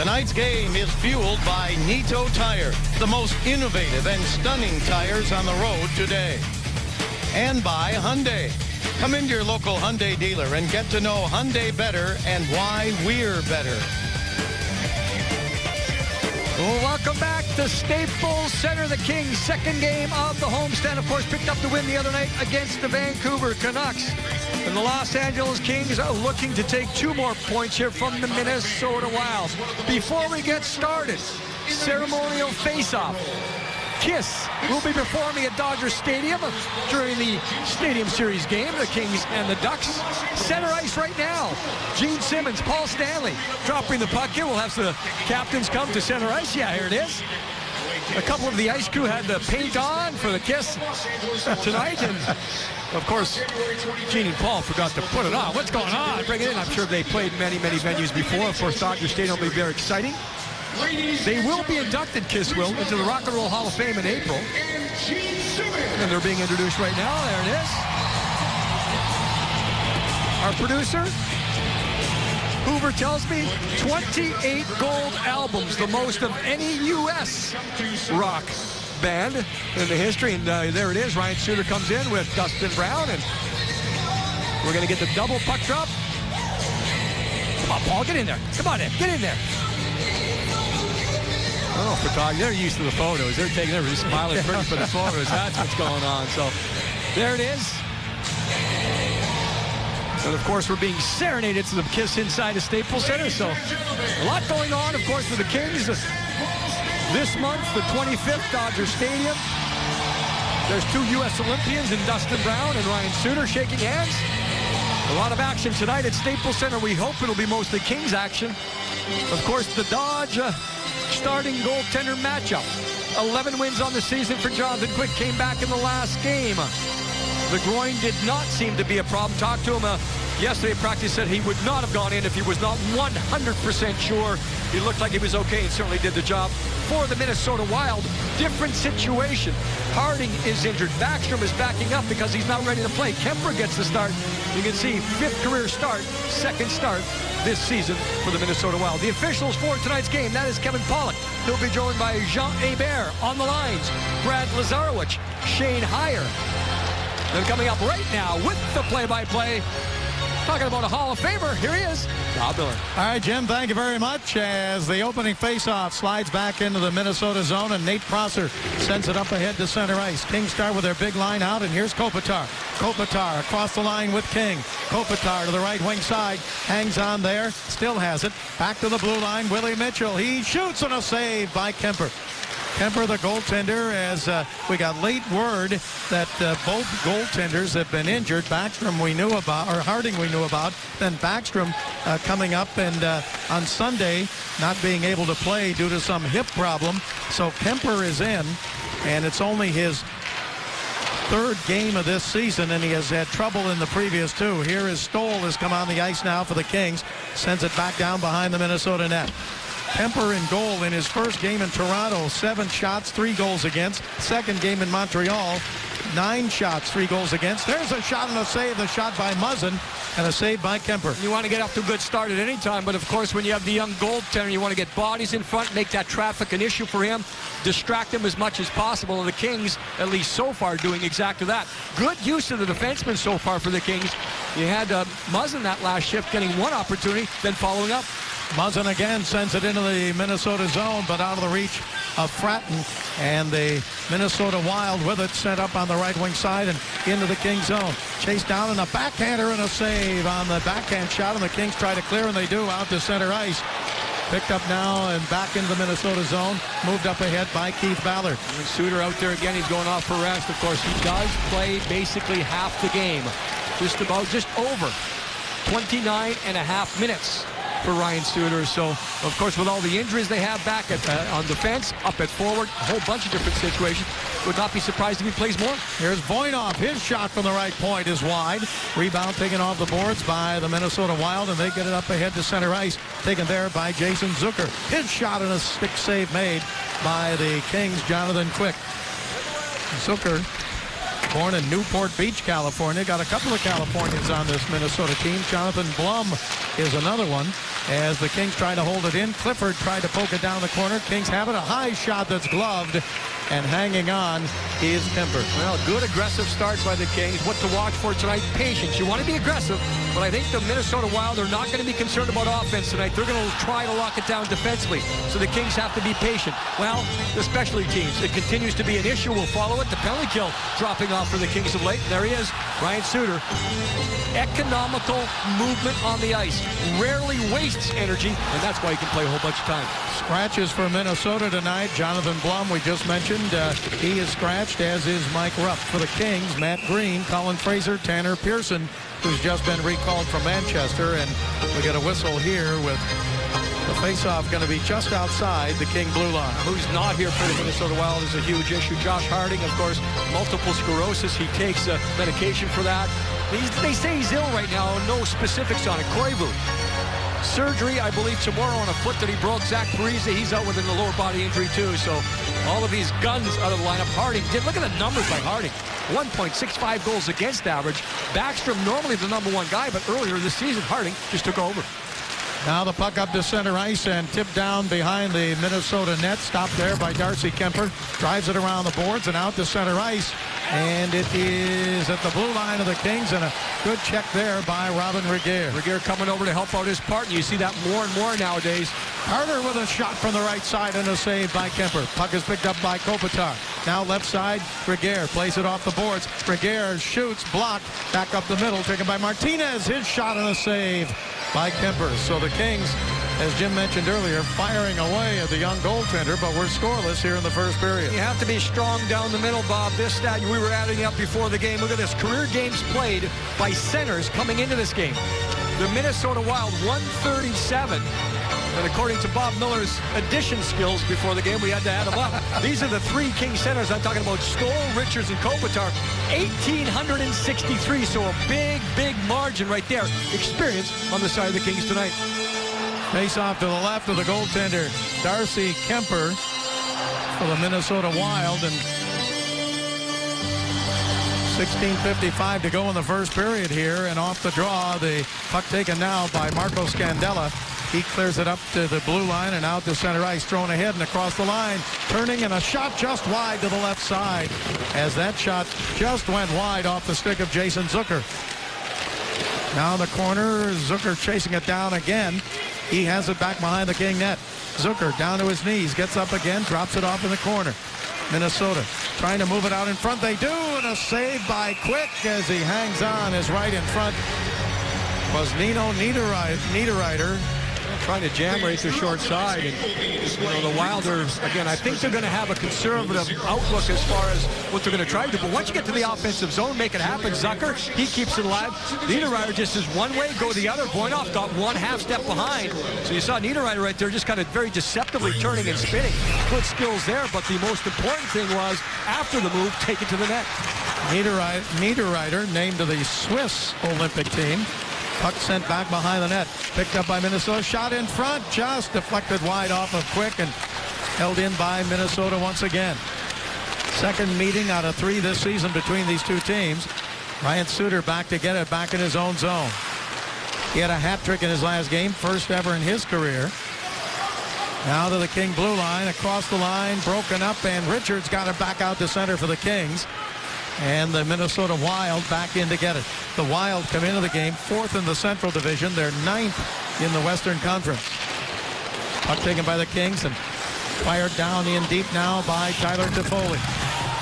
Tonight's game is fueled by Nito Tire, the most innovative and stunning tires on the road today. And by Hyundai. Come into your local Hyundai dealer and get to know Hyundai better and why we're better. Well, welcome back to Staples Center. The Kings' second game of the homestand, of course, picked up the win the other night against the Vancouver Canucks. And the Los Angeles Kings are looking to take 2 more points here from the Minnesota Wild. Before we get started, ceremonial face-off. Kiss will be performing at Dodger Stadium during the Stadium Series game, the Kings and the Ducks. Center ice right now. Gene Simmons, Paul Stanley dropping the puck here. We'll have the captains come to center ice. Yeah, here it is. A couple of the ice crew had the paint on for the Kiss tonight. And, of course, Gene and Paul forgot to put it on. What's going on? Bring it in. I'm sure they played many, many venues before. Of course, Dodger Stadium will be very exciting. They will be inducted, Kiss will, into the Rock and Roll Hall of Fame in April. And they're being introduced right now. There it is. Our producer, Hoover, tells me 28 gold albums, the most of any U.S. rock band in the history. And there it is. Ryan Suter comes in with Dustin Brown. And we're going to get the double puck drop. Come on, Paul, get in there. Come on in. Get in there. Oh, photography. They're used to the photos. They're just smiling pretty for the photos. That's what's going on. So there it is. And of course, we're being serenaded to the Kiss inside the Staples Center. So a lot going on, of course, with the Kings. This month, the 25th, Dodger Stadium. There's 2 U.S. Olympians in Dustin Brown and Ryan Suter shaking hands. A lot of action tonight at Staples Center. We hope it'll be mostly Kings action. Of course, the Dodge starting goaltender matchup. 11 wins on the season for Jonathan Quick. Came back in the last game. The groin did not seem to be a problem. Talked to him yesterday at practice, said he would not have gone in if he was not 100% sure. He looked like he was okay and certainly did the job for the Minnesota Wild. Different situation. Harding is injured. Backstrom is backing up because he's not ready to play. Kemper gets the start. You can see 5th career start, 2nd start this season for the Minnesota Wild. The officials for tonight's game, that is Kevin Pollock. He'll be joined by Jean Hebert on the lines. Brad Lazarowicz, Shane Heyer. Then coming up right now with the play-by-play, talking about a Hall of Famer, here he is, Bob Miller. All right, Jim, thank you very much. As the opening faceoff slides back into the Minnesota zone, and Nate Prosser sends it up ahead to center ice. Kings start with their big line out, and here's Kopitar. Kopitar across the line with King. Kopitar to the right wing side, hangs on there, still has it. Back to the blue line, Willie Mitchell. He shoots on a save by Kemper. Kemper, the goaltender, as we got late word that both goaltenders have been injured. Backstrom we knew about, or Harding we knew about. Then Backstrom coming up and on Sunday not being able to play due to some hip problem. So Kemper is in, and it's only his 3rd game of this season, and he has had trouble in the previous 2. Here is Stoll has come on the ice now for the Kings. Sends it back down behind the Minnesota net. Kemper in goal in his first game in Toronto, 7 shots, 3 goals against. Second game in Montreal, 9 shots, 3 goals against. There's a shot and a save, the shot by Muzzin, and a save by Kemper. You want to get off to a good start at any time, but of course when you have the young goaltender, you want to get bodies in front, make that traffic an issue for him, distract him as much as possible, and the Kings, at least so far, doing exactly that. Good use of the defenseman so far for the Kings. You had Muzzin that last shift getting 1 opportunity, then following up. Muzzin again sends it into the Minnesota zone, but out of the reach of Fratton, and the Minnesota Wild with it sent up on the right wing side and into the Kings zone. Chased down and a backhander and a save on the backhand shot, and the Kings try to clear, and they do out to center ice. Picked up now and back into the Minnesota zone. Moved up ahead by Keith Ballard. And Suter out there again. He's going off for rest. Of course, he does play basically half the game. Just over 29 and a half minutes for Ryan Suter. So, of course, with all the injuries they have back at, on defense, up at forward, a whole bunch of different situations, would not be surprised if he plays more. Here's Voinov. His shot from the right point is wide. Rebound taken off the boards by the Minnesota Wild, and they get it up ahead to center ice, taken there by Jason Zucker. His shot and a stick save made by the Kings, Jonathan Quick. Zucker, born in Newport Beach, California. Got a couple of Californians on this Minnesota team. Jonathan Blum is another one as the Kings try to hold it in. Clifford tried to poke it down the corner. Kings have it. A high shot that's gloved. And hanging on is Kuemper. Well, good aggressive starts by the Kings. What to watch for tonight? Patience. You want to be aggressive, but I think the Minnesota Wild are not going to be concerned about offense tonight. They're going to try to lock it down defensively. So the Kings have to be patient. Well, the specialty teams, it continues to be an issue. We'll follow it. The penalty kill dropping off for the Kings of late. There he is, Ryan Suter. Economical movement on the ice. Rarely wastes energy, and that's why he can play a whole bunch of time. Scratches for Minnesota tonight. Jonathan Blum, we just mentioned. He is scratched, as is Mike Rupp. For the Kings, Matt Green, Colin Fraser, Tanner Pearson, who's just been recalled from Manchester. And we get a whistle here with the faceoff going to be just outside the King blue line. Who's not here for the Minnesota Wild is a huge issue. Josh Harding, of course, multiple sclerosis. He takes medication for that. They say he's ill right now. No specifics on it. Koivu. Surgery, I believe, tomorrow on a foot that he broke. Zach Parise, he's out with a lower body injury, too. So all of these guns out of the lineup. Harding, look at the numbers by Harding. 1.65 goals against average. Backstrom, normally the #1 guy, but earlier this season, Harding just took over. Now the puck up to center ice and tipped down behind the Minnesota net. Stopped there by Darcy Kuemper. Drives it around the boards and out to center ice. And it is at the blue line of the Kings, and a good check there by Robin Regehr. Regehr coming over to help out his partner. You see that more and more nowadays. Carter with a shot from the right side and a save by Kuemper. Puck is picked up by Kopitar. Now left side, Regehr plays it off the boards. Regehr shoots, blocked, back up the middle, taken by Martinez. His shot and a save by Kuemper. So the Kings, as Jim mentioned earlier, firing away at the young goaltender, but we're scoreless here in the first period. You have to be strong down the middle, Bob. This stat we were adding up before the game. Look at this. Career games played by centers coming into this game. The Minnesota Wild, 137. And according to Bob Miller's addition skills before the game, we had to add them up. These are the three King centers. I'm talking about Stoll, Richards, and Kopitar. 1,863, so a big, big margin right there. Experience on the side of the Kings tonight. Face off to the left of the goaltender, Darcy Kuemper for the Minnesota Wild. And 16:55 to go in the first period here. And off the draw, the puck taken now by Marco Scandella. He clears it up to the blue line and out to center ice, thrown ahead and across the line, turning, and a shot just wide to the left side, as that shot just went wide off the stick of Jason Zucker. Now in the corner, Zucker chasing it down again. He has it back behind the King net. Zucker down to his knees, gets up again, drops it off in the corner. Minnesota trying to move it out in front. They do, and a save by Quick as he hangs on. His right in front was Nino Niederreiter. Trying to jam right to short side. And, the Wild are, again, I think they're going to have a conservative outlook as far as what they're going to try to do. But once you get to the offensive zone, make it happen. Zucker, he keeps it alive. Niederreiter just is one way, go the other. Voinov got one half step behind. So you saw Niederreiter right there just kind of very deceptively turning and spinning. Good skills there, but the most important thing was, after the move, take it to the net. Niederreiter named to the Swiss Olympic team. Puck sent back behind the net. Picked up by Minnesota. Shot in front. Just deflected wide off of Quick and held in by Minnesota once again. Second meeting out of 3 this season between these two teams. Ryan Suter back to get it back in his own zone. He had a hat trick in his last game. First ever in his career. Now to the King blue line. Across the line. Broken up. And Richards got it back out to center for the Kings. And the Minnesota Wild back in to get it. The Wild come into the game 4th in the Central Division. They're 9th in the Western Conference. Puck taken by the Kings and fired down in deep now by Tyler Toffoli.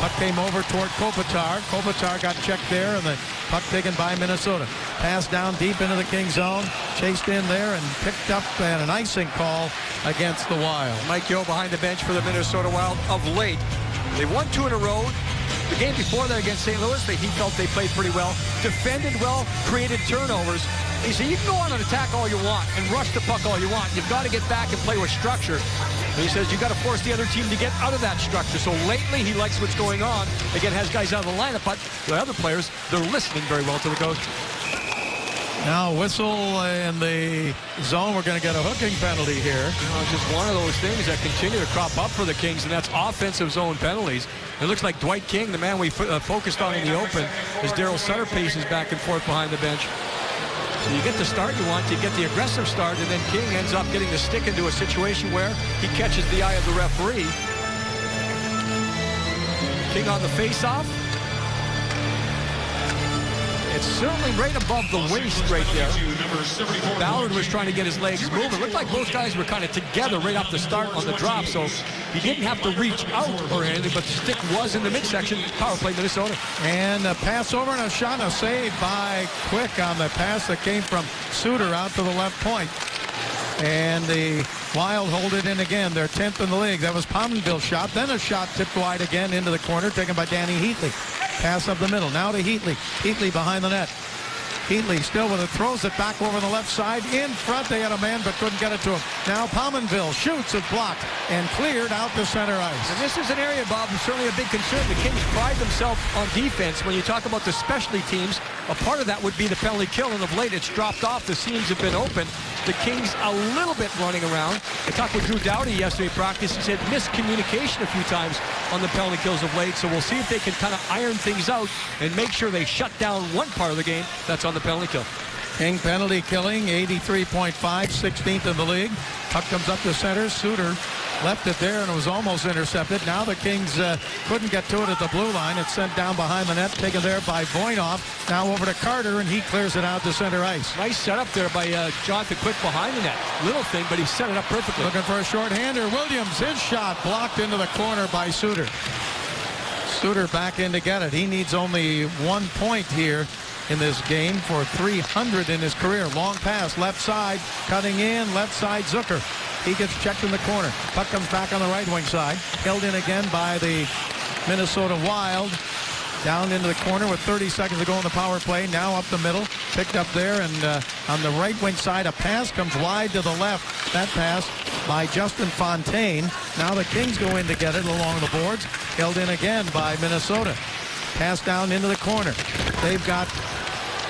Puck came over toward Kopitar. Kopitar got checked there, and the puck taken by Minnesota. Passed down deep into the King zone. Chased in there and picked up, and an icing call against the Wild. Mike Yeo behind the bench for the Minnesota Wild of late. They won 2 in a row. The game before that against St. Louis, he felt they played pretty well, defended well, created turnovers. He said, you can go on and attack all you want and rush the puck all you want. You've got to get back and play with structure. And he says, you've got to force the other team to get out of that structure. So lately, he likes what's going on. Again, has guys out of the lineup, but the other players, they're listening very well to the coach. Now whistle in the zone. We're going to get a hooking penalty here. It's just one of those things that continue to crop up for the Kings, and that's offensive zone penalties. It looks like Dwight King, the man we focused on in the open, as Daryl Sutter paces back and forth behind the bench. So you get the start you want, you get the aggressive start, and then King ends up getting the stick into a situation where he catches the eye of the referee. King on the face-off. It's certainly right above the waist right there. Ballard was trying to get his legs moving. It looked like both guys were kind of together right off the start on the drop, so he didn't have to reach out or anything, but the stick was in the midsection. Power play, Minnesota. And a pass over and a shot, and a save by Quick on the pass that came from Suter out to the left point. And the Wild hold it in again. They're 10th in the league. That was Pominville's shot. Then a shot tipped wide again into the corner, taken by Danny Heatley. Pass up the middle. Now to Heatley. Heatley behind the net. Heatley still with it. Throws it back over the left side. In front, they had a man, but couldn't get it to him. Now Pominville shoots it, blocked, and cleared out to center ice. And this is an area, Bob, that's certainly a big concern. The Kings pride themselves on defense. When you talk about the specialty teams, a part of that would be the penalty kill, and of late it's dropped off. The seams have been open. The Kings a little bit running around. I talked with Drew Doughty yesterday practice. He said miscommunication a few times on the penalty kills of late. So we'll see if they can kind of iron things out and make sure they shut down one part of the game that's on the penalty kill. King penalty killing, 83.5, 16th in the league. Puck comes up to center. Suter left it there, and it was almost intercepted. Now the Kings couldn't get to it at the blue line. It's sent down behind the net, taken there by Voinov. Now over to Carter, and he clears it out to center ice. Nice setup there by Jonathan Quick behind the net. Little thing, but he set it up perfectly. Looking for a shorthander. Williams, his shot blocked into the corner by Suter. Suter back in to get it. He needs only 1 point here in this game for 300 in his career. Long pass, left side, cutting in, left side, Zucker. He gets checked in the corner. Puck comes back on the right wing side. Held in again by the Minnesota Wild. Down into the corner with 30 seconds to go in the power play. Now up the middle. Picked up there, and on the right wing side, a pass comes wide to the left. That pass by Justin Fontaine. Now the Kings go in to get it along the boards. Held in again by Minnesota. Pass down into the corner. They've got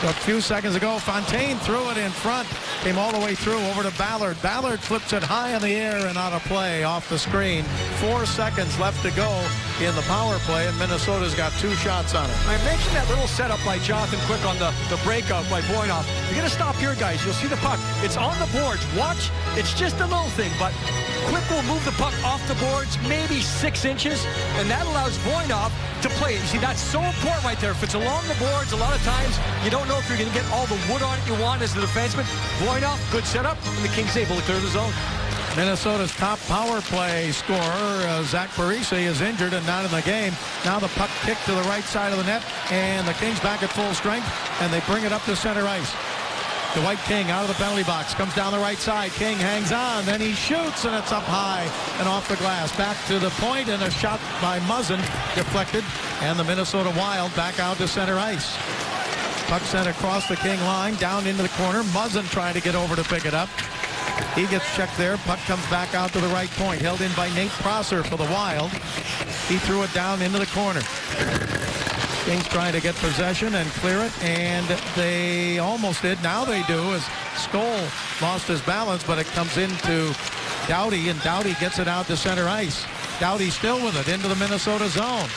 a few seconds ago. Fontaine threw it in front. Came all the way through over to Ballard. Ballard flips it high in the air and out of play off the screen. 4 seconds left to go in the power play, and Minnesota's got 2 shots on it. I mentioned that little setup by Jonathan Quick on the breakout by Voinov. You're going to stop here, guys. You'll see the puck. It's on the boards. Watch. It's just a little thing, but Quick will move the puck off the boards maybe 6 inches, and that allows Voinov to play it. You see, that's so important right there. If it's along the boards, a lot of times you don't know if you're going to get all the wood on it you want as the defenseman. Voinov, good setup, and the Kings able to clear the zone. Minnesota's top power play scorer, Zach Parise, is injured and not in the game. Now the puck kicked to the right side of the net, and the Kings back at full strength, and they bring it up to center ice. Dwight King out of the penalty box, comes down the right side. King hangs on, then he shoots, and it's up high and off the glass. Back to the point, and a shot by Muzzin deflected, and the Minnesota Wild back out to center ice. Puck sent across the King line, down into the corner. Muzzin trying to get over to pick it up. He gets checked there. Puck comes back out to the right point. Held in by Nate Prosser for the Wild. He threw it down into the corner. Kings trying to get possession and clear it, and they almost did. Now they do, as Skoll lost his balance, but it comes into Doughty, and Doughty gets it out to center ice. Doughty still with it into the Minnesota zone.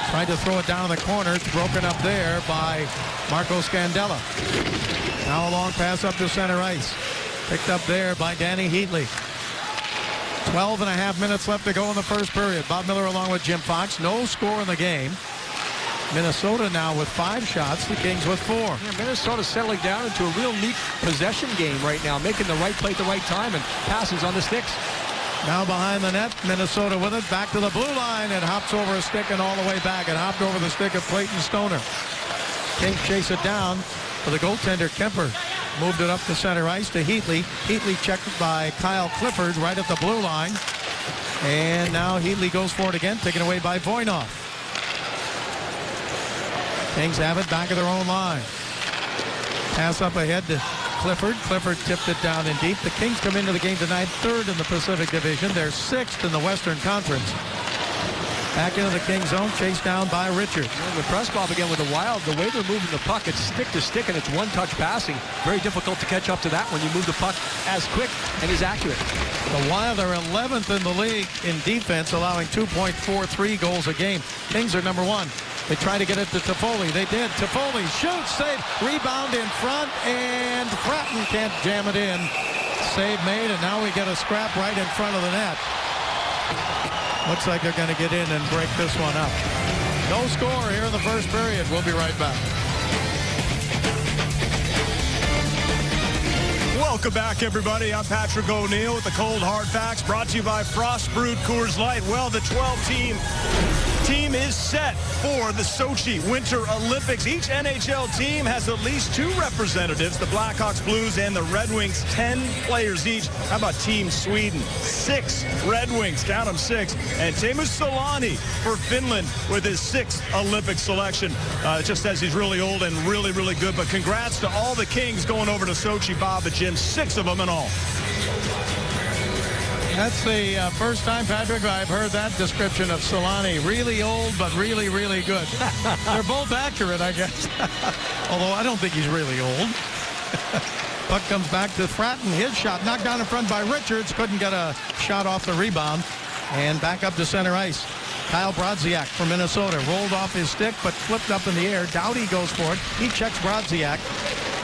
Tried to throw it down in the corner. It's broken up there by Marco Scandella. Now a long pass up to center ice. Picked up there by Danny Heatley. 12.5 minutes left to go in the first period. Bob Miller along with Jim Fox. No score in the game. Minnesota now with 5 shots. The Kings with 4. Yeah, Minnesota settling down into a real neat possession game right now, making the right play at the right time and passes on the sticks. Now behind the net, Minnesota with it. Back to the blue line. It hops over a stick and all the way back. It hopped over the stick of Clayton Stoner. Kings chase it down for the goaltender, Kemper. Moved it up to center ice to Heatley. Heatley checked by Kyle Clifford right at the blue line. And now Heatley goes for it again, taken away by Voinov. Kings have it back of their own line. Pass up ahead to Clifford. Clifford tipped it down in deep. The Kings come into the game tonight 3rd in the Pacific Division. They're 6th in the Western Conference. Back into the Kings zone, chased down by Richards. And the press ball again with the Wild. The way they're moving the puck, it's stick to stick, and it's one-touch passing. Very difficult to catch up to that when you move the puck as quick and as accurate. The Wild are 11th in the league in defense, allowing 2.43 goals a game. Kings are number 1. They try to get it to Toffoli. They did. Toffoli shoots, save, rebound in front, and Fratton can't jam it in. Save made, and now we get a scrap right in front of the net. Looks like they're going to get in and break this one up. No score here in the first period. We'll be right back. Welcome back, everybody. I'm Patrick O'Neill with the Cold Hard Facts, brought to you by Frost Brewed Coors Light. Well, the 12-team team is set for the Sochi Winter Olympics. Each NHL team has at least 2 representatives, the Blackhawks, Blues, and the Red Wings, 10 players each. How about Team Sweden? 6 Red Wings, count them 6. And Teemu Selanne for Finland with his 6th Olympic selection. It just says he's really old and really, really good. But congrats to all the Kings going over to Sochi, Bob and Jim. 6 of them in all. That's the first time, Patrick, I've heard that description of Selanne. Really old, but really, really good. They're both accurate, I guess. Although I don't think he's really old. Puck comes back to Fratton. His shot knocked down in front by Richards. Couldn't get a shot off the rebound. And back up to center ice. Kyle Brodziak from Minnesota. Rolled off his stick, but flipped up in the air. Doughty goes for it. He checks Brodziak.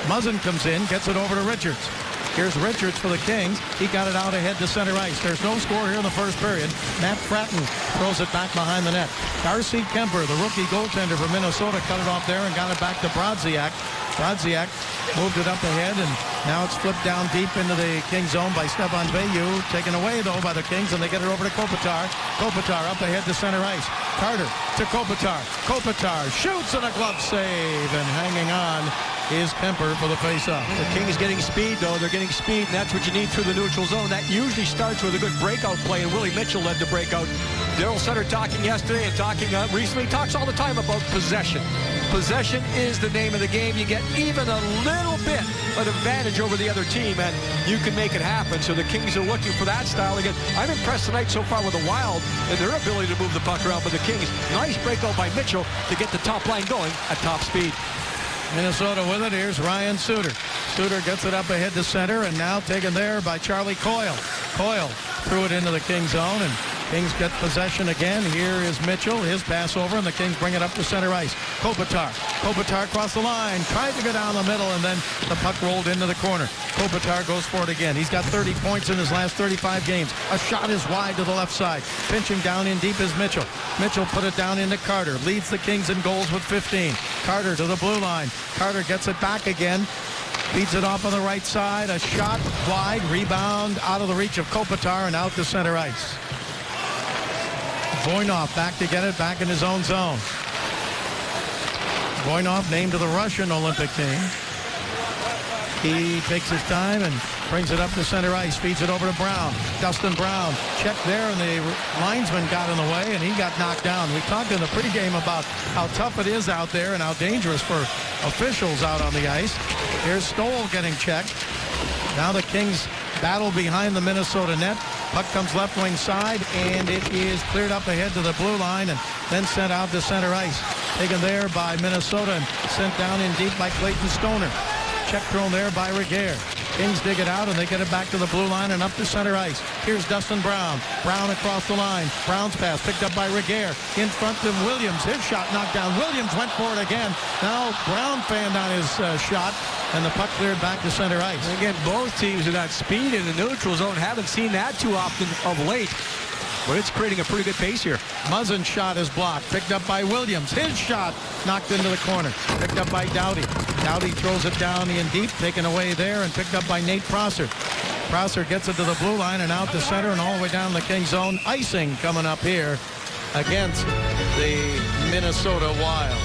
Muzzin comes in, gets it over to Richards. Here's Richards for the Kings. He got it out ahead to center ice. There's no score here in the first period. Matt Fratton throws it back behind the net. Darcy Kemper, the rookie goaltender from Minnesota, cut it off there and got it back to Brodziak. Brodziak moved it up ahead, and now it's flipped down deep into the Kings zone by Stefan Veilleux. Taken away, though, by the Kings, and they get it over to Kopitar. Kopitar up ahead to center ice. Carter to Kopitar. Kopitar shoots, and a glove save, and hanging on is Kemper for the faceoff. The Kings getting speed, though. They're getting speed, and that's what you need through the neutral zone. That usually starts with a good breakout play, and Willie Mitchell led the breakout. Daryl Sutter talking yesterday and talking recently, talks all the time about possession. Possession is the name of the game. You get even a little bit of advantage over the other team, and you can make it happen. So the Kings are looking for that style again. I'm impressed tonight so far with the Wild and their ability to move the puck around. But the Kings, nice breakout by Mitchell to get the top line going at top speed. Minnesota with it. Here's Ryan Suter. Suter gets it up ahead to center, and now taken there by Charlie Coyle. Coyle threw it into the Kings zone, and Kings get possession again. Here is Mitchell. His pass over, and the Kings bring it up to center ice. Kopitar. Kopitar across the line. Tried to go down the middle, and then the puck rolled into the corner. Kopitar goes for it again. He's got 30 points in his last 35 games. A shot is wide to the left side. Pinching down in deep is Mitchell. Mitchell put it down into Carter. Leads the Kings in goals with 15. Carter to the blue line. Carter gets it back again. Feeds it off on the right side. A shot wide. Rebound out of the reach of Kopitar and out to center ice. Voynov back to get it back in his own zone. Voynov named to the Russian Olympic team. He takes his time and brings it up to center ice. Feeds it over to Brown. Dustin Brown checked there, and the linesman got in the way, and he got knocked down. We talked in the pregame about how tough it is out there and how dangerous for officials out on the ice. Here's Stoll getting checked. Now the Kings battle behind the Minnesota net. Puck comes left wing side, and it is cleared up ahead to the blue line and then sent out to center ice. Taken there by Minnesota and sent down in deep by Clayton Stoner. Check thrown there by Regehr. Kings dig it out, and they get it back to the blue line and up to center ice. Here's Dustin Brown. Brown across the line. Brown's pass picked up by Regehr. In front of Williams. His shot knocked down. Williams went for it again. Now Brown fanned on his shot, and the puck cleared back to center ice. And again, both teams with that speed in the neutral zone. Haven't seen that too often of late. But it's creating a pretty good pace here. Muzzin's shot is blocked. Picked up by Williams. His shot knocked into the corner. Picked up by Doughty. Doughty throws it down in deep. Taken away there and picked up by Nate Prosser. Prosser gets it to the blue line and out to center and all the way down the Kings zone. Icing coming up here against the Minnesota Wild.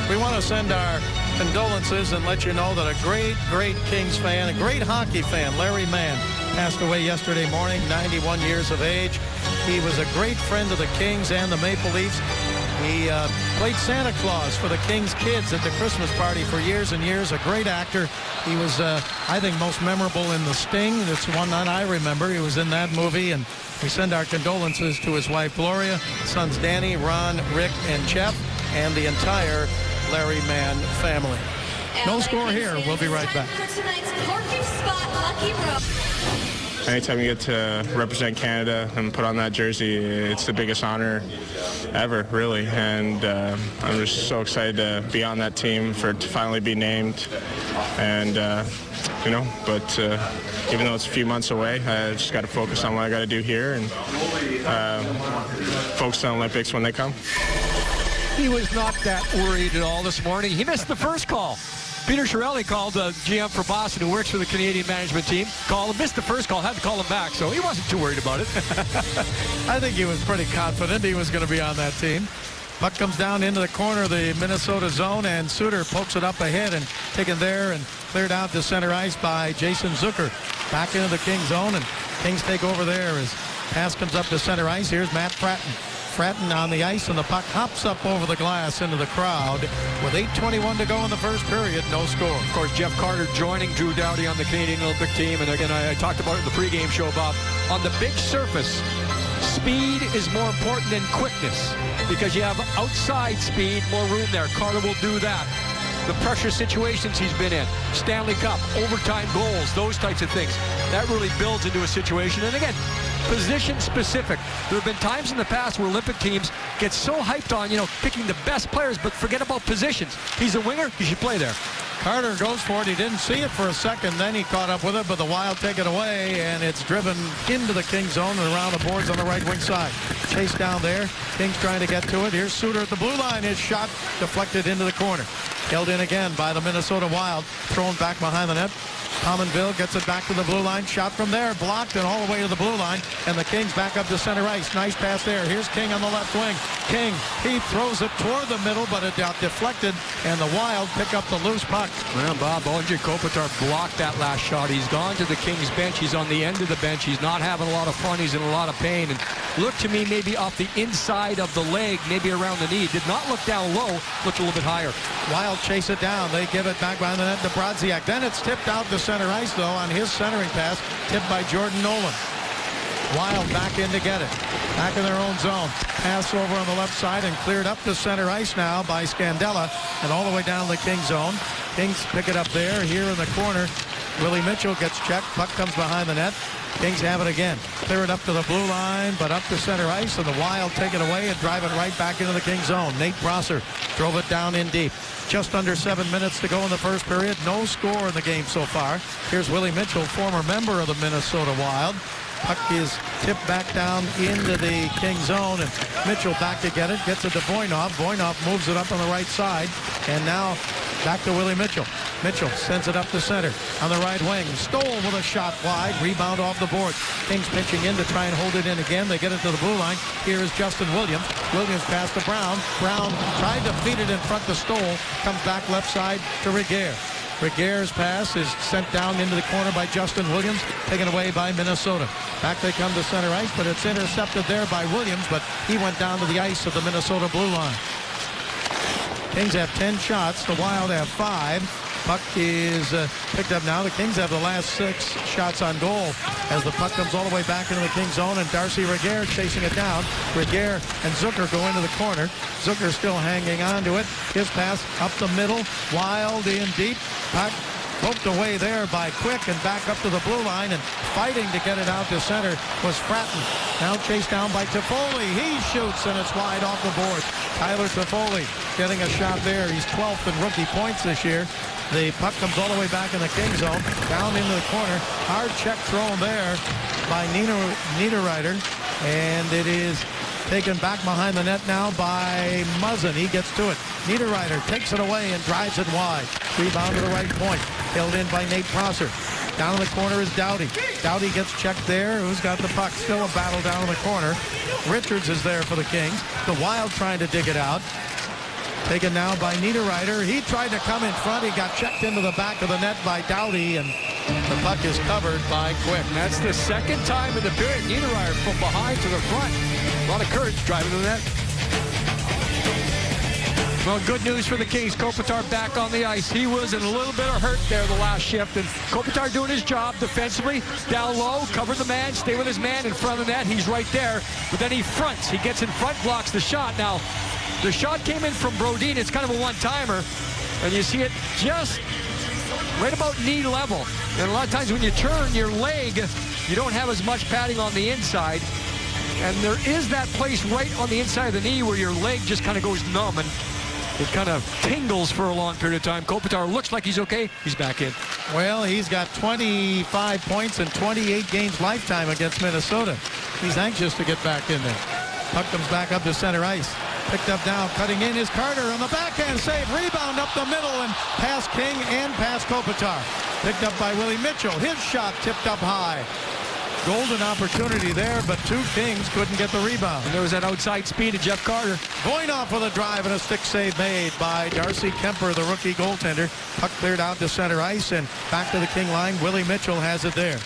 We want to send our condolences and let you know that a great, great Kings fan, a great hockey fan, Larry Mann, passed away yesterday morning, 91 years of age. He was a great friend of the Kings and the Maple Leafs. He played Santa Claus for the Kings kids at the Christmas party for years and years. A great actor. He was, I think, most memorable in The Sting. That's one that I remember. He was in that movie, and we send our condolences to his wife, Gloria, sons Danny, Ron, Rick, and Jeff, and the entire Larry Mann family. No score here. We'll be right back. For tonight's parking spot, Lucky Road. anytime you get to represent Canada and put on that jersey, it's the biggest honor ever, really. And I'm just so excited to be on that team, to finally be named. And, but even though it's a few months away, I just got to focus on what I got to do here and focus on Olympics when they come. He was not that worried at all this morning. He missed the first call. Peter Chiarelli called the GM for Boston, who works for the Canadian management team. Called him, missed the first call, had to call him back, so he wasn't too worried about it. I think he was pretty confident he was going to be on that team. Puck comes down into the corner of the Minnesota zone, and Suter pokes it up ahead and taken there and cleared out to center ice by Jason Zucker. Back into the Kings zone, and Kings take over there as pass comes up to center ice. Here's Matt Fratton. Fratton on the ice, and the puck hops up over the glass into the crowd. With 8:21 to go in the first period, no score. Of course, Jeff Carter joining Drew Doughty on the Canadian Olympic team. And again, I talked about it in the pregame show, Bob. On the big surface, speed is more important than quickness because you have outside speed, more room there. Carter will do that. The pressure situations he's been in, Stanley Cup, overtime goals, those types of things. That really builds into a situation. And again, position specific. There have been times in the past where Olympic teams get so hyped on, picking the best players, but forget about positions. He's a winger, he should play there. Carter goes for it. He didn't see it for a second. Then he caught up with it, but the Wild take it away, and it's driven into the Kings zone and around the boards on the right wing side. Chase down there. Kings trying to get to it. Here's Suter at the blue line. His shot deflected into the corner. Held in again by the Minnesota Wild. Thrown back behind the net. Pominville gets it back to the blue line. Shot from there. Blocked and all the way to the blue line. And the Kings back up to center ice. Nice pass there. Here's King on the left wing. King, he throws it toward the middle, but it got deflected. And the Wild pick up the loose puck. Well, Bob, Ondrej Kopitar blocked that last shot. He's gone to the Kings bench. He's on the end of the bench. He's not having a lot of fun. He's in a lot of pain. And looked to me maybe off the inside of the leg, maybe around the knee. Did not look down low. Looked a little bit higher. Wild chase it down. They give it back behind the net to Brodziak. Then it's tipped out to center ice, though, on his centering pass. Tipped by Jordan Nolan. Wild back in to get it. Back in their own zone. Pass over on the left side and cleared up to center ice now by Scandella. And all the way down the Kings zone. Kings pick it up there. Here in the corner, Willie Mitchell gets checked. Puck comes behind the net. Kings have it again. Clear it up to the blue line, but up to center ice, and the Wild take it away and drive it right back into the Kings zone. Nate Prosser drove it down in deep. Just under 7 minutes to go in the first period. No score in the game so far. Here's Willie Mitchell, former member of the Minnesota Wild. Puck is tipped back down into the King zone, and Mitchell back to get it. Gets it to Voinov. Voinov moves it up on the right side, and now back to Willie Mitchell. Mitchell sends it up to center on the right wing. Stoll with a shot wide. Rebound off the board. Kings pitching in to try and hold it in again. They get it to the blue line. Here is Justin Williams. Williams pass to Brown. Brown tried to feed it in front to Stoll. Comes back left side to Regehr. Regehr's pass is sent down into the corner by Justin Williams, taken away by Minnesota. Back they come to center ice, but it's intercepted there by Williams, but he went down to the ice of the Minnesota blue line. Kings have 10 shots. The Wild have 5. Puck is picked up now. The Kings have the last 6 shots on goal as the puck comes all the way back into the Kings zone, and Darcy Regehr chasing it down. Regehr and Zucker go into the corner. Zucker still hanging on to it. His pass up the middle. Wild in deep. Puck poked away there by Quick and back up to the blue line, and fighting to get it out to center was Fratton. Now chased down by Toffoli. He shoots, and it's wide off the board. Tyler Toffoli getting a shot there. He's 12th in rookie points this year. The puck comes all the way back in the King zone, down into the corner. Hard check thrown there by Niederreiter, and it is taken back behind the net now by Muzzin. He gets to it. Niederreiter takes it away and drives it wide. Rebound to the right point. Held in by Nate Prosser. Down in the corner is Doughty. Doughty gets checked there. Who's got the puck? Still a battle down in the corner. Richards is there for the Kings. The Wild trying to dig it out. Taken now by Niederreiter. He tried to come in front. He got checked into the back of the net by Doughty, and the puck is covered by Quick. And that's the second time in the period. Niederreiter from behind to the front. A lot of courage driving to the net. Well, good news for the Kings. Kopitar back on the ice. He was in a little bit of hurt there the last shift, and Kopitar doing his job defensively. Down low, cover the man, stay with his man in front of the net. He's right there, but then he fronts. He gets in front, blocks the shot. Now, the shot came in from Brodin. It's kind of a one-timer, and you see it just right about knee level. And a lot of times when you turn your leg, you don't have as much padding on the inside. And there is that place right on the inside of the knee where your leg just kind of goes numb and it kind of tingles for a long period of time. Kopitar looks like he's okay. He's back in. Well, he's got 25 points and 28 games lifetime against Minnesota. He's anxious to get back in there. Puck comes back up to center ice. Picked up now, cutting in is Carter on the backhand save. Rebound up the middle and past King and past Kopitar. Picked up by Willie Mitchell. His shot tipped up high. Golden opportunity there, but two Kings couldn't get the rebound. And there was that outside speed of Jeff Carter. Voinov with a drive and a stick save made by Darcy Kemper, the rookie goaltender. Puck cleared out to center ice and back to the King line. Willie Mitchell has it there.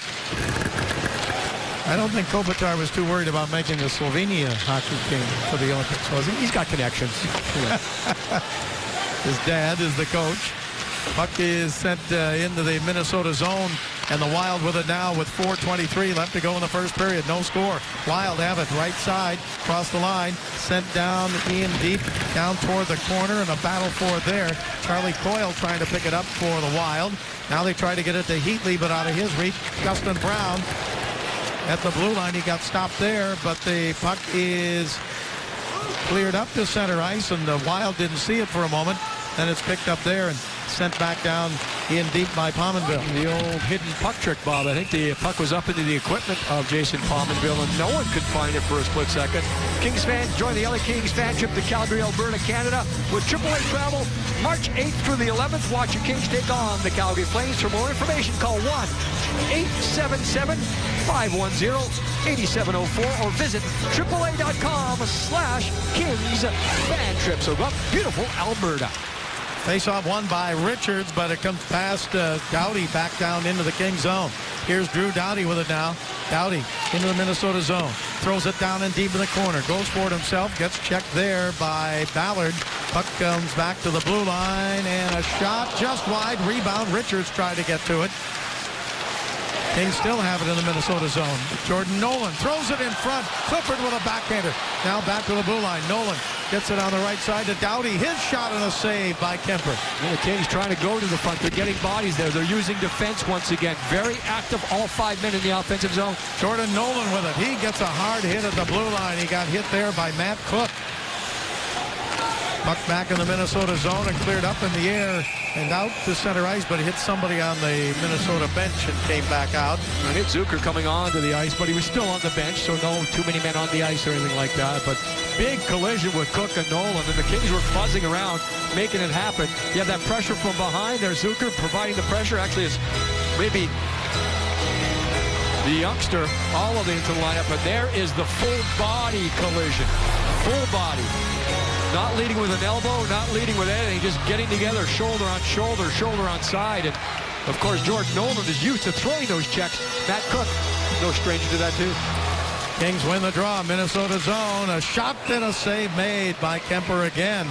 I don't think Kopitar was too worried about making the Slovenia hockey team for the Olympics, was he? He's got connections. His dad is the coach. Puck is sent into the Minnesota zone, and the Wild with it now with 4:23 left to go in the first period. No score. Wild have it right side, across the line, sent down in deep, down toward the corner, and a battle for it there. Charlie Coyle trying to pick it up for the Wild. Now they try to get it to Heatley, but out of his reach. Dustin Brown at the blue line. He got stopped there, but the puck is cleared up to center ice, and the Wild didn't see it for a moment. Then it's picked up there and sent back down in deep by Pominville. The old hidden puck trick, Bob. I think the puck was up into the equipment of Jason Pominville, and no one could find it for a split second. Kings fans, join the LA Kings fan trip to Calgary, Alberta, Canada with AAA travel March 8th through the 11th. Watch your Kings take on the Calgary Flames. For more information, call 1-877-510-8704 or visit AAA.com/Kings fan trip. So up beautiful Alberta. Face-off won by Richards, but it comes past Doughty back down into the King zone. Here's Drew Doughty with it now. Doughty into the Minnesota zone. Throws it down and deep in the corner. Goes for it himself. Gets checked there by Ballard. Puck comes back to the blue line, and a shot just wide. Rebound. Richards tried to get to it. Kings still have it in the Minnesota zone. Jordan Nolan throws it in front. Clifford with a backhander. Now back to the blue line. Nolan gets it on the right side to Doughty. His shot and a save by Kemper. Well, the Kings trying to go to the front. They're getting bodies there. They're using defense once again. Very active, all 5 men in the offensive zone. Jordan Nolan with it. He gets a hard hit at the blue line. He got hit there by Matt Cook. Puck back in the Minnesota zone and cleared up in the air and out to center ice, but hit somebody on the Minnesota bench and came back out. And hit Zucker coming onto the ice, but he was still on the bench, so no too many men on the ice or anything like that. But big collision with Cook and Nolan, and the Kings were buzzing around, making it happen. You have that pressure from behind there. Zucker providing the pressure. Actually, it's maybe the youngster all of into the lineup, but there is the full body collision. Full body. Not leading with an elbow, not leading with anything, just getting together, shoulder on shoulder, shoulder on side. And, of course, Jordan Nolan is used to throwing those checks. Matt Cook, no stranger to that, too. Kings win the draw. Minnesota zone. A shot and a save made by Kemper again.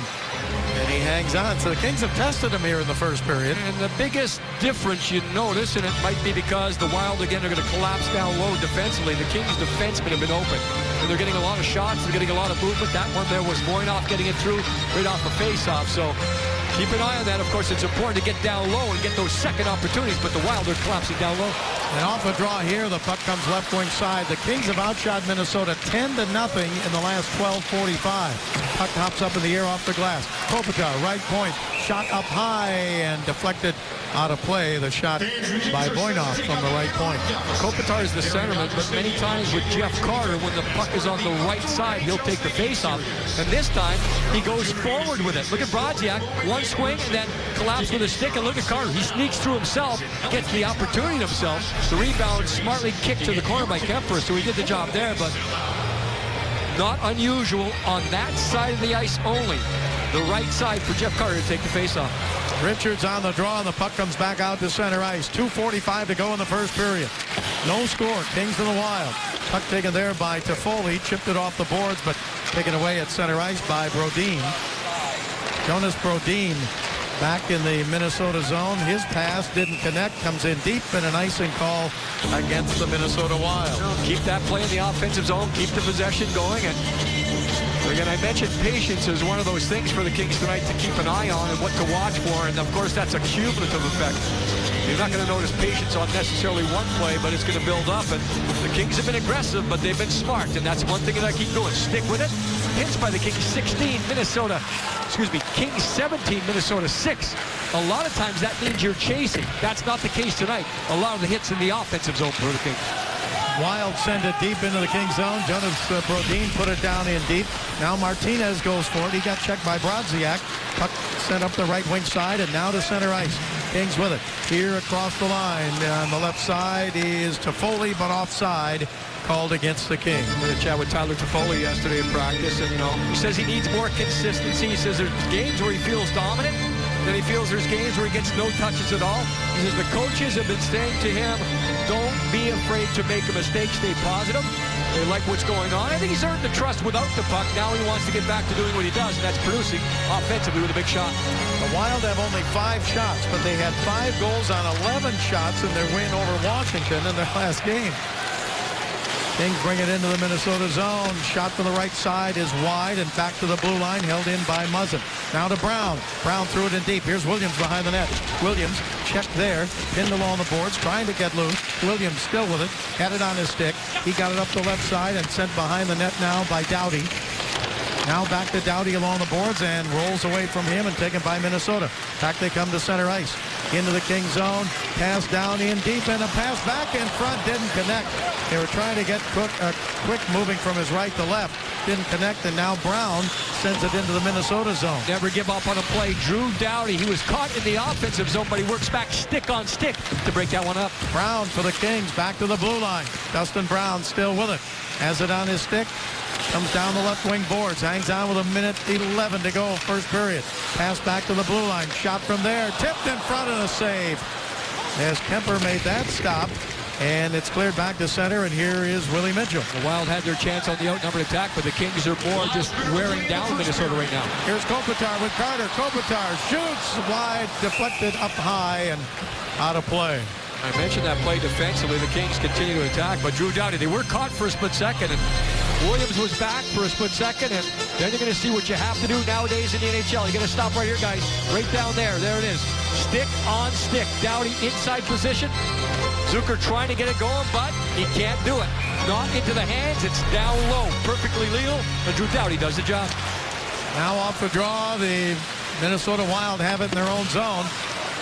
And he hangs on. So the Kings have tested him here in the first period. And the biggest difference you notice, and it might be because the Wild, again, are going to collapse down low defensively. The Kings defensemen have been open. And they're getting a lot of shots. They're getting a lot of movement. That one there was Voinov getting it through right off the face-off. So keep an eye on that. Of course, it's important to get down low and get those second opportunities, but the Wild are collapsing down low. And off a draw here, the puck comes left wing side. The Kings have outshot Minnesota 10-0 in the last 12:45. Puck hops up in the air off the glass. Kopitar, right point, shot up high and deflected out of play. The shot by Voinov from the right point. Kopitar is the centerman, but many times with Jeff Carter, when the puck is on the right side, he'll take the face-off. And this time, he goes forward with it. Look at Brodziak, one swing and then collapse with a stick. And look at Carter. He sneaks through himself, gets the opportunity himself. The rebound smartly kicked to the corner by Kemper, so he did the job there, but not unusual on that side of the ice only. The right side for Jeff Carter to take the face-off. Richards on the draw, and the puck comes back out to center ice. 2:45 to go in the first period. No score. Kings to the Wild. Puck taken there by Toffoli. Chipped it off the boards, but taken away at center ice by Brodin. Jonas Brodin back in the Minnesota zone. His pass didn't connect. Comes in deep, and an icing call against the Minnesota Wild. Keep that play in the offensive zone. Keep the possession going, and Again, I mentioned patience is one of those things for the Kings tonight to keep an eye on and what to watch for, and of course that's a cumulative effect. You're not going to notice patience on necessarily one play, but it's going to build up, and the Kings have been aggressive, but they've been smart, and that's one thing that I keep doing. Stick with it. Hits by the Kings 16, Kings 17, Minnesota 6. A lot of times that means you're chasing. That's not the case tonight. A lot of the hits in the offensive zone for the Kings. Wild send it deep into the Kings zone. Jonas Brodin put it down in deep. Now Martinez goes for it. He got checked by Brodziak. Puck sent up the right wing side and now to center ice. Kings with it. Here across the line on the left side is Toffoli, but offside. Called against the Kings. I had a chat with Tyler Toffoli yesterday in practice, and he says he needs more consistency. He says there's games where he feels dominant, then he feels there's games where he gets no touches at all. He says the coaches have been saying to him, don't be afraid to make a mistake, stay positive. They like what's going on. I think he's earned the trust without the puck. Now he wants to get back to doing what he does, and that's producing offensively with a big shot. The Wild have only 5 shots, but they had 5 goals on 11 shots in their win over Washington in their last game. Kings bring it into the Minnesota zone. Shot to the right side is wide and back to the blue line, held in by Muzzin. Now to Brown. Brown threw it in deep. Here's Williams behind the net. Williams checked there, pinned along the boards, trying to get loose. Williams still with it, had it on his stick. He got it up the left side and sent behind the net now by Doughty. Now back to Doughty along the boards and rolls away from him and taken by Minnesota. Back they come to center ice. Into the King zone. Pass down in deep and a pass back in front. Didn't connect. They were trying to get quick moving from his right to left. Didn't connect, and now Brown sends it into the Minnesota zone. Never give up on a play. Drew Doughty, he was caught in the offensive zone, but he works back stick on stick to break that one up. Brown for the Kings, back to the blue line. Dustin Brown still with it. Has it on his stick. Comes down the left wing boards. Hangs on with 1:11 to go, first period. Pass back to the blue line. Shot from there. Tipped in front and a save. As Kemper made that stop. And it's cleared back to center, and here is Willie Mitchell. The Wild had their chance on the outnumbered attack, but the Kings are more just wearing down Minnesota right now. Here's Kopitar with Carter. Kopitar shoots wide, deflected up high, and out of play. I mentioned that play defensively. The Kings continue to attack, but Drew Doughty, they were caught for a split second, and Williams was back for a split second, and then you're going to see what you have to do nowadays in the NHL. You're going to stop right here, guys. Right down there. There it is. Stick on stick. Doughty inside position. Zucker trying to get it going, but he can't do it. Not into the hands. It's down low. Perfectly legal, and Drew Doughty does the job. Now off the draw, the Minnesota Wild have it in their own zone.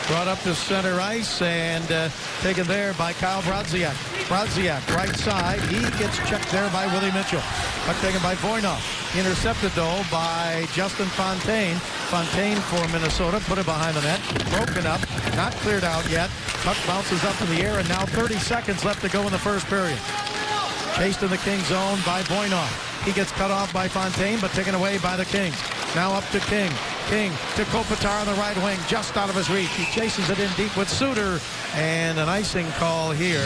Brought up to center ice and taken there by Kyle Brodziak. Brodziak, right side. He gets checked there by Willie Mitchell. Puck taken by Voynov. Intercepted, though, by Justin Fontaine. Fontaine for Minnesota. Put it behind the net. Broken up. Not cleared out yet. Puck bounces up in the air, and now 30 seconds left to go in the first period. Chased in the King zone by Voynov. He gets cut off by Fontaine, but taken away by the Kings. Now up to King. King to Kopitar on the right wing, just out of his reach. He chases it in deep with Suter, and an icing call here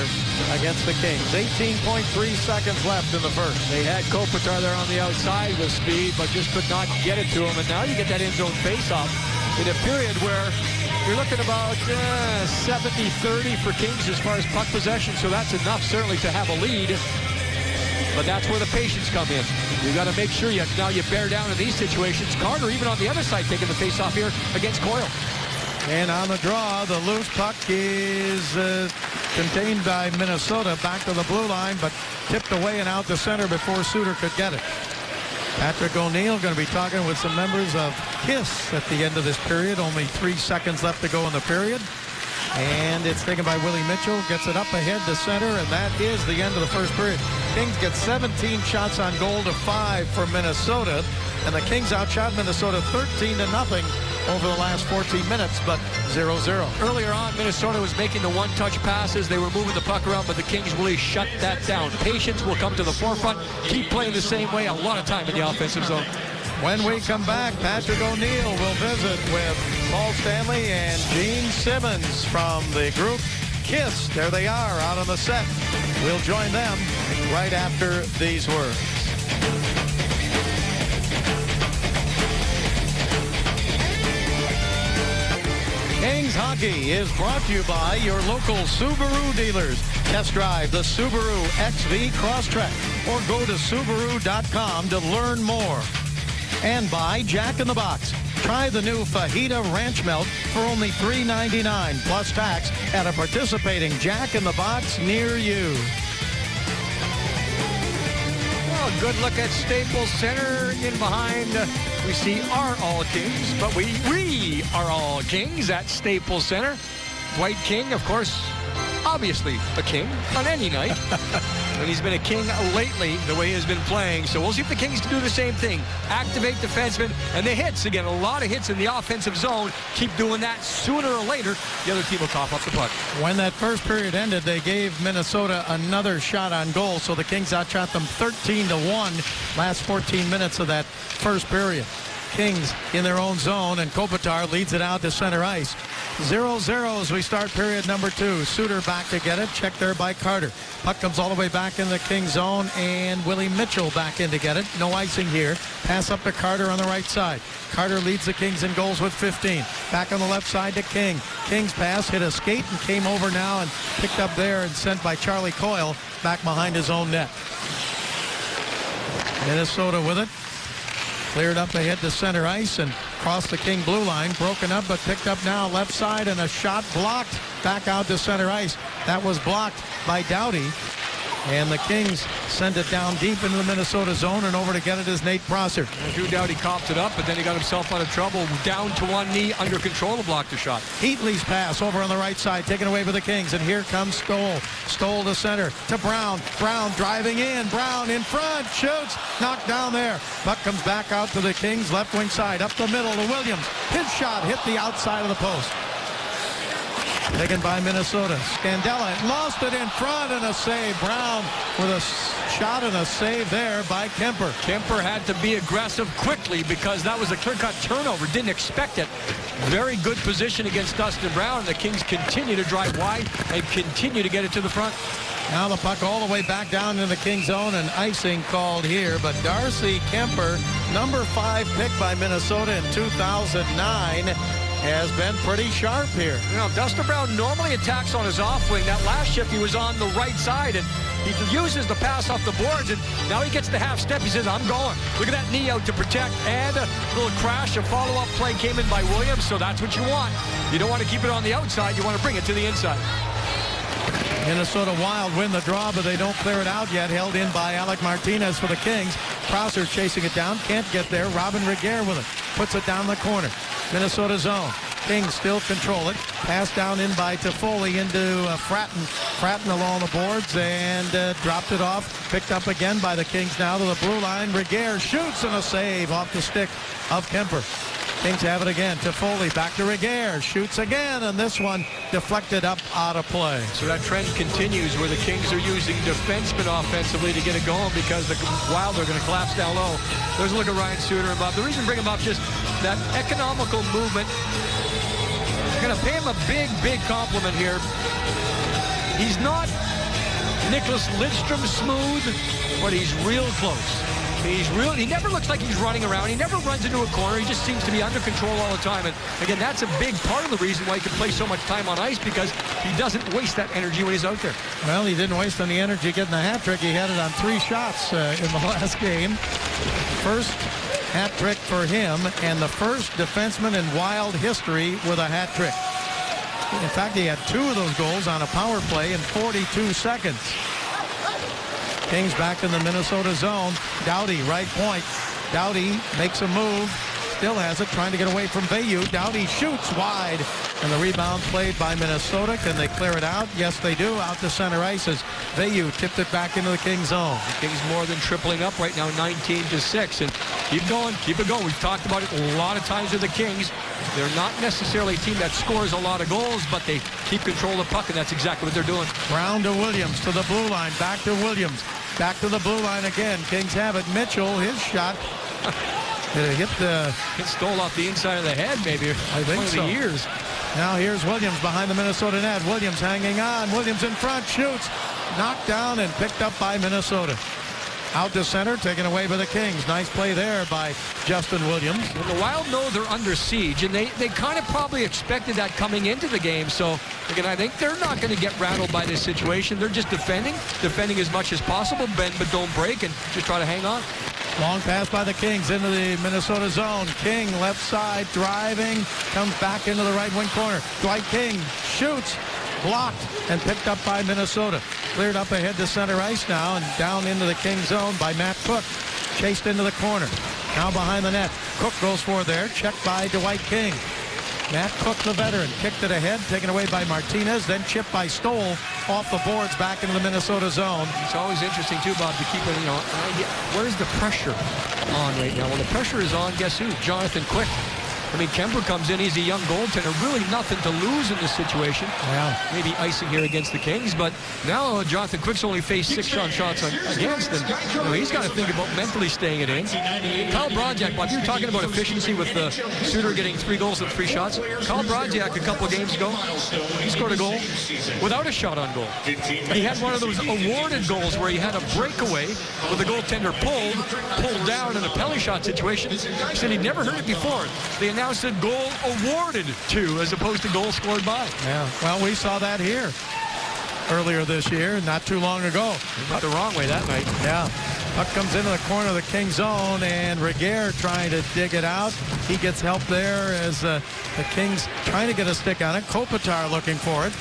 against the Kings. 18.3 seconds left in the first. They had Kopitar there on the outside with speed, but just could not get it to him. And now you get that end zone faceoff in a period where you're looking about 70-30 for Kings as far as puck possession, so that's enough certainly to have a lead. But that's where the patience come in. You got to make sure you bear down in these situations. Carter, even on the other side, taking the face-off here against Coyle. And on the draw, the loose puck is contained by Minnesota back to the blue line, but tipped away and out to center before Suter could get it. Patrick O'Neill going to be talking with some members of KISS at the end of this period. Only 3 seconds left to go in the period. And it's taken by Willie Mitchell. Gets it up ahead to center, and that is the end of the first period. Kings get 17 shots on goal to 5 for Minnesota. And the Kings outshot Minnesota 13-0 over the last 14 minutes, but 0-0. Earlier on, Minnesota was making the one-touch passes. They were moving the puck around, but the Kings really shut that down. Patience will come to the forefront. Keep playing the same way. A lot of time in the offensive zone. When we come back, Patrick O'Neill will visit with Paul Stanley and Gene Simmons from the group KISS. There they are out on the set. We'll join them right after these words. Kings Hockey is brought to you by your local Subaru dealers. Test drive the Subaru XV Crosstrek or go to Subaru.com to learn more. And by Jack in the Box. Try the new Fajita Ranch Melt for only $3.99 plus tax at a participating Jack in the Box near you. Well, a good look at Staples Center. In behind, we see our All Kings, but we are all Kings at Staples Center. Dwight King, of course, obviously a king on any night. And he's been a king lately, the way he has been playing. So we'll see if the Kings can do the same thing. Activate defensemen and the hits. Again, a lot of hits in the offensive zone. Keep doing that. Sooner or later, the other team will cough up the puck. When that first period ended, they gave Minnesota another shot on goal. So the Kings outshot them 13-1 last 14 minutes of that first period. Kings in their own zone, and Kopitar leads it out to center ice. 0-0 as we start period number 2. Suter back to get it. Checked there by Carter. Puck comes all the way back in the Kings zone, and Willie Mitchell back in to get it. No icing here. Pass up to Carter on the right side. Carter leads the Kings in goals with 15. Back on the left side to King. King's pass hit a skate and came over now and picked up there and sent by Charlie Coyle back behind his own net. Minnesota with it. Cleared up ahead to center ice and crossed the King blue line. Broken up but picked up now left side, and a shot blocked back out to center ice. That was blocked by Doughty. And the Kings send it down deep into the Minnesota zone, and over to get it is Nate Prosser. Drew Doughty coughed it up, but then he got himself out of trouble. Down to one knee, under control to block the shot. Heatley's pass over on the right side, taken away by the Kings, and here comes Stoll. Stoll to center, to Brown. Brown driving in. Brown in front, shoots, knocked down there. Puck comes back out to the Kings, left wing side, up the middle to Williams. His shot hit the outside of the post. Taken by Minnesota. Scandella lost it in front, and a save. Brown with a shot and a save there by Kemper. Kemper had to be aggressive quickly because that was a clear-cut turnover. Didn't expect it. Very good position against Dustin Brown. The Kings continue to drive wide and continue to get it to the front. Now the puck all the way back down in the Kings zone, and icing called here. But Darcy Kemper, number 5 pick by Minnesota in 2009, has been pretty sharp here. You know, Dustin Brown normally attacks on his off wing. That last shift he was on the right side, and he uses the pass off the boards, and now he gets the half step. He says, I'm going. Look at that knee out to protect, and a little crash. A follow-up play came in by Williams, so that's what you want. You don't want to keep it on the outside. You want to bring it to the inside. Minnesota Wild win the draw, but they don't clear it out yet. Held in by Alec Martinez for the Kings. Prosser chasing it down. Can't get there. Robin Regehr with it. Puts it down the corner. Minnesota zone. Kings still control it. Pass down in by Toffoli into Fratton. Fratton along the boards and dropped it off. Picked up again by the Kings now to the blue line. Regehr shoots, and a save off the stick of Kemper. Kings have it again. Toffoli back to Regehr. Shoots again, and this one deflected up out of play. So that trend continues where the Kings are using defensemen offensively to get it going because the Wild are going to collapse down low. There's a look at Ryan Suter and Bob. The reason to bring him up just that economical movement. I'm going to pay him a big compliment here. He's not Nicholas Lidstrom smooth, but he's real close. He never looks like he's running around. He never runs into a corner. He just seems to be under control all the time. And again, that's a big part of the reason why he can play so much time on ice, because he doesn't waste that energy when he's out there. Well, he didn't waste any energy getting the hat trick. He had it on 3 shots in the last game. First hat trick for him, and the first defenseman in Wild history with a hat trick. In fact, he had 2 of those goals on a power play in 42 seconds. Kings back in the Minnesota zone. Doughty, right point. Doughty makes a move. Still has it, trying to get away from Veilleux. Doughty shoots wide, and the rebound played by Minnesota. Can they clear it out? Yes, they do. Out to center ice as Veilleux tipped it back into the Kings zone. The Kings more than tripling up right now, 19-6. And keep going, keep it going. We've talked about it a lot of times with the Kings. They're not necessarily a team that scores a lot of goals, but they keep control of the puck, and that's exactly what they're doing. Brown to Williams, to the blue line, back to Williams. Back to the blue line again. Kings have it. Mitchell, his shot. It stole off the inside of the head, maybe. I think so. One of the years. Now here's Williams behind the Minnesota net. Williams hanging on. Williams in front, shoots. Knocked down and picked up by Minnesota. Out to center, taken away by the Kings. Nice play there by Justin Williams. Well, the Wild know they're under siege, and they kind of probably expected that coming into the game. So, again, I think they're not going to get rattled by this situation. They're just defending as much as possible, bend but don't break, and just try to hang on. Long pass by the Kings into the Minnesota zone. King left side driving, comes back into the right wing corner. Dwight King shoots, blocked, and picked up by Minnesota. Cleared up ahead to center ice now and down into the King zone by Matt Cook. Chased into the corner. Now behind the net. Cook goes for there. Checked by Dwight King. Matt Cook, the veteran, kicked it ahead, taken away by Martinez, then chipped by Stoll off the boards back into the Minnesota zone. It's always interesting, too, Bob, to keep an idea. Where's the pressure on right now? Well, the pressure is on, guess who? Jonathan Quick. I mean, Kemper comes in. He's a young goaltender. Really nothing to lose in this situation. Yeah. Maybe icing here against the Kings. But now Jonathan Quick's only faced 6 shots against. And he's got to think about mentally staying it in. Kyle Brodziak, Bob, you were talking about efficiency with the Suter getting 3 goals and 3 shots. Kyle Brodziak, a couple of games ago, he scored a goal without a shot on goal. He had one of those awarded goals where he had a breakaway with the goaltender pulled down in a penalty shot situation. He said he'd never heard it before. They announced a goal awarded to as opposed to goal scored by. Yeah, well, we saw that here earlier this year, not too long ago. Went the wrong way that night. Yeah. Puck comes into the corner of the King zone, and Regehr trying to dig it out. He gets help there as the Kings trying to get a stick on it. Kopitar looking for it.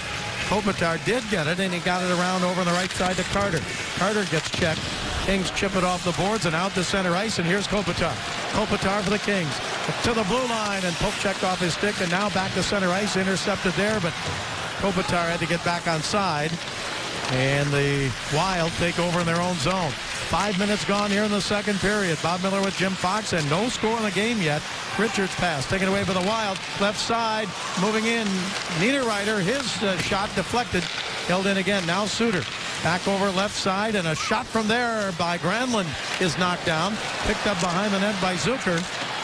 Kopitar did get it, and he got it around over on the right side to Carter. Carter gets checked. Kings chip it off the boards and out to center ice, and here's Kopitar. Kopitar for the Kings. To the blue line, and Pope checked off his stick, and now back to center ice. Intercepted there, but Kopitar had to get back on side. And the Wild take over in their own zone. 5 minutes gone here in the second period. Bob Miller with Jim Fox, and no score in the game yet. Richards pass taken away by the Wild. Left side, moving in. Niederreiter, his shot deflected. Held in again. Now Suter. Back over left side, and a shot from there by Granlund is knocked down. Picked up behind the net by Zucker.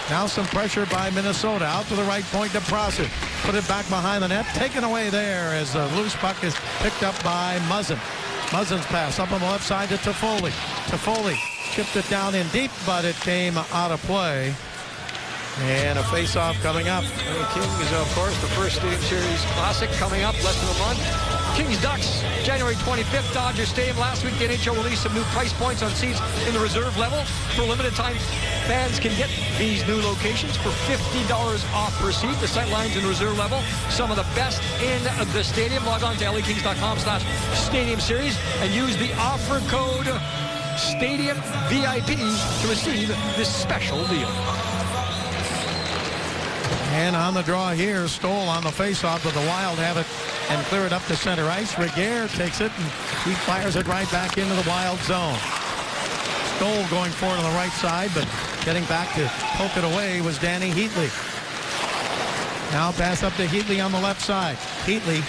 Now some pressure by Minnesota. Out to the right point to Prosser. Put it back behind the net. Taken away there as the loose puck is picked up by Muzzin. Muzzin's pass up on the left side to Toffoli. Toffoli chipped it down in deep, but it came out of play. And a face-off coming up. The Kings, of course, the first Stadium Series Classic coming up less than a month. Kings-Ducks, January 25th, Dodger Stadium. Last week, the NHL released some new price points on seats in the reserve level. For a limited time, fans can get these new locations for $50 off per seat. The sight lines in reserve level, some of the best in the stadium. Log on to LAKings.com/Stadium Series and use the offer code STADIUMVIP to receive this special deal. And on the draw here, Stoll on the face-off, but the Wild have it and clear it up to center ice. Regehr takes it, and he fires it right back into the Wild zone. Stoll going forward on the right side, but getting back to poke it away was Danny Heatley. Now pass up to Heatley on the left side. Heatley,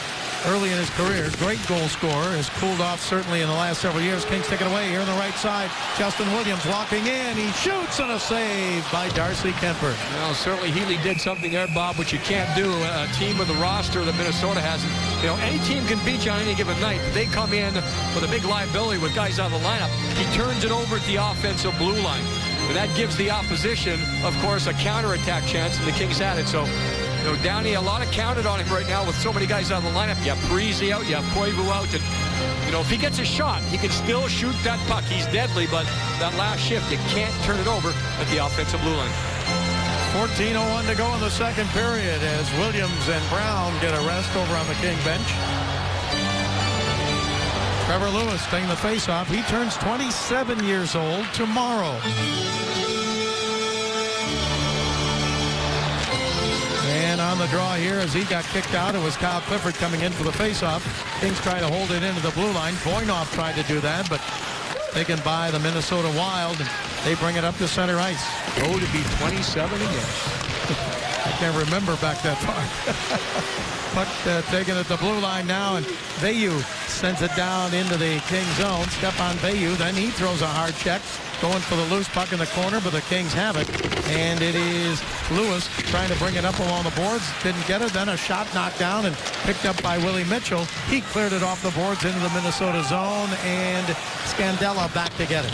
early in his career, great goal scorer, has cooled off certainly in the last several years. Kings take it away here on the right side. Justin Williams walking in. He shoots, and a save by Darcy Kemper. Well, certainly Heatley did something there, Bob, which you can't do. A team with the roster that Minnesota has. You know, any team can beat you on any given night. But they come in with a big liability with guys out of the lineup. He turns it over at the offensive blue line. And that gives the opposition, of course, a counterattack chance, and the Kings had it. So, you know, Downey, a lot of counted on him right now with so many guys out of the lineup. You have Parise out, you have Koivu out, and, you know, if he gets a shot, he can still shoot that puck. He's deadly, but that last shift, you can't turn it over at the offensive blue line. 14:01 to go in the second period as Williams and Brown get a rest over on the King bench. Trevor Lewis taking the face-off. He turns 27 years old tomorrow. And on the draw here, as he got kicked out, it was Kyle Clifford coming in for the face-off. Kings try to hold it into the blue line. Voynov tried to do that, but taken by the Minnesota Wild, and they bring it up to center ice. Oh, to be 27 again. I can't remember back that far. Puck taken at the blue line now, and Veilleux sends it down into the King zone. Stephane Veilleux, then he throws a hard check, going for the loose puck in the corner, but the Kings have it. And it is Lewis trying to bring it up along the boards. Didn't get it. Then a shot knocked down and picked up by Willie Mitchell. He cleared it off the boards into the Minnesota zone, and Scandella back to get it.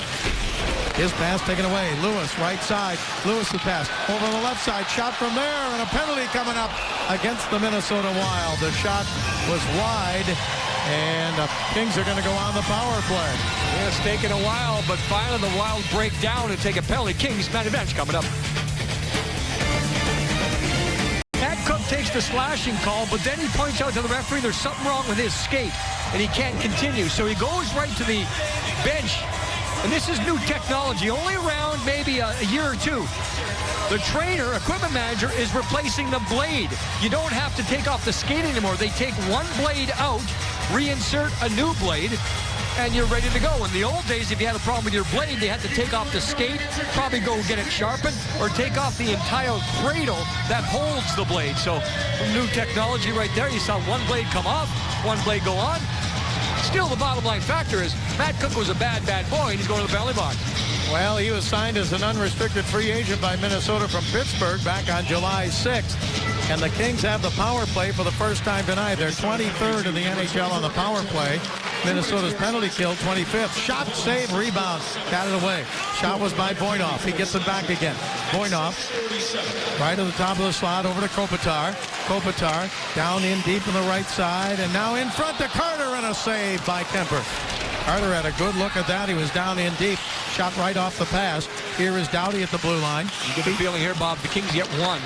His pass taken away. Lewis, right side. Lewis the pass. Over on the left side. Shot from there, and a penalty coming up against the Minnesota Wild. The shot was wide, And the Kings are going to go on the power play. Yeah, it's taken a while, but finally the Wild break down and take a penalty. Kings man advantage coming up. Pat Cook takes the slashing call, but then he points out to the referee there's something wrong with his skate, and he can't continue. So he goes right to the bench, and this is new technology, only around maybe a year or two. The trainer, equipment manager, is replacing the blade. You don't have to take off the skate anymore. They take one blade out, reinsert a new blade, and you're ready to go. In the old days, if you had a problem with your blade, they had to take off the skate, probably go get it sharpened, or take off the entire cradle that holds the blade. So new technology right there. You saw one blade come off, one blade go on. Still, the bottom line factor is Matt Cook was a bad, bad boy, and he's going to the penalty box. Well, he was signed as an unrestricted free agent by Minnesota from Pittsburgh back on July 6th. And the Kings have the power play for the first time tonight. They're 23rd in the NHL on the power play. Minnesota's penalty kill, 25th. Shot, save, rebound. Got it away. Shot was by Voinov. He gets it back again. Voinov, right at the top of the slot, over to Kopitar. Kopitar down in deep on the right side. And now in front to Carter, and a save by Kemper. Carter had a good look at that. He was down in deep. Shot right off the pass. Here is Doughty at the blue line. You get the feeling here, Bob, the Kings get one.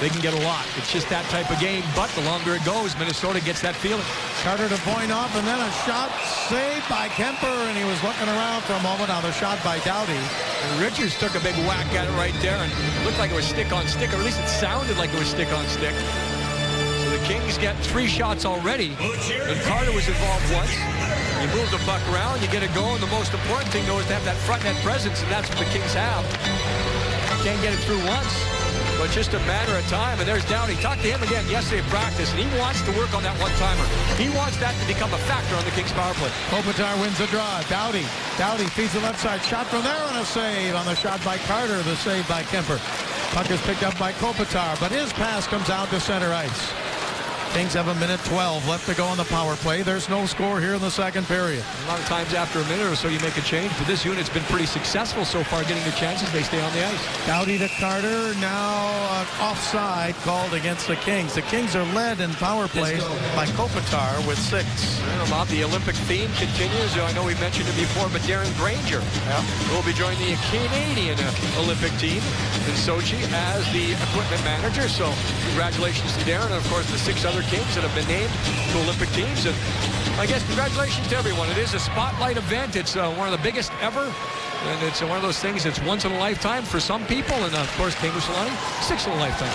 They can get a lot. It's just that type of game, but the longer it goes, Minnesota gets that feeling. Carter to Voinov, and then a shot saved by Kemper, and he was looking around for a moment. Now the shot by Doughty. And Richards took a big whack at it right there, and it looked like it was stick on stick, or at least it sounded like it was stick on stick. So the Kings get 3 shots already, and Carter was involved once. You move the puck around, you get it going. The most important thing, though, is to have that front net presence, and that's what the Kings have. Can't get it through once, but just a matter of time. And there's Doughty. Talked to him again yesterday at practice, and he wants to work on that one-timer. He wants that to become a factor on the Kings power play. Kopitar wins the draw. Doughty feeds the left side. Shot from there, and a save on the shot by Carter. The save by Kemper. Puck is picked up by Kopitar, but his pass comes out to center ice. Kings have 1:12 left to go on the power play. There's no score here in the second period. A lot of times after a minute or so you make a change, but this unit's been pretty successful so far getting the chances. They stay on the ice. Doughty to Carter. Now offside called against the Kings. The Kings are led in power plays by Kopitar with 6. Bob, the Olympic theme continues. I know we mentioned it before, but Darren Granger will be joining the Canadian Olympic team in Sochi as the equipment manager. So congratulations to Darren, and of course the 6 other Kings that have been named to Olympic teams. And I guess congratulations to everyone. It is a spotlight event. It's one of the biggest ever. And it's one of those things that's once in a lifetime for some people. And of course, Teemu Selanne, 6 in a lifetime.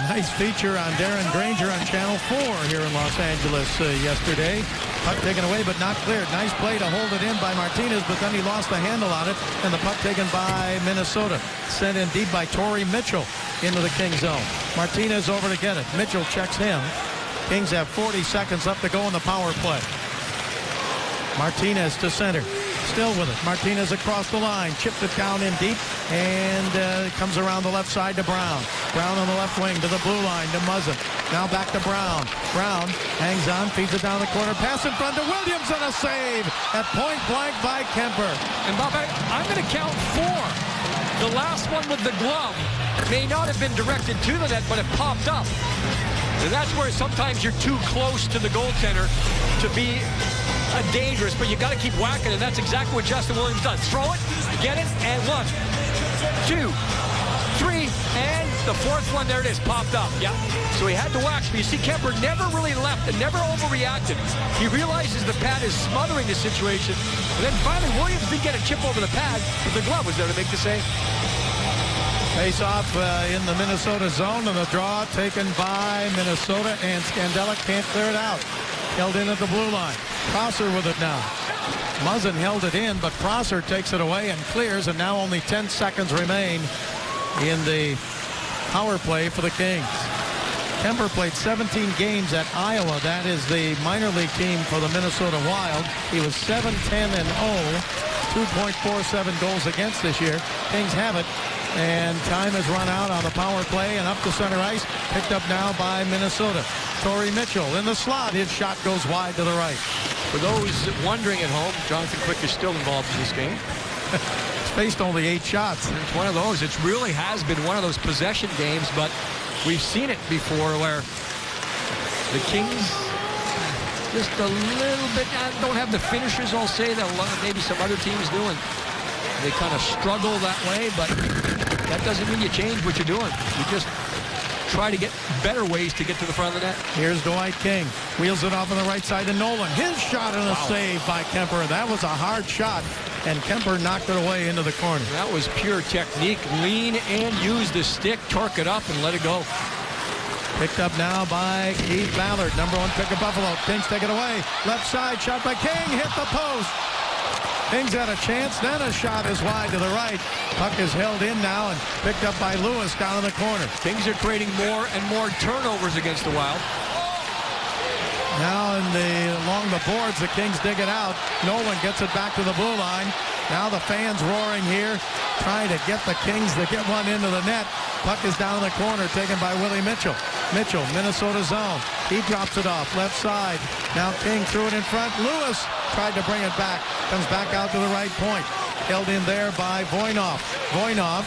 Nice feature on Darren Granger on Channel 4 here in Los Angeles yesterday. Puck taken away but not cleared. Nice play to hold it in by Martinez, but then he lost the handle on it, and the puck taken by Minnesota. Sent in deep by Torrey Mitchell into the Kings zone. Martinez over to get it. Mitchell checks him. Kings have 40 seconds left to go in the power play. Martinez to center. Still with it. Martinez across the line. Chipped it down in deep. And comes around the left side to Brown. Brown on the left wing to the blue line to Muzzin. Now back to Brown. Brown hangs on. Feeds it down the corner. Pass in front to Williams and a save at point blank by Kemper. And Bob, I'm going to count 4. The last one with the glove may not have been directed to the net, but it popped up. And that's where sometimes you're too close to the goaltender to be dangerous, but you got to keep whacking, and that's exactly what Justin Williams does. Throw it, get it, and 1, 2, 3, and the 4th one, there it is, popped up. Yeah. So he had to whack, but you see Kemper never really left and never overreacted. He realizes the pad is smothering the situation, and then finally Williams did get a chip over the pad, but the glove was there to make the save. Face off in the Minnesota zone, and the draw taken by Minnesota, and Scandella can't clear it out. Held in at the blue line. Prosser with it now. Muzzin held it in, but Prosser takes it away and clears, and now only 10 seconds remain in the power play for the Kings. Kemper played 17 games at Iowa. That is the minor league team for the Minnesota Wild. He was 7-10-0, 2.47 goals against this year. Kings have it. And time has run out on the power play, and up to center ice, picked up now by Minnesota. Torrey Mitchell in the slot. His shot goes wide to the right. For those wondering at home, Jonathan Quick is still involved in this game. He's faced only 8 shots. It's one of those. It really has been one of those possession games, but we've seen it before where the Kings, just a little bit, don't have the finishers, I'll say, that maybe some other teams do, and they kind of struggle that way, but that doesn't mean you change what you're doing. You just try to get better ways to get to the front of the net. Here's Dwight King. Wheels it off on the right side to Nolan. His shot and a save by Kemper. That was a hard shot, and Kemper knocked it away into the corner. That was pure technique. Lean and use the stick, torque it up, and let it go. Picked up now by Keith Ballard, number 1 pick of Buffalo. Kings take it away. Left side, shot by King, hit the post. Kings had a chance, then a shot is wide to the right. Puck is held in now and picked up by Lewis down in the corner. Kings are creating more and more turnovers against the Wild. Now along the boards, the Kings dig it out. Nolan gets it back to the blue line. Now the fans roaring here, trying to get the Kings to get one into the net. Puck is down in the corner, taken by Willie Mitchell. Mitchell, Minnesota zone. He drops it off, left side. Now King threw it in front. Lewis tried to bring it back. Comes back out to the right point. Held in there by Voinov. Voinov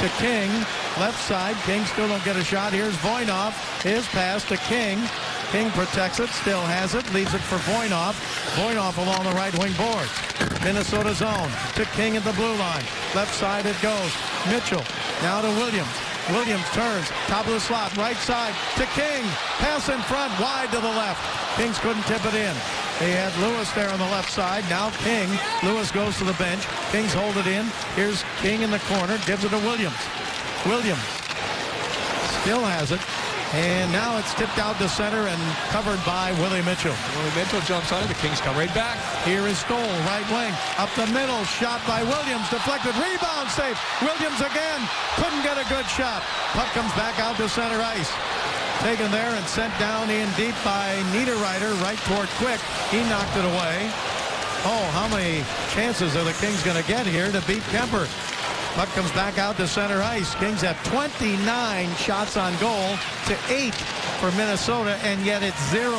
to King, left side. King still don't get a shot. Here's Voinov. His pass to King. King protects it, still has it, leaves it for Voinov. Voinov along the right wing boards. Minnesota zone to King at the blue line. Left side it goes. Mitchell now to Williams. Williams turns, top of the slot, right side to King. Pass in front, wide to the left. Kings couldn't tip it in. They had Lewis there on the left side. Now King. Lewis goes to the bench. Kings hold it in. Here's King in the corner, gives it to Williams. Williams still has it. And now it's tipped out to center and covered by Willie Mitchell. Willie Mitchell jumps on it. The Kings come right back. Here is Stoll, right wing. Up the middle, shot by Williams. Deflected, rebound, safe. Williams again. Couldn't get a good shot. Puck comes back out to center ice. Taken there and sent down in deep by Niederreiter, right toward Quick. He knocked it away. Oh, how many chances are the Kings going to get here to beat Kemper? Puck comes back out to center ice. Kings have 29 shots on goal to 8 for Minnesota, and yet it's 0-0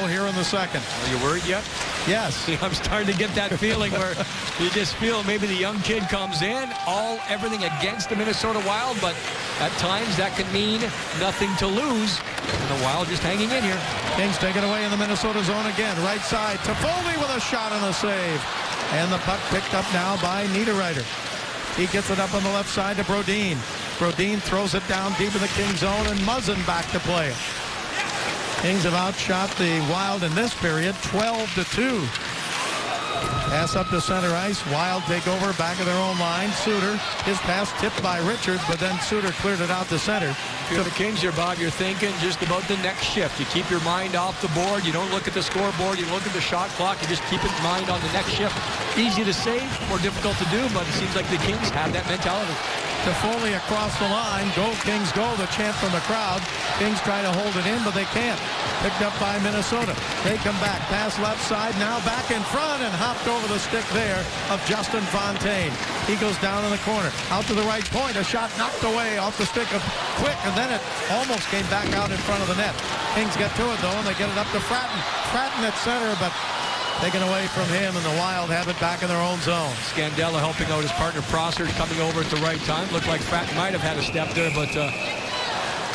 here in the second. Are you worried yet? Yes. See, I'm starting to get that feeling where you just feel maybe the young kid comes in, everything against the Minnesota Wild, but at times that can mean nothing to lose. And the Wild just hanging in here. Kings take it away in the Minnesota zone again. Right side, Toffoli with a shot and a save. And the puck picked up now by Niederreiter. He gets it up on the left side to Brodin. Brodin throws it down deep in the King zone, and Muzzin back to play it. Kings have outshot the Wild in this period, 12-2. Pass up to center ice. Wild take over back of their own line. Suter, his pass tipped by Richards, but then Suter cleared it out to center. If you're the Kings here, Bob, you're thinking just about the next shift. You keep your mind off the board. You don't look at the scoreboard. You look at the shot clock. You just keep in mind on the next shift. Easy to say, more difficult to do, but it seems like the Kings have that mentality. Toffoli across the line. Go, Kings, go, the chant from the crowd. Kings try to hold it in, but they can't. Picked up by Minnesota. They come back. Pass left side, now back in front, and hopped over the stick there of Justin Fontaine. He goes down in the corner. Out to the right point. A shot knocked away off the stick of Quick, and then it almost came back out in front of the net. Kings get to it, though, and they get it up to Fratton. Fratton at center, but taken away from him, and the Wild have it back in their own zone. Scandella helping out his partner Prosser, coming over at the right time. Looked like Fratton might have had a step there, but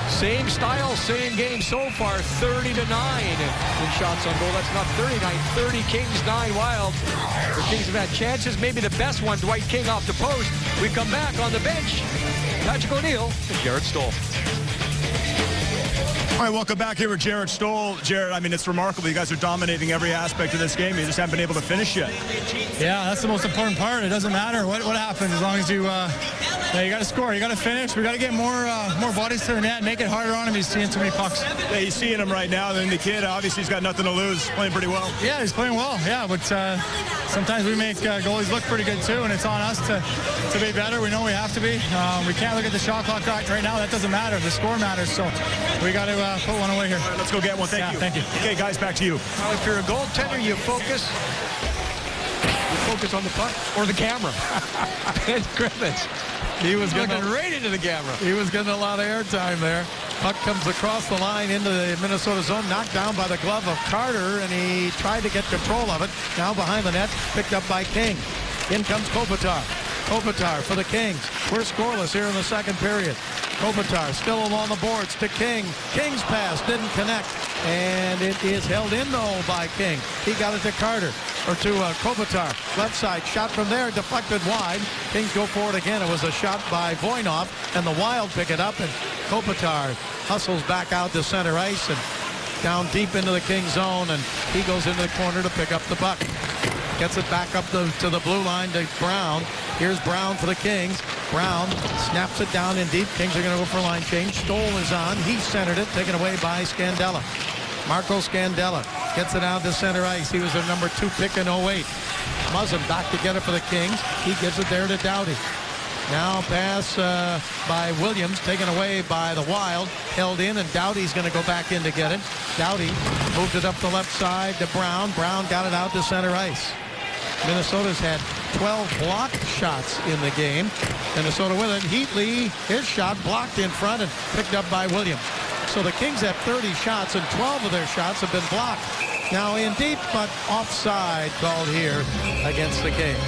same style, same game so far, 30-9 in shots on goal. That's not 39, 30 Kings, 9 Wild. The Kings have had chances, maybe the best one, Dwight King off the post. We come back on the bench, Patrick O'Neill and Jarrett Stoll. All right, welcome back here with Jarrett Stoll. Jarrett, I mean, it's remarkable. You guys are dominating every aspect of this game. You just haven't been able to finish yet. Yeah, that's the most important part. It doesn't matter what happens as long as you got to score. You got to finish. We got to get more bodies to the net, make it harder on him. He's seeing too many pucks. Yeah, he's seeing him right now. Then the kid, obviously, he's got nothing to lose. Playing pretty well. Yeah, he's playing well. Yeah, but sometimes we make goalies look pretty good too, and it's on us to be better. We know we have to be. We can't look at the shot clock right now. That doesn't matter. The score matters. So we got to put one away here. All right, let's go get one. Thank you. Thank you. Okay, guys, back to you. Well, if you're a goaltender, you focus on the puck or the camera. Ben Griffiths. He was looking right into the camera. He was getting a lot of airtime there. Puck comes across the line into the Minnesota zone, knocked down by the glove of Carter, and he tried to get control of it. Now behind the net, picked up by King. In comes Kopitar. Kopitar for the Kings. We're scoreless here in the second period. Kopitar still along the boards to King. King's pass didn't connect. and it is held in though by King. He got it to Carter, or to Kopitar. Left side, shot from there, deflected wide. Kings go for it again. It was a shot by Voinov, and the Wild pick it up, and Kopitar hustles back out to center ice and down deep into the King zone, and he goes into the corner to pick up the puck. Gets it back up to the blue line to Brown. Here's Brown for the Kings. Brown snaps it down in deep. Kings are going to go for a line change. Stoll is on. He centered it, taken away by Scandella. Marco Scandella gets it out to center ice. He was their number 2 pick in 08. Muzzin back to get it for the Kings. He gives it there to Doughty. Now pass by Williams, taken away by the Wild, held in, and Doughty's going to go back in to get it. Doughty moved it up the left side to Brown. Brown got it out to center ice. Minnesota's had 12 blocked shots in the game. Minnesota with it. Heatley, his shot blocked in front and picked up by Williams. So the Kings have 30 shots, and 12 of their shots have been blocked. Now in deep, but offside called here against the Kings.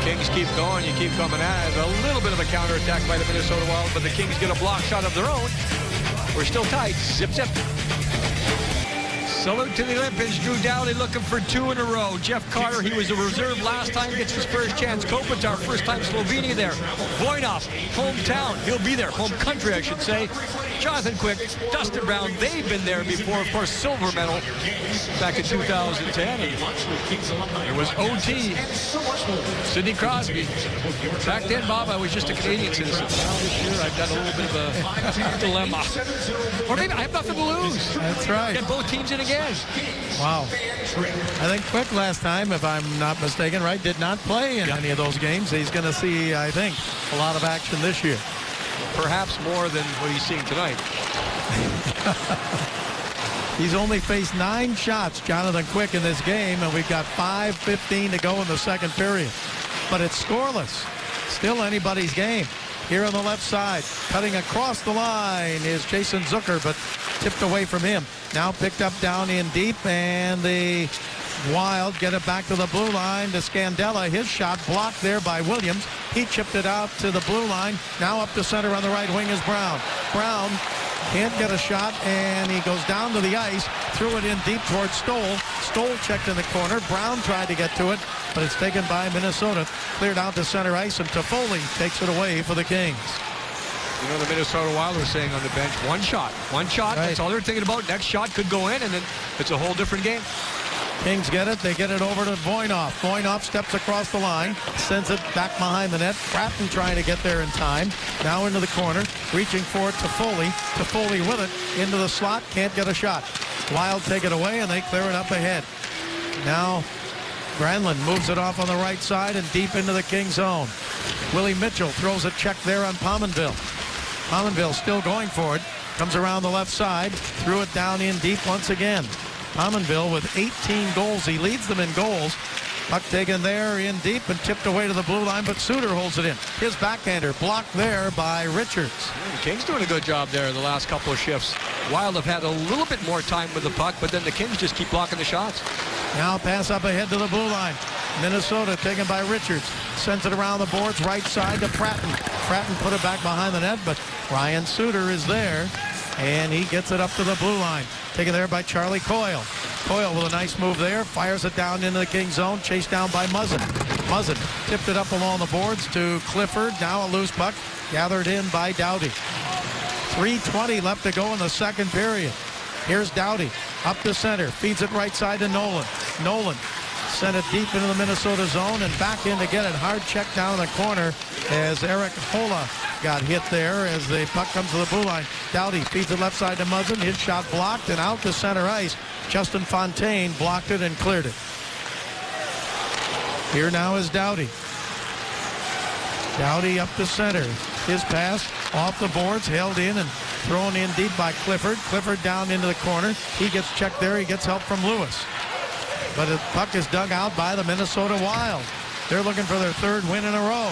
Kings keep going. You keep coming at it. A little bit of a counterattack by the Minnesota Wild, but the Kings get a block shot of their own. We're still tight. Zip, zip. Salute to the Olympians. Drew Doughty looking for 2 in a row. Jeff Carter, he was a reserve last time, gets his first chance. Kopitar, first time Slovenia there. Voinov, hometown. He'll be there. Home country, I should say. Jonathan Quick, Dustin Brown, they've been there before. Of course, silver medal back in 2010. There was OT. Sidney Crosby. Back then, Bob, I was just a Canadian citizen. Now this year, I've got a little bit of a dilemma. Or maybe I have nothing to lose. That's right. Get both teams in again. Wow. I think Quick last time, if I'm not mistaken, right, did not play in any of those games. He's going to see, I think, a lot of action this year. Perhaps more than what he's seeing tonight. He's only faced 9 shots, Jonathan Quick, in this game, and we've got 5:15 to go in the second period. But it's scoreless. Still anybody's game. Here on the left side, cutting across the line is Jason Zucker, but tipped away from him. Now picked up down in deep, and the Wild get it back to the blue line to Scandella. His shot blocked there by Williams. He chipped it out to the blue line. Now up to center on the right wing is Brown. Brown can't get a shot, and he goes down to the ice, threw it in deep towards Stoll. Stoll checked in the corner. Brown tried to get to it, but it's taken by Minnesota. Cleared out to center ice, and Toffoli takes it away for the Kings. You know, the Minnesota Wild were saying on the bench, one shot. Right. That's all they're thinking about. Next shot could go in, and then it's a whole different game. Kings get it. They get it over to Voinov. Voinov steps across the line, sends it back behind the net. Bratton trying to get there in time. Now into the corner, reaching for Toffoli. Toffoli with it into the slot. Can't get a shot. Wild take it away, and they clear it up ahead. Now Granlund moves it off on the right side and deep into the King zone. Willie Mitchell throws a check there on Pominville. Pominville still going for it. Comes around the left side. Threw it down in deep once again. Pominville with 18 goals. He leads them in goals. Puck taken there in deep and tipped away to the blue line, but Suter holds it in. His backhander blocked there by Richards. The Kings doing a good job there the last couple of shifts. Wild have had a little bit more time with the puck, but then the Kings just keep blocking the shots. Now pass up ahead to the blue line. Minnesota taken by Richards. Sends it around the boards, right side to Pratton. Pratton put it back behind the net, but Ryan Suter is there, and he gets it up to the blue line. Taken there by Charlie Coyle. Coyle with a nice move there, fires it down into the King zone, chased down by Muzzin. Muzzin tipped it up along the boards to Clifford. Now a loose puck, gathered in by Doughty. 3:20 left to go in the second period. Here's Doughty, up the center, feeds it right side to Nolan. Nolan sent it deep into the Minnesota zone and back in to get it. Hard check down in the corner as Eric Hola got hit there as the puck comes to the blue line. Doughty feeds it left side to Muzzin. His shot blocked and out to center ice. Justin Fontaine blocked it and cleared it. Here now is Doughty. Doughty up the center. His pass off the boards, held in and thrown in deep by Clifford. Clifford down into the corner. He gets checked there. He gets help from Lewis. But the puck is dug out by the Minnesota Wild. They're looking for their third win in a row.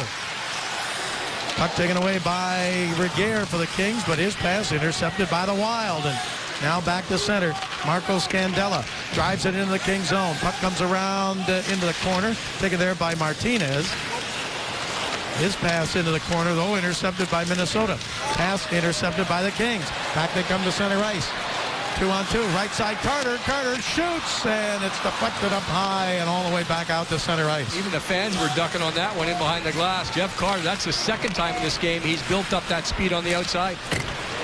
Puck taken away by Regehr for the Kings, but his pass intercepted by the Wild. And now back to center. Marco Scandella drives it into the King zone. Puck comes around into the corner, taken there by Martinez. His pass into the corner, though, intercepted by Minnesota. Pass intercepted by the Kings. Back they come to center ice. 2-on-2, right side Carter. Carter shoots, and it's deflected up high and all the way back out to center ice. Even the fans were ducking on that one in behind the glass. Jeff Carter, that's the second time in this game he's built up that speed on the outside.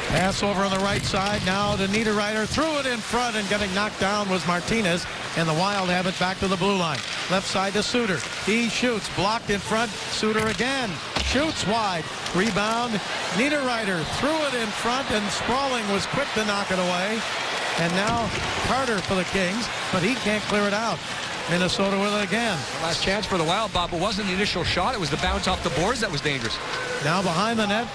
Pass over on the right side. Now to Niederreiter. Threw it in front, and getting knocked down was Martinez. And the Wild have it back to the blue line. Left side to Suter. He shoots. Blocked in front. Suter again. Shoots wide. Rebound. Niederreiter threw it in front, and Sprawling was quick to knock it away. And now Carter for the Kings, but he can't clear it out. Minnesota with it again. Last chance for the Wild, Bob. It wasn't the initial shot. It was the bounce off the boards that was dangerous. Now behind the net,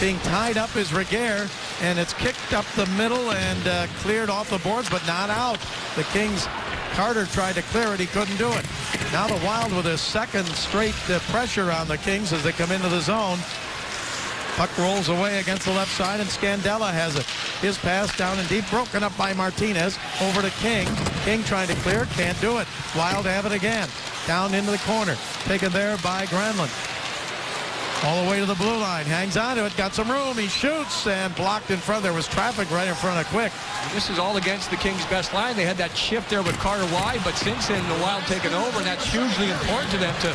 being tied up is Regehr, and it's kicked up the middle and cleared off the boards, but not out. The Kings, Carter tried to clear it. He couldn't do it. Now the Wild with their second straight pressure on the Kings as they come into the zone. Puck rolls away against the left side, and Scandella has it. His pass down and deep, broken up by Martinez. Over to King. King trying to clear, can't do it. Wild have it again. Down into the corner. Taken there by Granlund. All the way to the blue line. Hangs on to it, got some room. He shoots, and blocked in front. There was traffic right in front of Quick. This is all against the Kings' best line. They had that shift there with Carter wide, but since then the Wild taken over, and that's hugely important to them to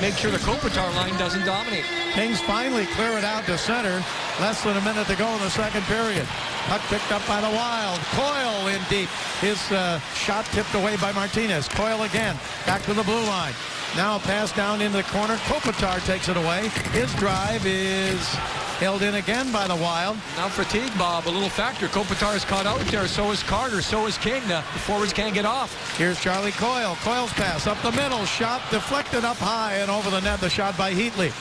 make sure the Kopitar line doesn't dominate. Kings finally clear it out to center. Less than a minute to go in the second period. Puck picked up by the Wild. Coyle in deep. His shot tipped away by Martinez. Coyle again. Back to the blue line. Now pass down into the corner. Kopitar takes it away. His drive is held in again by the Wild. Now fatigue, Bob, a little factor. Kopitar is caught out there. So is Carter. So is King. The forwards can't get off. Here's Charlie Coyle. Coyle's pass up the middle. Shot deflected up high and over the net. The shot by Heatley.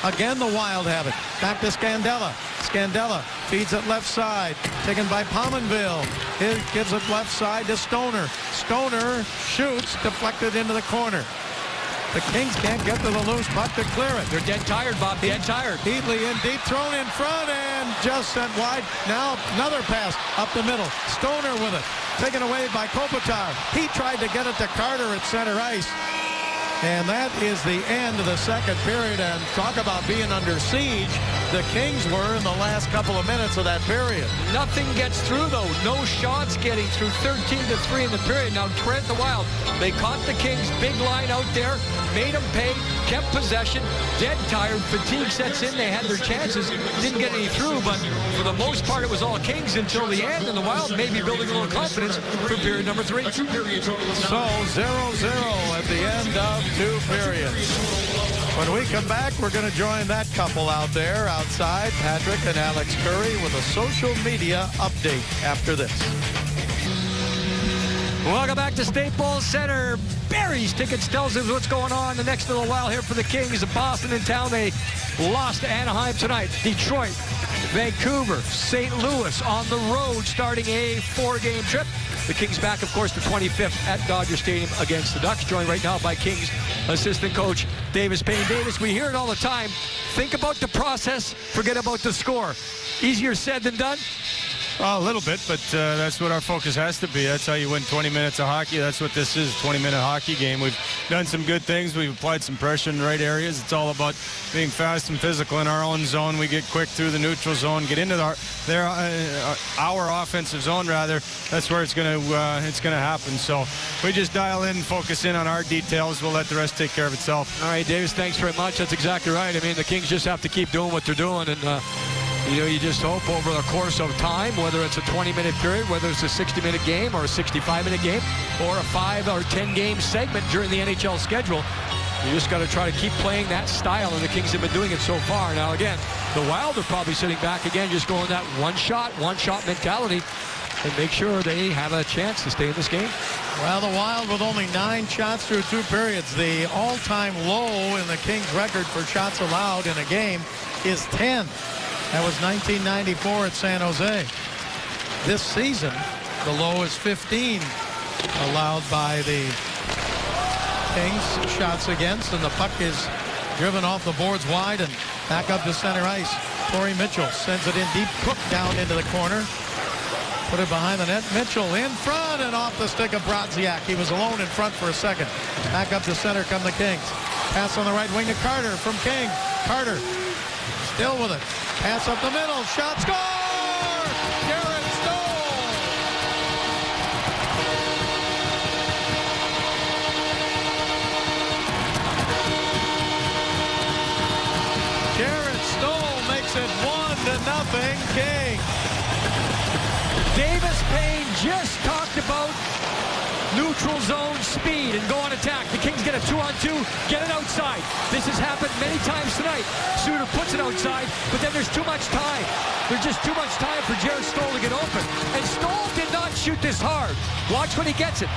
Again, the Wild have it. Back to Scandella. Scandella feeds it left side. Taken by Pominville. He gives it left side to Stoner. Stoner shoots. Deflected into the corner. The Kings can't get to the loose puck to clear it. They're dead tired, Bob. Dead tired. Heatley in deep, thrown in front, and just sent wide. Now another pass up the middle. Stoner with it. Taken away by Kopitar. He tried to get it to Carter at center ice. And that is the end of the second period. And talk about being under siege. The Kings were in the last couple of minutes of that period. Nothing gets through, though. No shots getting through. 13-3 in the period. Now, Trent the Wild. They caught the Kings' big line out there, made them pay, kept possession, dead tired. Fatigue sets in. They had their chances. Didn't get any through, but for the most part, it was all Kings until the end. And the Wild may be building a little confidence for period number 3. So 0-0 at the end of 2 periods. When we come back, we're going to join that couple out there outside, Patrick and Alex Curry, with a social media update after this. Welcome back to Staples Center. Barry's Tickets tells us what's going on the next little while here for the Kings. Boston in town. They lost to Anaheim tonight. Detroit, Vancouver, St. Louis on the road starting a 4-game trip. The Kings back, of course, the 25th at Dodger Stadium against the Ducks. Joined right now by Kings assistant coach Davis Payne. Davis, we hear it all the time. Think about the process, forget about the score. Easier said than done? A little bit, but that's what our focus has to be. That's how you win 20 minutes of hockey. That's what this is, a 20-minute hockey game. We've done some good things. We've applied some pressure in the right areas. It's all about being fast and physical in our own zone. We get quick through the neutral zone, get into our offensive zone, rather. That's where it's going to happen. So we just dial in and focus in on our details. We'll let the rest take care of itself. All right, Davis, thanks very much. That's exactly right. I mean, the Kings just have to keep doing what they're doing, and you just hope over the course of time, whether it's a 20-minute period, whether it's a 60-minute game or a 65-minute game or a 5 or 10-game segment during the NHL schedule, you just got to try to keep playing that style, and the Kings have been doing it so far. Now, again, the Wild are probably sitting back again, just going that one-shot mentality and make sure they have a chance to stay in this game. Well, the Wild with only 9 shots through 2 periods. The all-time low in the Kings record for shots allowed in a game is 10. That was 1994 at San Jose. This season, the low is 15 allowed by the Kings. Shots against, and the puck is driven off the boards wide and back up to center ice. Torrey Mitchell sends it in deep. Cook down into the corner. Put it behind the net. Mitchell in front and off the stick of Brodziak. He was alone in front for a second. Back up to center come the Kings. Pass on the right wing to Carter from King. Carter still with it. Pass up the middle. Shot, score! Garrett Stoll thing. King. Davis Payne just talked about neutral zone speed and go on attack. The Kings get a 2-on-2, get it outside. This has happened many times tonight. Suter puts it outside, but then there's too much time. There's just too much time for Jarrett Stoll to get open. And Stoll did not shoot this hard. Watch when he gets it.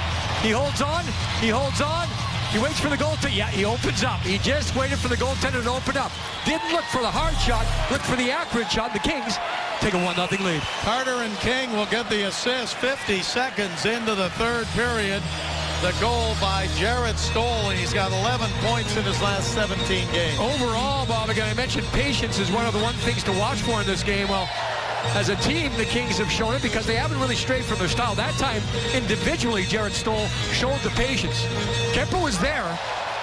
He holds on, he holds on. He waits for the goaltender. Yeah, he opens up. He just waited for the goaltender to open up. Didn't look for the hard shot, looked for the accurate shot. The Kings take a 1-0 lead. Carter and King will get the assist 50 seconds into the third period. The goal by Jarrett Stoll. He's got 11 points in his last 17 games. Overall, Bob, again, I mentioned patience is one of the things to watch for in this game. Well, as a team, the Kings have shown it because they haven't really strayed from their style. That time, individually, Jarrett Stoll showed the patience. Kemper was there,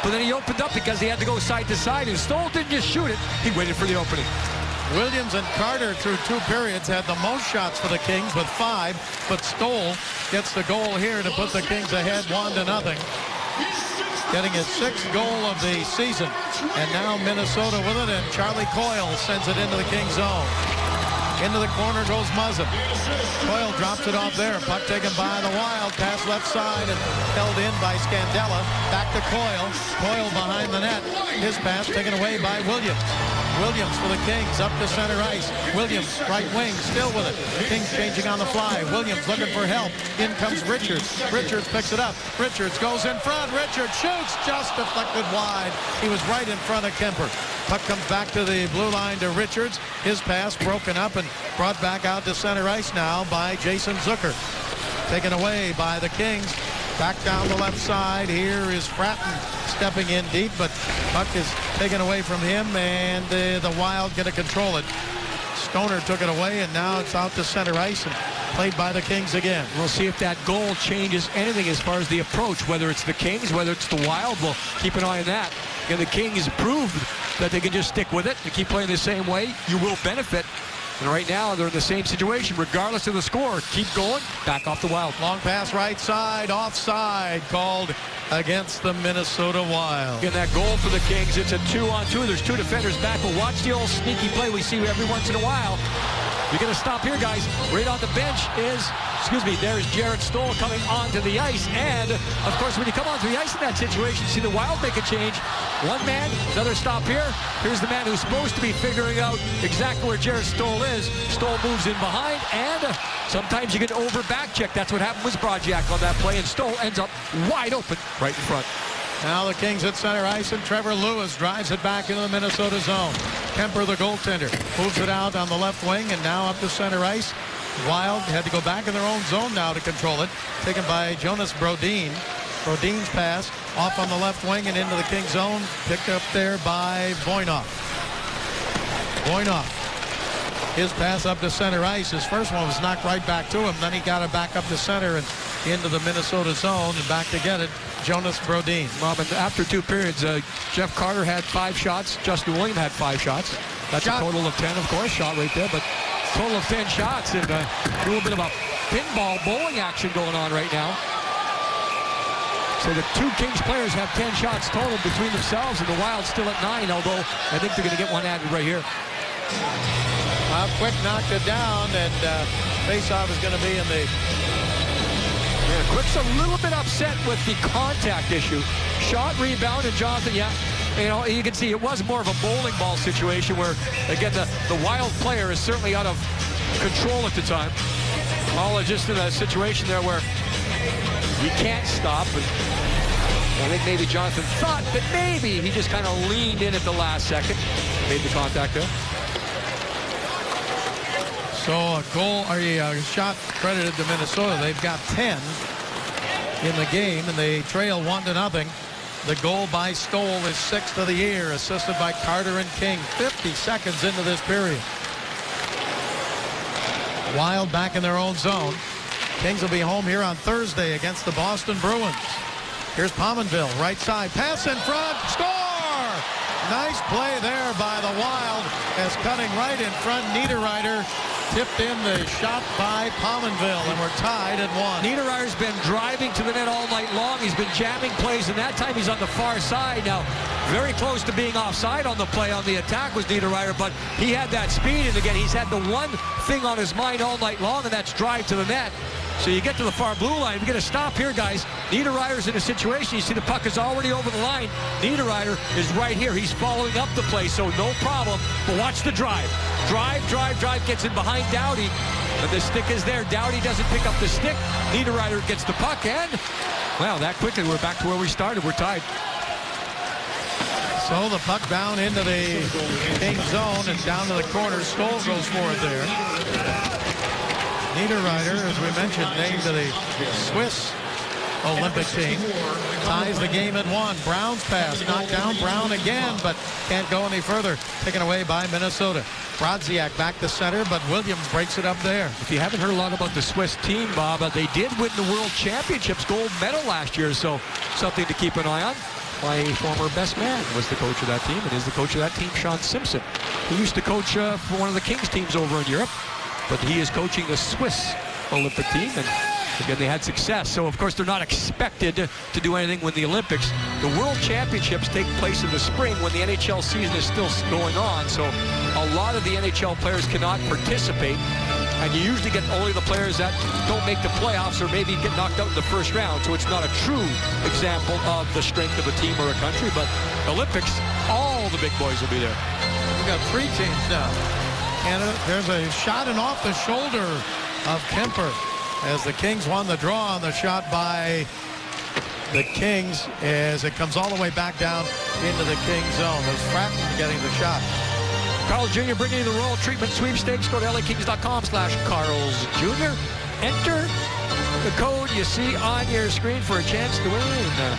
but then he opened up because he had to go side to side, and Stoll didn't just shoot it. He waited for the opening. Williams and Carter through 2 periods had the most shots for the Kings with 5, but Stoll gets the goal here to put the Kings ahead 1-0. Getting his 6th goal of the season. And now Minnesota with it, and Charlie Coyle sends it into the Kings zone. Into the corner goes Muzzin. Coyle drops it off there. Puck taken by the Wild. Pass left side and held in by Scandella. Back to Coyle. Coyle behind the net. His pass taken away by Williams. Williams for the Kings up to center ice. Williams, right wing, still with it. Kings changing on the fly. Williams looking for help. In comes Richards. Richards picks it up. Richards goes in front. Richards shoots, just deflected wide. He was right in front of Kemper. Puck comes back to the blue line to Richards. His pass broken up and brought back out to center ice now by Jason Zucker. Taken away by the Kings. Back down the left side. Here is Fratton stepping in deep, but puck is taken away from him, and the Wild get to control it. Stoner took it away, and now it's out to center ice and played by the Kings again. We'll see if that goal changes anything as far as the approach, whether it's the Kings, whether it's the Wild. We'll keep an eye on that. And the Kings proved that they can just stick with it and keep playing the same way. You will benefit. And right now, they're in the same situation, regardless of the score. Keep going, back off the Wild. Long pass right side, offside called against the Minnesota Wild. Again, that goal for the Kings, it's a 2-on-2. There's 2 defenders back, but watch the old sneaky play we see every once in a while. You're going to stop here, guys. Right on the bench is, there's Jarrett Stoll coming onto the ice. And, of course, when you come onto the ice in that situation, see the Wild make a change. One man, another stop here. Here's the man who's supposed to be figuring out exactly where Jarrett Stoll is. Stoll moves in behind, and sometimes you can over-back check. That's what happened with Brodziak on that play, and Stoll ends up wide open right in front. Now the Kings at center ice, and Trevor Lewis drives it back into the Minnesota zone. Kemper, the goaltender, moves it out on the left wing, and now up to center ice. Wild had to go back in their own zone now to control it. Taken by Jonas Brodin. Brodin's pass off on the left wing and into the Kings zone. Picked up there by Voinov. Voinov. His pass up to center ice. His first one was knocked right back to him. Then he got it back up to center and into the Minnesota zone, and back to get it, Jonas Brodin. Well, but after 2 periods, Jeff Carter had 5 shots. Justin Williams had 5 shots. That's a total of 10, of course, shot right there, but total of 10 shots, and a little bit of a pinball bowling action going on right now. So the 2 Kings players have 10 shots total between themselves, and the Wild still at 9, although I think they're going to get one added right here. Well, Quick knocked it down, and faceoff is going to be in the... Yeah, Quick's a little bit upset with the contact issue. Shot, rebound, and Jonathan, you can see it was more of a bowling ball situation where, again, the Wild player is certainly out of control at the time. All just in a situation there where he can't stop. And I think maybe Jonathan thought that maybe he just kind of leaned in at the last second. Made the contact there. So a shot credited to Minnesota. They've got 10 in the game, and they trail 1-0. The goal by Stoll is 6th of the year, assisted by Carter and King. 50 seconds into this period. Wild back in their own zone. Kings will be home here on Thursday against the Boston Bruins. Here's Pominville, right side, pass in front, score! Nice play there by the Wild as cutting right in front. Niederreiter tipped in the shot by Pominville, and we're tied at 1. Niederreiter's been driving to the net all night long. He's been jamming plays, and that time he's on the far side. Now, very close to being offside on the play on the attack was Niederreiter, but he had that speed, and again, he's had the one thing on his mind all night long, and that's drive to the net. So you get to the far blue line. We get a stop here, guys. Niederreiter's in a situation. You see the puck is already over the line. Niederreiter is right here. He's following up the play, so no problem. But watch the drive. Drive, gets in behind Doughty. But the stick is there. Doughty doesn't pick up the stick. Niederreiter gets the puck, and, well, that quickly, we're back to where we started. We're tied. So the puck down into the King zone and down to the corner. Stoll goes for it there. Niederreiter, as we mentioned, named to the Swiss Olympic team. Ties the game at 1. Brown's pass knocked down. Brown again, but can't go any further. Taken away by Minnesota. Brodziak back to center, but Williams breaks it up there. If you haven't heard a lot about the Swiss team, Bob, they did win the World Championships gold medal last year, so something to keep an eye on. My former best man was the coach of that team, and is the coach of that team, Sean Simpson, who used to coach for one of the Kings teams over in Europe. But he is coaching the Swiss Olympic team, and again, they had success. So, of course, they're not expected to do anything with the Olympics. The World Championships take place in the spring when the NHL season is still going on. So a lot of the NHL players cannot participate, and you usually get only the players that don't make the playoffs or maybe get knocked out in the first round. So it's not a true example of the strength of a team or a country. But Olympics, all the big boys will be there. We've got 3 teams now. Canada, there's a shot and off the shoulder of Kemper as the Kings won the draw on the shot by the Kings as it comes all the way back down into the King zone. There's Fratton getting the shot. Carl's Jr. bringing you the Royal Treatment Sweepstakes. Go to lakings.com/Carl's Jr. Enter the code you see on your screen for a chance to win.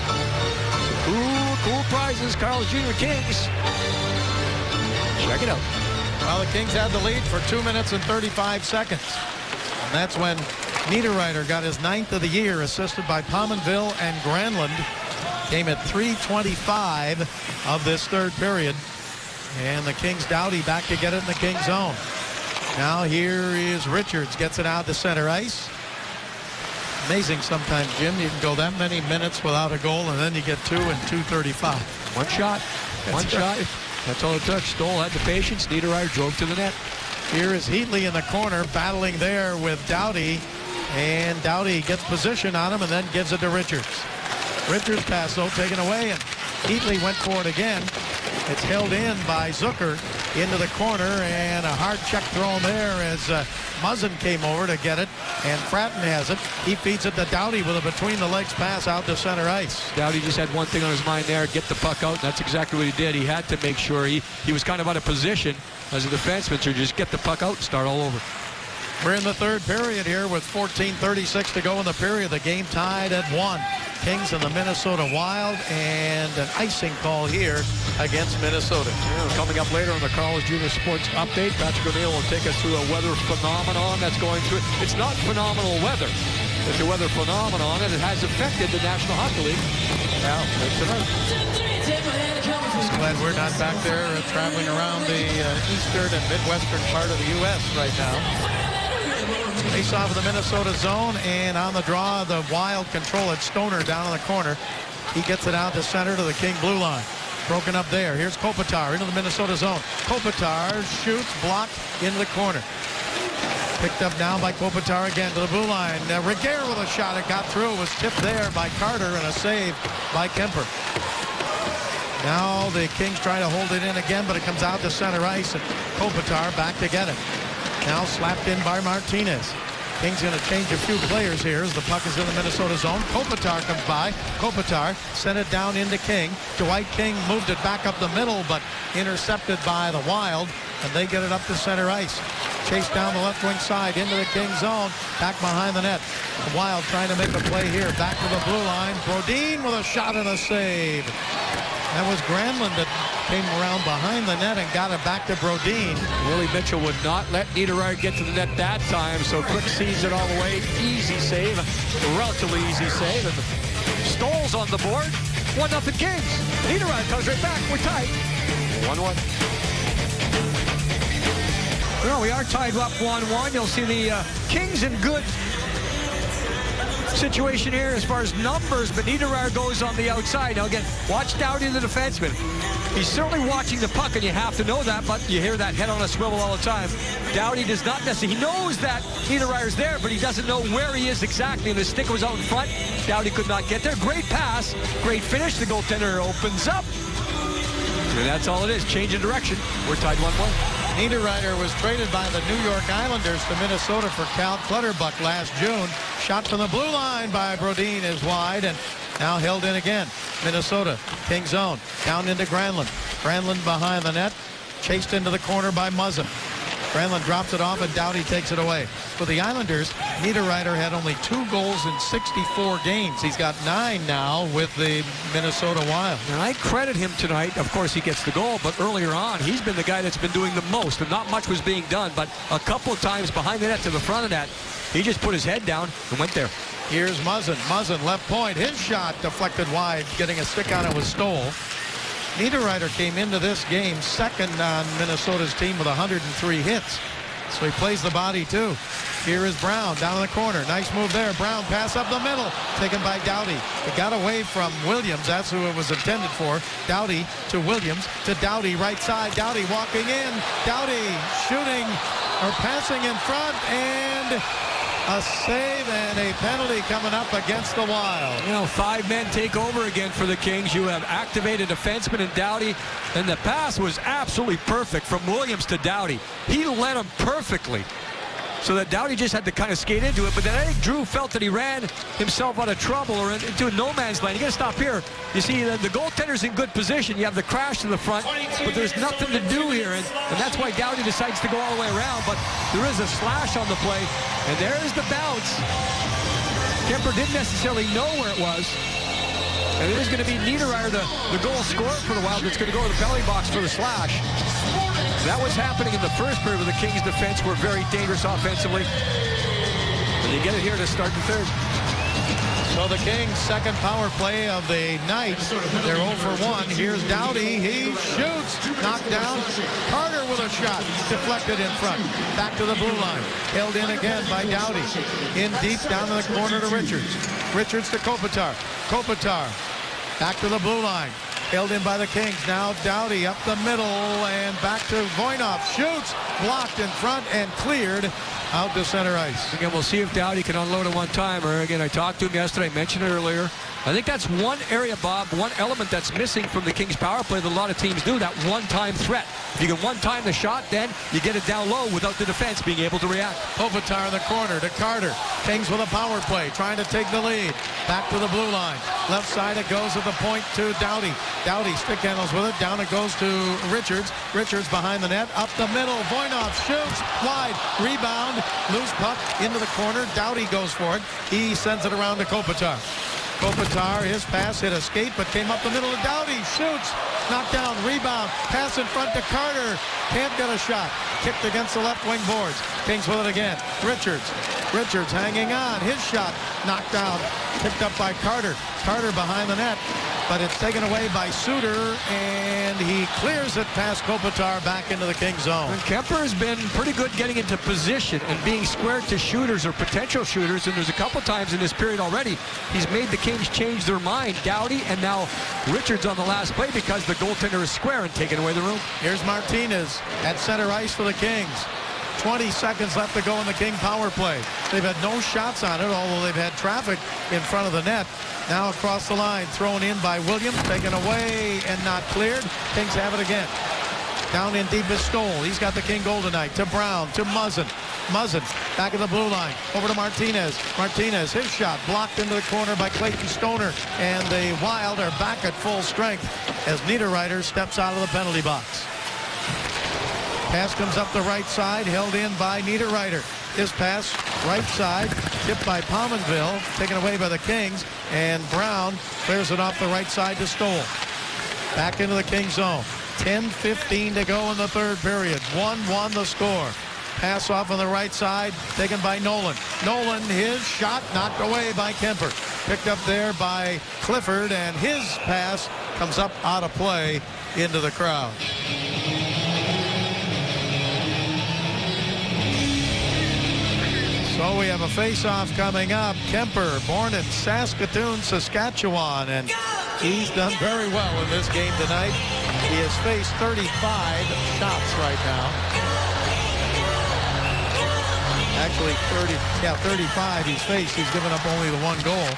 Cool prizes, Carl's Jr. Kings. Check it out. Well, the Kings had the lead for 2 minutes and 35 seconds. And that's when Niederreiter got his 9th of the year, assisted by Pominville and Granlund. Came at 3:25 of this third period. And the Kings Doughty back to get it in the King zone. Now here is Richards, gets it out to center ice. Amazing sometimes, Jim. You can go that many minutes without a goal, and then you get 2 in 2:35. One shot. That's all it took. Stoll had the patience. Niederreiter drove to the net. Here is Heatley in the corner, battling there with Doughty. And Doughty gets position on him and then gives it to Richards. Richards pass, though, taken away, and Heatley went for it again. It's held in by Zucker into the corner, and a hard check thrown there as Muzzin came over to get it, and Fratton has it. He feeds it to Doughty with a between-the-legs pass out to center ice. Doughty just had one thing on his mind there, get the puck out, and that's exactly what he did. He had to make sure he was kind of out of position as a defenseman to just get the puck out and start all over. We're in the third period here with 14:36 to go in the period. The game tied at 1. Kings and the Minnesota Wild, and an icing call here against Minnesota. Coming up later on the Carl's Jr. Sports Update, Patrick O'Neill will take us through a weather phenomenon that's going through. It's not phenomenal weather. It's a weather phenomenon, and it has affected the National Hockey League. Now, tonight. Just glad we're not back there traveling around the eastern and midwestern part of the U.S. right now. Face off of the Minnesota zone, and on the draw, the Wild control it. Stoner down in the corner. He gets it out to center to the King blue line. Broken up there. Here's Kopitar into the Minnesota zone. Kopitar shoots, blocked into the corner. Picked up now by Kopitar again to the blue line. Regehr with a shot. It got through. It was tipped there by Carter, and a save by Kemper. Now the Kings try to hold it in again, but it comes out to center ice, and Kopitar back to get it. Now slapped in by Martinez. Kings going to change a few players here as the puck is in the Minnesota zone. Kopitar comes by. Kopitar sent it down into King. Dwight King moved it back up the middle, but intercepted by the Wild, and they get it up to center ice. Chased down the left wing side into the King zone. Back behind the net. The Wild trying to make a play here. Back to the blue line. Brodin with a shot and a save. That was Granlund that came around behind the net and got it back to Brodin. Willie Mitchell would not let Niederreiter get to the net that time, so Quick sees it all the way. Easy save, relatively easy save. And Stoll's on the board. 1-0 Kings. Niederreiter comes right back. We're tight. 1-1. Well, we are tied up 1-1. You'll see the Kings in good situation here as far as numbers, but Niederreiter goes on the outside. Now again, watch Doughty, the defenseman. He's certainly watching the puck, and you have to know that, but you hear that head on a swivel all the time. Doughty does not necessarily, he knows that Niederreiter's there, but he doesn't know where he is exactly, and the stick was out in front. Doughty could not get there. Great pass, great finish. The goaltender opens up, and that's all it is. Change of direction. We're tied 1-1. Niederreiter was traded by the New York Islanders to Minnesota for Cal Clutterbuck last June. Shot from the blue line by Brodin is wide and now held in again. Minnesota, King zone, down into Granlund. Granlund behind the net, chased into the corner by Muzzin. Granlund drops it off and Doughty takes it away. For the Islanders, Niederreiter had only 2 goals in 64 games. He's got 9 now with the Minnesota Wild. And I credit him tonight. Of course, he gets the goal, but earlier on, he's been the guy that's been doing the most, and not much was being done, but a couple of times behind the net to the front of that, he just put his head down and went there. Here's Muzzin. Muzzin, left point. His shot deflected wide. Getting a stick on it was Stoll. Niederreiter came into this game second on Minnesota's team with 103 hits. So he plays the body too. Here is Brown down in the corner. Nice move there. Brown pass up the middle. Taken by Doughty. It got away from Williams. That's who it was intended for. Doughty to Williams to Doughty right side. Doughty walking in. Doughty shooting or passing in front, and a save and a penalty coming up against the Wild. You know, 5 men take over again for the Kings. You have activated defenseman in Doughty, and the pass was absolutely perfect from Williams to Doughty. He led him perfectly, so that Doughty just had to kind of skate into it. But then I think Drew felt that he ran himself out of trouble or into a no man's land. You got to stop here. You see, the goaltender's in good position. You have the crash to the front, but there's nothing to do here, and that's why Doughty decides to go all the way around. But there is a slash on the play, and there's the bounce. Kemper didn't necessarily know where it was, and it is going to be Niederreiter, the goal scorer for the Wild, that's going to go to the penalty box for the slash. That was happening in the first period where the Kings' defense were very dangerous offensively. And you get it here to start the third. So the Kings' second power play of the night. They're 0 for 1. Here's Doughty. He shoots. Knocked down. Carter with a shot. Deflected in front. Back to the blue line. Held in again by Doughty. In deep down in the corner to Richards. Richards to Kopitar. Kopitar back to the blue line. Held in by the Kings. Now Doughty up the middle and back to Voinov. Shoots. Blocked in front and cleared out to center ice. Again, we'll see if Doughty can unload a one-timer. Again, I talked to him yesterday. I mentioned it earlier. I think that's one area, Bob, one element that's missing from the Kings power play that a lot of teams do, that one-time threat. If you can one-time the shot, then you get it down low without the defense being able to react. Kopitar in the corner to Carter. Kings with a power play, trying to take the lead. Back to the blue line. Left side it goes at the point to Doughty. Doughty stick handles with it. Down it goes to Richards. Richards behind the net. Up the middle. Voinov shoots. Wide. Rebound. Loose puck into the corner. Doughty goes for it. He sends it around to Kopitar. Kopitar, his pass hit a skate, but came up the middle of Doughty. Shoots. Knocked down. Rebound. Pass in front to Carter. Can't get a shot. Kicked against the left wing boards. Kings with it again. Richards. Richards hanging on. His shot knocked down. Picked up by Carter. Carter behind the net, but it's taken away by Suter, and he clears it past Kopitar back into the King zone. And Kemper has been pretty good getting into position and being squared to shooters or potential shooters, and there's a couple times in this period already he's made the Kings change their mind. Doughty and now Richards on the last play because the goaltender is square and taking away the room. Here's Martinez at center ice for the Kings. 20 seconds left to go in the King power play. They've had no shots on it, although they've had traffic in front of the net. Now across the line, thrown in by Williams, taken away and not cleared. Kings have it again. Down in deep is Stoll. He's got the King goal tonight. To Brown, to Muzzin. Muzzin back of the blue line. Over to Martinez. Martinez, his shot blocked into the corner by Clayton Stoner. And the Wild are back at full strength as Niederreiter steps out of the penalty box. Pass comes up the right side, held in by Niederreiter. His pass, right side, tipped by Pominville, taken away by the Kings, and Brown clears it off the right side to Stoll. Back into the King zone. 10:15 to go in the third period. 1-1 the score. Pass off on the right side, taken by Nolan. Nolan, his shot knocked away by Kemper. Picked up there by Clifford, and his pass comes up out of play into the crowd. So we have a face-off coming up. Kemper, born in Saskatoon, Saskatchewan, and he's done very well in this game tonight. He has faced 35 shots right now. Actually, 35 he's faced. He's given up only the one goal.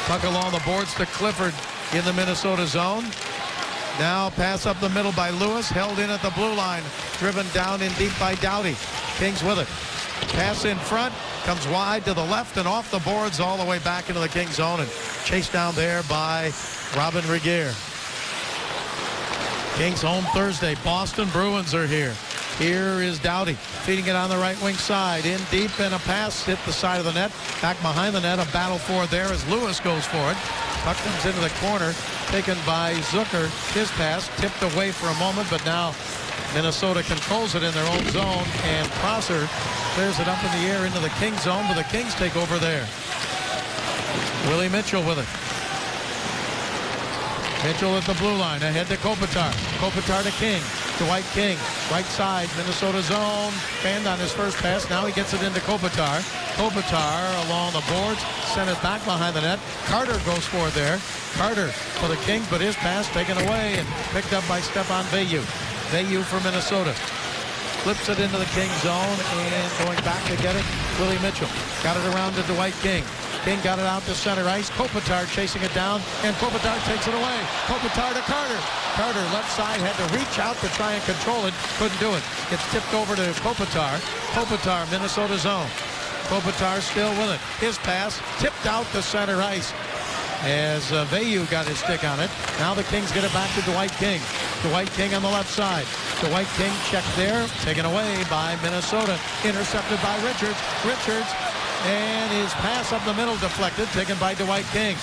Puck along the boards to Clifford in the Minnesota zone. Now pass up the middle by Lewis, held in at the blue line, driven down in deep by Doughty. Kings with it. Pass in front, comes wide to the left and off the boards all the way back into the Kings zone and chased down there by Robin Regehr. Kings home Thursday. Boston Bruins are here. Here is Doughty feeding it on the right wing side. In deep and a pass hit the side of the net. Back behind the net, a battle for it there as Lewis goes for it. Puck comes into the corner, taken by Zucker. His pass tipped away for a moment, but now Minnesota controls it in their own zone, and Prosser clears it up in the air into the Kings zone, but the Kings take over there. Willie Mitchell with it. Mitchell at the blue line, ahead to Kopitar. Kopitar to King. Dwight King, right side, Minnesota zone. Fanned on his first pass. Now he gets it into Kopitar. Kopitar along the boards, sent it back behind the net. Carter goes for it there. Carter for the Kings, but his pass taken away and picked up by Stefan Veilleux. Veilleux for Minnesota. Flips it into the King zone and going back to get it, Willie Mitchell. Got it around to Dwight King. King got it out to center ice. Kopitar chasing it down, and Kopitar takes it away. Kopitar to Carter. Carter, left side, had to reach out to try and control it. Couldn't do it. Gets tipped over to Kopitar. Kopitar, Minnesota zone. Kopitar still with it. His pass tipped out to center ice as Veilleux got his stick on it. Now the Kings get it back to Dwight King. Dwight King on the left side. Dwight King checked there, taken away by Minnesota. Intercepted by Richards. Richards, and his pass up the middle deflected, taken by Dwight King.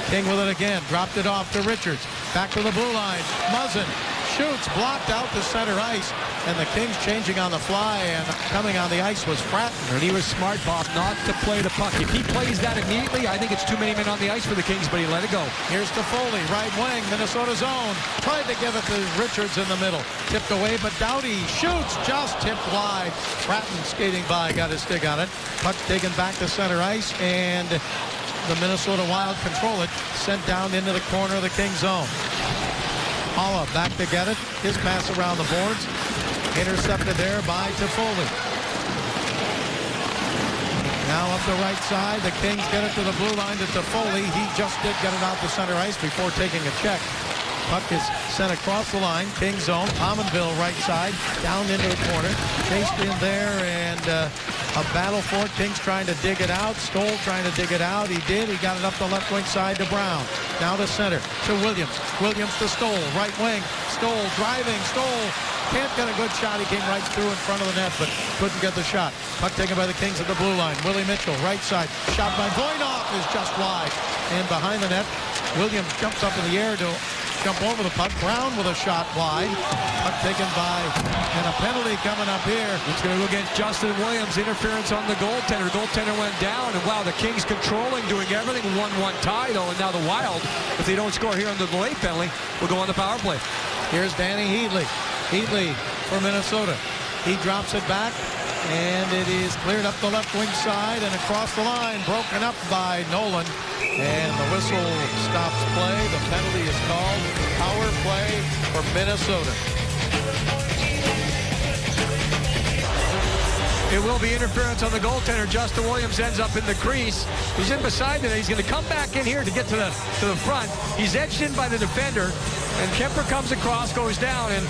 King with it again, dropped it off to Richards. Back to the blue line. Muzzin shoots, blocked out to center ice, and the Kings changing on the fly, and coming on the ice was Fratton. And he was smart, Bob, not to play the puck. If he plays that immediately, I think it's too many men on the ice for the Kings, but he let it go. Here's Toffoli, right wing, Minnesota zone. Tried to give it to Richards in the middle. Tipped away, but Doughty shoots, just tipped wide. Fratton skating by, got his stick on it. Puck taken back to center ice, and the Minnesota Wild control it. Sent down into the corner of the King zone. Haula back to get it. His pass around the boards. Intercepted there by Toffoli. Now up the right side. The Kings get it to the blue line to Toffoli. He just did get it out to center ice before taking a check. Puck is sent across the line. King zone. Pominville right side. Down into the corner. Chased in there, and a battle for it. Kings trying to dig it out. Stoll trying to dig it out. He did. He got it up the left wing side to Brown. Now to center to Williams. Williams to Stoll. Right wing. Stoll driving. Stoll can't get a good shot. He came right through in front of the net, but couldn't get the shot. Puck taken by the Kings at the blue line. Willie Mitchell, right side. Shot by Voynov is just wide. And behind the net, Williams jumps up in the air to jump over the puck. Brown with a shot wide. Puck taken by, and a penalty coming up here. It's going to go against Justin Williams. Interference on the goaltender. Goaltender went down, and wow, the Kings controlling, doing everything. 1-1 tie, though, and now the Wild, if they don't score here on the delay penalty, will go on the power play. Here's Danny Heatley. Heatley for Minnesota. He drops it back, and it is cleared up the left wing side and across the line, broken up by Nolan. And the whistle stops play. The penalty is called. Power play for Minnesota. It will be interference on the goaltender. Justin Williams ends up in the crease. He's in beside it. He's going to come back in here to get to the front. He's edged in by the defender, and Kemper comes across, goes down, and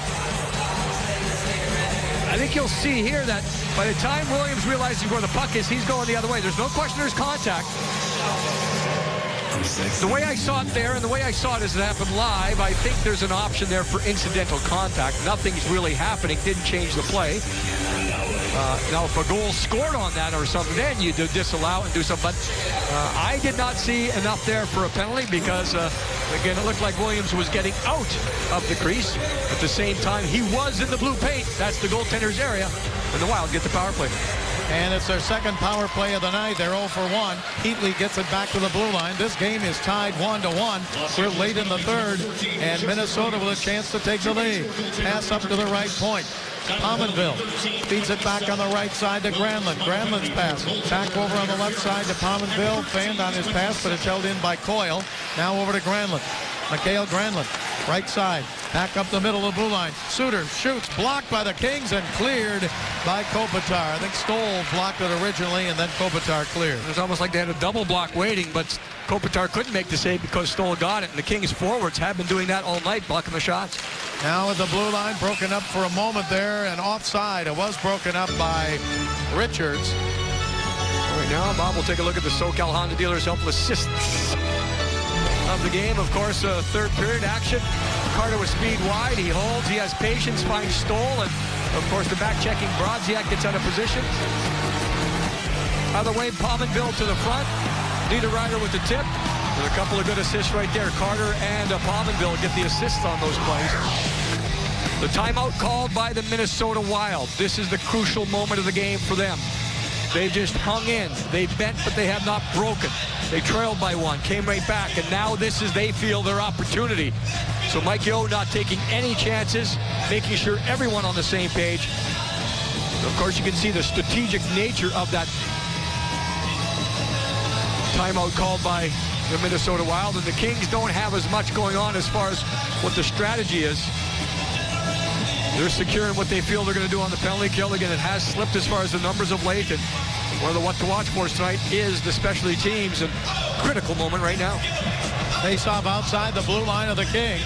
I think you'll see here that by the time Williams realizes where the puck is, he's going the other way. There's no question there's contact. The way I saw it there and the way I saw it as it happened live, I think there's an option there for incidental contact. Nothing's really happening. Didn't change the play. Now, if a goal scored on that or something, then you do disallow and do something. But I did not see enough there for a penalty because, again, it looked like Williams was getting out of the crease. At the same time, he was in the blue paint. That's the goaltender's area. And the Wild get the power play. And it's their second power play of the night. They're 0 for 1. Heatley gets it back to the blue line. This game is tied 1-1. We're late in the third, and Minnesota with a chance to take the lead. Pass up to the right point. Pominville feeds it back on the right side to Granlund. Granlund's pass back over on the left side to Pominville. Fanned on his pass, but it's held in by Coyle. Now over to Granlund. Mikael Granlund, right side. Back up the middle of the blue line. Suter shoots, blocked by the Kings and cleared by Kopitar. I think Stoll blocked it originally, and then Kopitar cleared. It was almost like they had a double block waiting, but Kopitar couldn't make the save because Stoll got it. And the Kings forwards have been doing that all night, blocking the shots. Now at the blue line, broken up for a moment there, and offside. It was broken up by Richards. Right now, Bob will take a look at the SoCal Honda Dealers helpful assists of the game. Of course, third period action. Carter with speed wide. He holds. He has patience. Finds Stoll. And, of course, the back-checking Brodziak gets out of position. Other way, Pominville to the front. Niederreiter with the tip. And a couple of good assists right there. Carter and Pominville get the assists on those plays. The timeout called by the Minnesota Wild. This is the crucial moment of the game for them. They've just hung in. They bent, but they have not broken. They trailed by one, came right back, and now this is, they feel, their opportunity. So Mike Yeo not taking any chances, making sure everyone on the same page. Of course, you can see the strategic nature of that timeout called by the Minnesota Wild, and the Kings don't have as much going on as far as what the strategy is. They're securing what they feel they're going to do on the penalty kill. Again, it has slipped as far as the numbers of late, and one of the what to watch for tonight is the specialty teams, and critical moment right now. Face off outside the blue line of the Kings.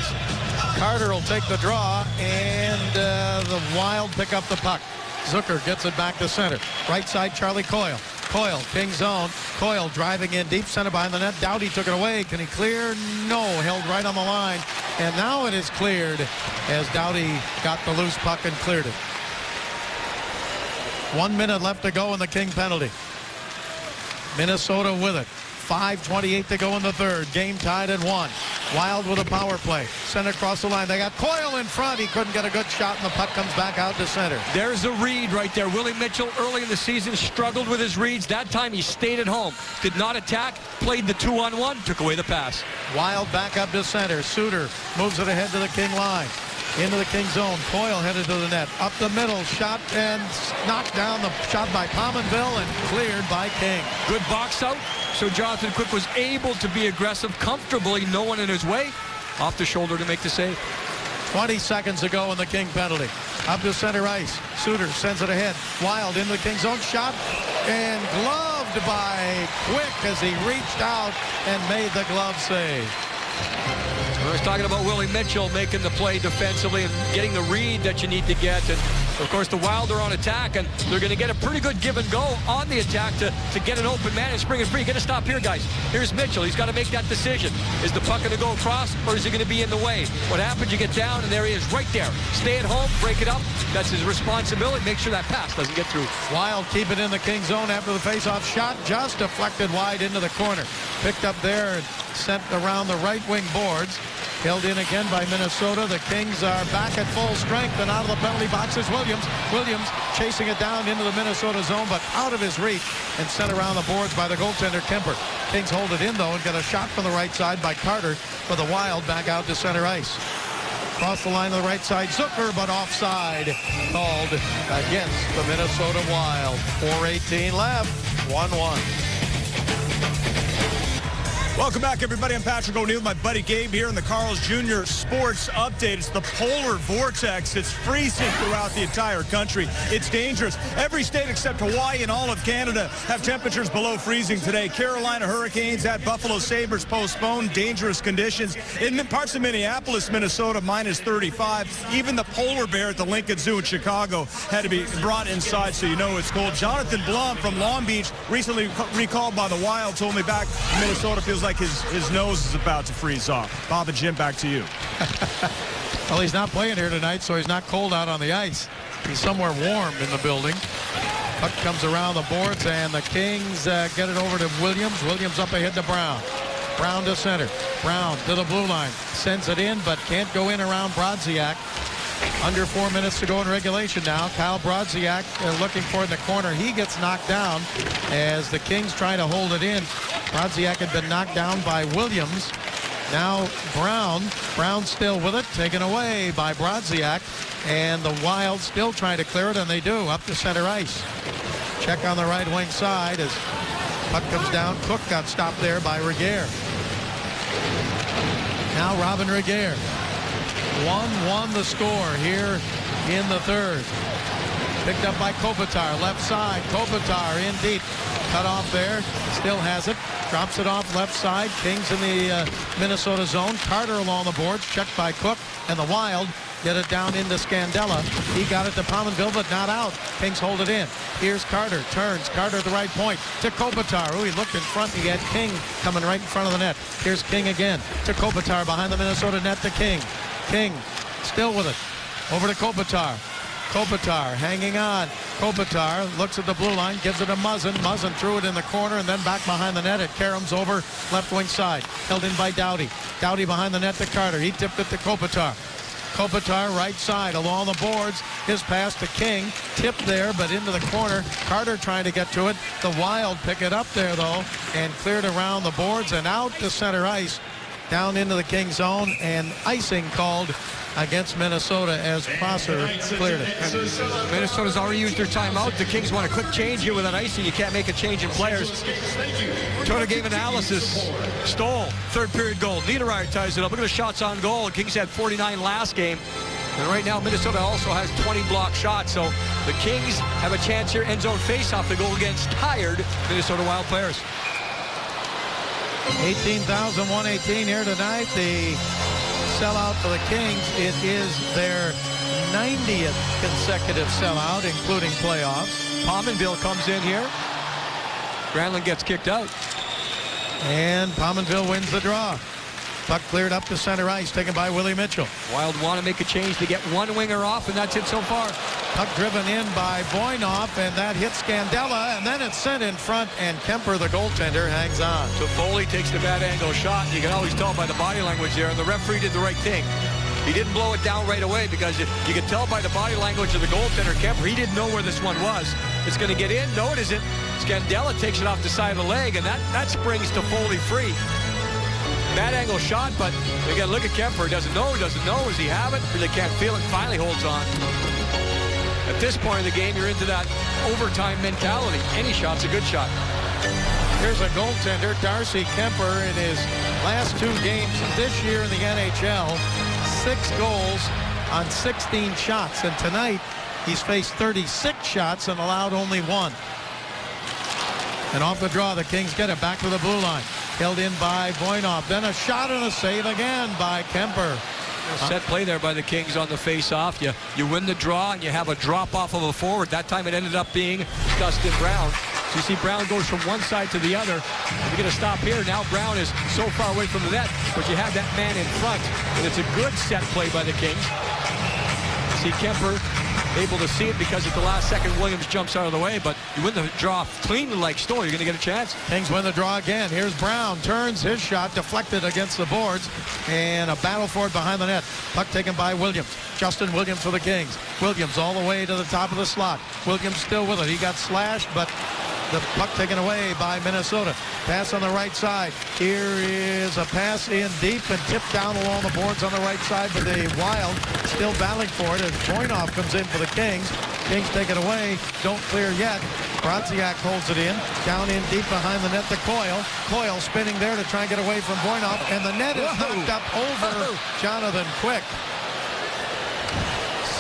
Carter will take the draw, and the Wild pick up the puck. Zucker gets it back to center. Right side, Charlie Coyle. Coyle, King zone. Coyle driving in deep center behind the net. Doughty took it away. Can he clear? No. Held right on the line. And now it is cleared as Doughty got the loose puck and cleared it. 1 minute left to go in the King penalty. Minnesota with it. 5:28 to go in the third. Game tied at 1. Wild with a power play. Sent across the line. They got Coyle in front. He couldn't get a good shot, and the puck comes back out to center. There's a read right there. Willie Mitchell early in the season struggled with his reads. That time he stayed at home. Did not attack. Played the 2-on-1. Took away the pass. Wild back up to center. Suter moves it ahead to the King line. Into the King zone. Coyle headed to the net. Up the middle. Shot and knocked down. The shot by Pominville and cleared by King. Good box out. So Jonathan Quick was able to be aggressive comfortably. No one in his way. Off the shoulder to make the save. 20 seconds to go in the King penalty. Up to center ice. Suter sends it ahead. Wild into the King zone. Shot and gloved by Quick as he reached out and made the glove save. I was talking about Willie Mitchell making the play defensively and getting the read that you need to get. And, of course, the Wild are on attack, and they're going to get a pretty good give and go on the attack to get an open man and spring it free. Got to stop here, guys. Here's Mitchell. He's got to make that decision. Is the puck going to go across, or is he going to be in the way? What happens, you get down, and there he is right there. Stay at home, break it up. That's his responsibility. Make sure that pass doesn't get through. Wild keep it in the King zone after the faceoff shot. Just deflected wide into the corner. Picked up there and sent around the right wing boards. Held in again by Minnesota. The Kings are back at full strength, and out of the penalty box is Williams. Williams chasing it down into the Minnesota zone, but out of his reach and sent around the boards by the goaltender Kemper. Kings hold it in, though, and get a shot from the right side by Carter for the Wild back out to center ice. Across the line to the right side, Zucker, but offside called against the Minnesota Wild. 4:18 left, 1-1. Welcome back, everybody. I'm Patrick O'Neill, my buddy Gabe here in the Carl's Jr. Sports Update. It's the polar vortex. It's freezing throughout the entire country. It's dangerous. Every state except Hawaii and all of Canada have temperatures below freezing today. Carolina Hurricanes at Buffalo Sabres postponed. Dangerous conditions. In parts of Minneapolis, Minnesota, minus 35. Even the polar bear at the Lincoln Zoo in Chicago had to be brought inside, so you know it's cold. Jonathan Blum from Long Beach, recently recalled by the Wild, told me back in Minnesota feels like his nose is about to freeze off. Bob and Jim, back to you. Well, he's not playing here tonight, so he's not cold out on the ice. He's somewhere warm in the building. Puck comes around the boards, and the Kings get it over to Williams. Williams up ahead to Brown. Brown to center. Brown to the blue line. Sends it in, but can't go in around Brodziak. Under 4 minutes to go in regulation now. Kyle Brodziak looking for it in the corner. He gets knocked down as the Kings try to hold it in. Brodziak had been knocked down by Williams. Now Brown still with it, taken away by Brodziak. And the Wild still trying to clear it, and they do, up to center ice. Check on the right wing side as puck comes down. Cook got stopped there by Regehr. Now Robin Regehr. 1-1 the score here in the third. Picked up by Kopitar, left side. Kopitar in deep. Cut off there. Still has it. Drops it off left side. Kings in the Minnesota zone. Carter along the boards. Checked by Cook. And the Wild get it down into Scandella. He got it to Pominville, but not out. Kings hold it in. Here's Carter. Turns. Carter at the right point to Kopitar. He looked in front. He had King coming right in front of the net. Here's King again to Kopitar behind the Minnesota net to King. King still with it. Over to Kopitar. Kopitar hanging on. Kopitar looks at the blue line, gives it to Muzzin. Muzzin threw it in the corner and then back behind the net. It Karams over left wing side. Held in by Doughty. Doughty behind the net to Carter. He tipped it to Kopitar. Kopitar right side along the boards. His pass to King. Tipped there but into the corner. Carter trying to get to it. The Wild pick it up there though and cleared around the boards and out to center ice. Down into the King zone, and icing called against Minnesota as Prosser cleared it. Minnesota's already used their timeout. The Kings want a quick change here with an icing. You can't make a change in players. Total game analysis. Stoll, third period goal. Niederreiter ties it up. Look at the shots on goal. The Kings had 49 last game. And right now, Minnesota also has 20 block shots. So the Kings have a chance here. End zone faceoff to go against tired Minnesota Wild players. 18,118 here tonight. The sellout for the Kings. It is their 90th consecutive sellout, including playoffs. Pominville comes in here. Granlund gets kicked out. And Pominville wins the draw. Puck cleared up to center ice, taken by Willie Mitchell. Wild want to make a change to get one winger off, and that's it so far. Puck driven in by Voinov, and that hits Scandella, and then it's sent in front, and Kemper, the goaltender, hangs on. So Foley takes the bad angle shot. You can always tell by the body language there, and the referee did the right thing. He didn't blow it down right away because you can tell by the body language of the goaltender, Kemper. He didn't know where this one was. It's going to get in. No, it isn't. Scandella takes it off the side of the leg, and that springs to Foley free. Bad angle shot, but again, look at Kemper. Doesn't know. Does he have it? Really can't feel it. Finally holds on. At this point in the game, you're into that overtime mentality. Any shot's a good shot. Here's a goaltender, Darcy Kemper, in his last 2 games this year in the NHL. 6 goals on 16 shots, and tonight he's faced 36 shots and allowed only 1. And off the draw, the Kings get it back to the blue line. Held in by Voinov. Then a shot and a save again by Kemper. Set play there by the Kings on the face-off. You win the draw and you have a drop-off of a forward. That time it ended up being Dustin Brown. So you see Brown goes from one side to the other. You get a stop here. Now Brown is so far away from the net, but you have that man in front. And it's a good set play by the Kings. See Kemper able to see it because at the last second Williams jumps out of the way, but you win the draw cleanly like Stoll, you're going to get a chance. Kings win the draw again. Here's Brown, turns his shot, deflected against the boards, and a battle for it behind the net. Puck taken by Williams. Justin Williams for the Kings. Williams all the way to the top of the slot. Williams still with it. He got slashed, but the puck taken away by Minnesota. Pass on the right side. Here is a pass in deep and tipped down along the boards on the right side, but the Wild still battling for it as Voinov comes in for the Kings. Kings take it away. Don't clear yet. Brodziak holds it in. Down in deep behind the net to Coyle. Coyle spinning there to try and get away from Voinov, and the net is knocked up over Jonathan Quick.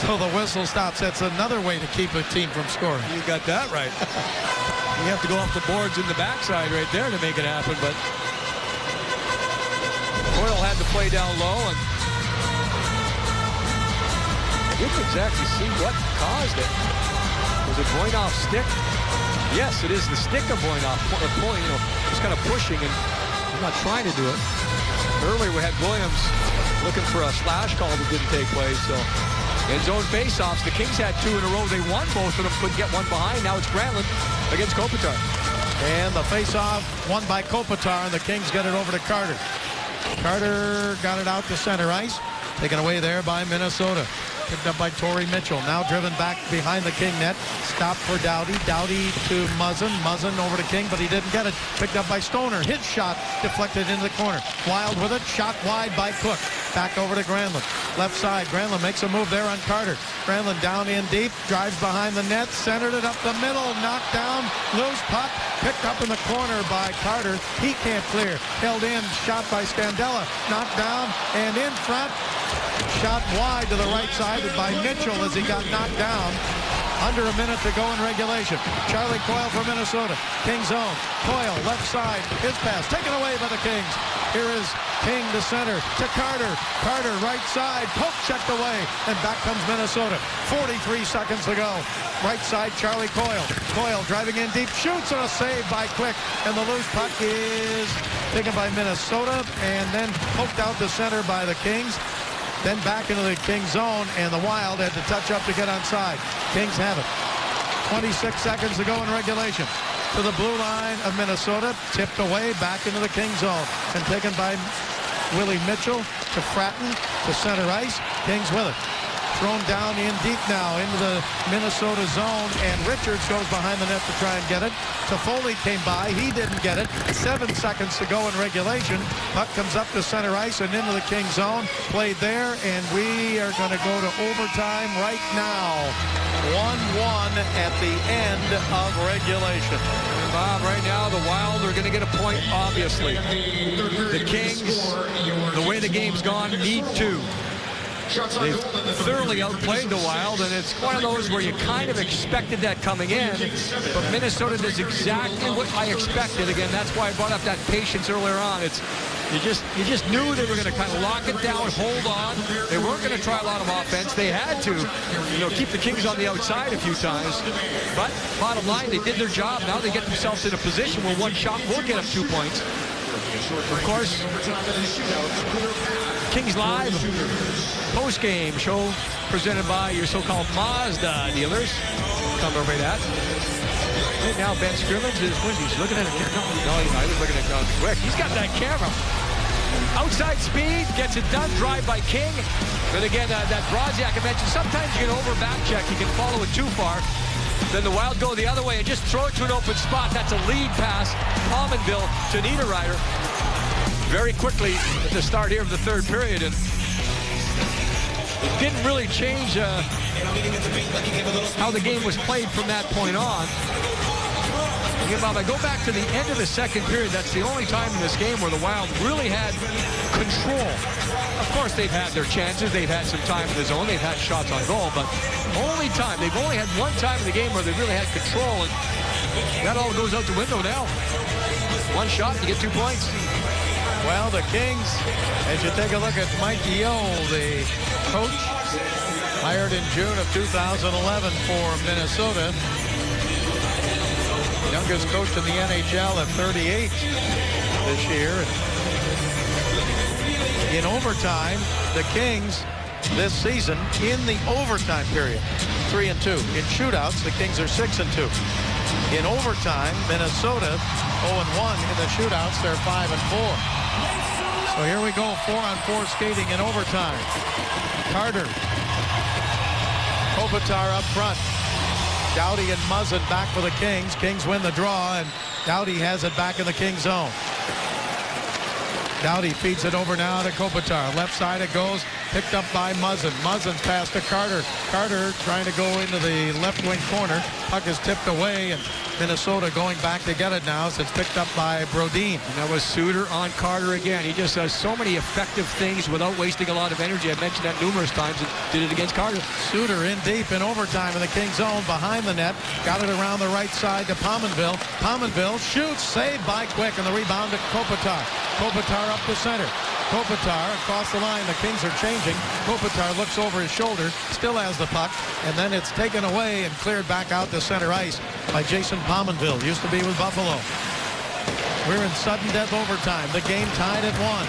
So the whistle stops. That's another way to keep a team from scoring. You got that right. You have to go off the boards in the backside right there to make it happen, but Coyle had to play down low, and I didn't exactly see what caused it. Was it Voinov's stick? Yes, it is the stick of Voinov pulling, just kind of pushing, and he's not trying to do it. Earlier we had Williams looking for a slash call that didn't take place, so end zone faceoffs. The Kings had 2 in a row. They won both of them, couldn't get one behind. Now it's Granlund against Kopitar. And the faceoff won by Kopitar, and the Kings get it over to Carter. Carter got it out to center ice, taken away there by Minnesota. Picked up by Torrey Mitchell. Now driven back behind the King net. Stop for Doughty. Doughty to Muzzin. Muzzin over to King, but he didn't get it. Picked up by Stoner. His shot deflected into the corner. Wild with it. Shot wide by Cook. Back over to Granlund. Left side. Granlund makes a move there on Carter. Granlund down in deep. Drives behind the net. Centered it up the middle. Knocked down. Loose puck. Picked up in the corner by Carter. He can't clear. Held in. Shot by Scandella. Knocked down and in front. Shot wide to the right side by Mitchell as he got knocked down. Under a minute to go in regulation. Charlie Coyle for Minnesota. Kings zone. Coyle left side. His pass taken away by the Kings. Here is King to center to Carter. Carter right side. Poke checked away. And back comes Minnesota. 43 seconds to go. Right side Charlie Coyle. Coyle driving in deep. Shoots and a save by Quick. And the loose puck is taken by Minnesota. And then poked out to center by the Kings. Then back into the Kings zone, and the Wild had to touch up to get onside. Kings have it. 26 seconds to go in regulation. To the blue line of Minnesota, tipped away back into the Kings zone, and taken by Willie Mitchell to Fratton to center ice. Kings with it. Thrown down in deep now into the Minnesota zone, and Richards goes behind the net to try and get it. Toffoli came by. He didn't get it. 7 seconds to go in regulation. Puck comes up to center ice and into the King zone. Played there, and we are going to go to overtime right now. 1-1 at the end of regulation. Bob, right now the Wild are going to get a point, obviously. The Kings, the way the game's gone, need to. They've thoroughly outplayed the Wild, and it's one of those where you kind of expected that coming in, but Minnesota does exactly what I expected. Again, that's why I brought up that patience earlier on. You just knew they were going to kind of lock it down, hold on. They weren't going to try a lot of offense. They had to, keep the Kings on the outside a few times. But bottom line, they did their job. Now they get themselves in a position where one shot will get them 2 points. Of course, Kings Live post-game show presented by your so-called Mazda dealers. Come over that. Right now, Ben Scrimmage is he's looking at it. No, he's not. He's looking at it quick. He's got that camera. Outside speed, gets it done. Drive by King. But again, that Brodziak I mentioned, sometimes you can over back check. You can follow it too far. Then the Wild go the other way and just throw it to an open spot. That's a lead pass. Pominville to Niederreiter. Very quickly at the start here of the third period. And it didn't really change how the game was played from that point on. Again, Bob, I go back to the end of the second period. That's the only time in this game where the Wild really had control. Of course, they've had their chances. They've had some time in the zone. They've had shots on goal, but they've only had one time in the game where they really had control, and that all goes out the window now. One shot, you get 2 points. Well, the Kings, as you take a look at Mike Yeo, the coach, hired in June of 2011 for Minnesota. Youngest coach in the NHL at 38 this year. In overtime, the Kings this season in the overtime period, 3-2. In shootouts, the Kings are 6-2. In overtime, Minnesota 0-1. In the shootouts, they're 5-4. So here we go, 4-on-4 skating in overtime. Carter. Kopitar up front. Doughty and Muzzin back for the Kings. Kings win the draw, and Doughty has it back in the Kings zone. Doughty feeds it over now to Kopitar. Left side it goes, picked up by Muzzin. Muzzin's pass to Carter. Carter trying to go into the left wing corner. Puck is tipped away, and Minnesota going back to get it now. So it's picked up by Brodin. And that was Suter on Carter again. He just does so many effective things without wasting a lot of energy. I've mentioned that numerous times and did it against Carter. Suter in deep in overtime in the Kings zone behind the net. Got it around the right side to Pominville. Pominville shoots, saved by Quick, and the rebound to Kopitar. Kopitar up the center. Kopitar across the line. The Kings are changing. Kopitar looks over his shoulder, still has the puck, and then it's taken away and cleared back out to center ice by Jason Pominville. Used to be with Buffalo. We're in sudden death overtime. The game tied at 1.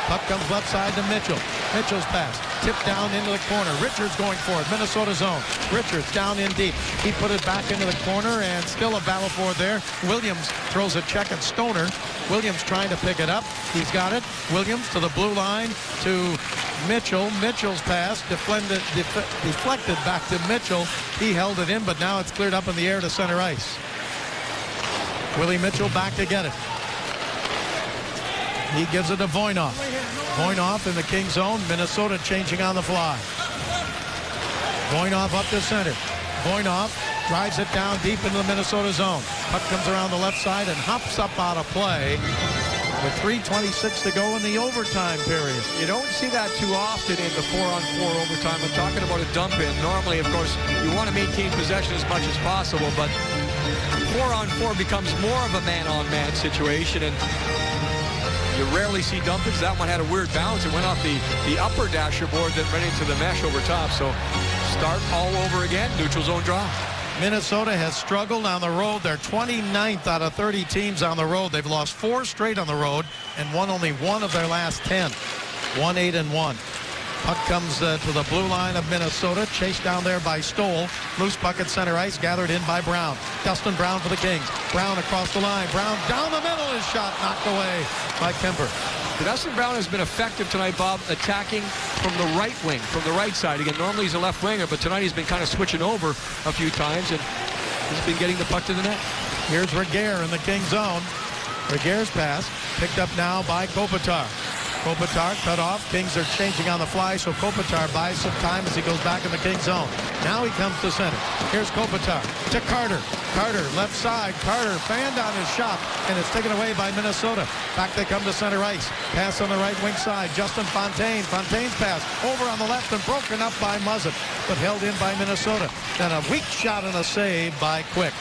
Puck comes left side to Mitchell. Mitchell's pass tipped down into the corner. Richards going for it. Minnesota zone. Richards down in deep. He put it back into the corner, and still a battle for it there. Williams throws a check at Stoner. Williams trying to pick it up. He's got it. Williams to the blue line to Mitchell. Mitchell's pass deflected back to Mitchell. He held it in, but now it's cleared up in the air to center ice. Willie Mitchell back to get it. He gives it to Voinov. Voinov in the King zone. Minnesota changing on the fly. Voinov up to center. Voinov drives it down deep into the Minnesota zone. Puck comes around the left side and hops up out of play with 3:26 to go in the overtime period. You don't see that too often in the 4-on-4 overtime. I'm talking about a dump in. Normally, of course, you want to maintain possession as much as possible, but 4-on-4 becomes more of a man-on-man situation, and you rarely see dump-ins. That one had a weird bounce. It went off the upper dasher board, then right into the mesh over top. So start all over again, neutral zone draw. Minnesota has struggled on the road. They're 29th out of 30 teams on the road. They've lost 4 straight on the road and won only 1 of their last 10. 1-8-1. Puck comes to the blue line of Minnesota, chased down there by Stoll. Loose puck at center ice, gathered in by Brown. Dustin Brown for the Kings. Brown across the line. Brown down the middle. His shot knocked away by Kemper. Dustin Brown has been effective tonight, Bob, attacking from the right wing, from the right side. Again, normally he's a left winger, but tonight he's been kind of switching over a few times, and he's been getting the puck to the net. Here's Regehr in the King zone. Regehr's pass picked up now by Kopitar. Kopitar cut off. Kings are changing on the fly, so Kopitar buys some time as he goes back in the King zone. Now he comes to center. Here's Kopitar to Carter. Carter, left side. Carter fanned on his shot, and it's taken away by Minnesota. Back they come to center ice. Pass on the right wing side. Justin Fontaine. Fontaine's pass over on the left and broken up by Muzzin, but held in by Minnesota. Then a weak shot and a save by Quick.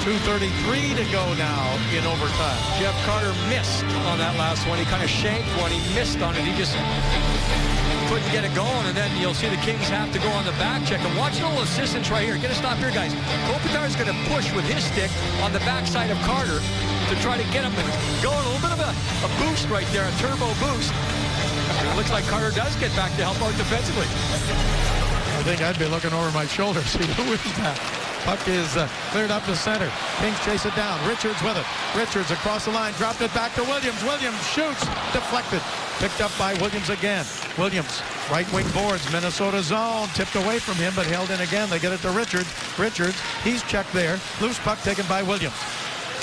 2:33 to go now in overtime. Jeff Carter missed on that last one. He kind of shanked one. He missed on it. He just couldn't get it going, and then you'll see the Kings have to go on the back check. And watch the little assistance right here. Get a stop here, guys. Kopitar is going to push with his stick on the backside of Carter to try to get him going. A little bit of a boost right there, a turbo boost. And it looks like Carter does get back to help out defensively. I think I'd be looking over my shoulder. See who is that? Puck is cleared up to center. Kings chase it down. Richards with it. Richards across the line. Dropped it back to Williams. Williams shoots. Deflected. Picked up by Williams again. Williams, right wing boards. Minnesota zone. Tipped away from him, but held in again. They get it to Richards. Richards, he's checked there. Loose puck taken by Williams.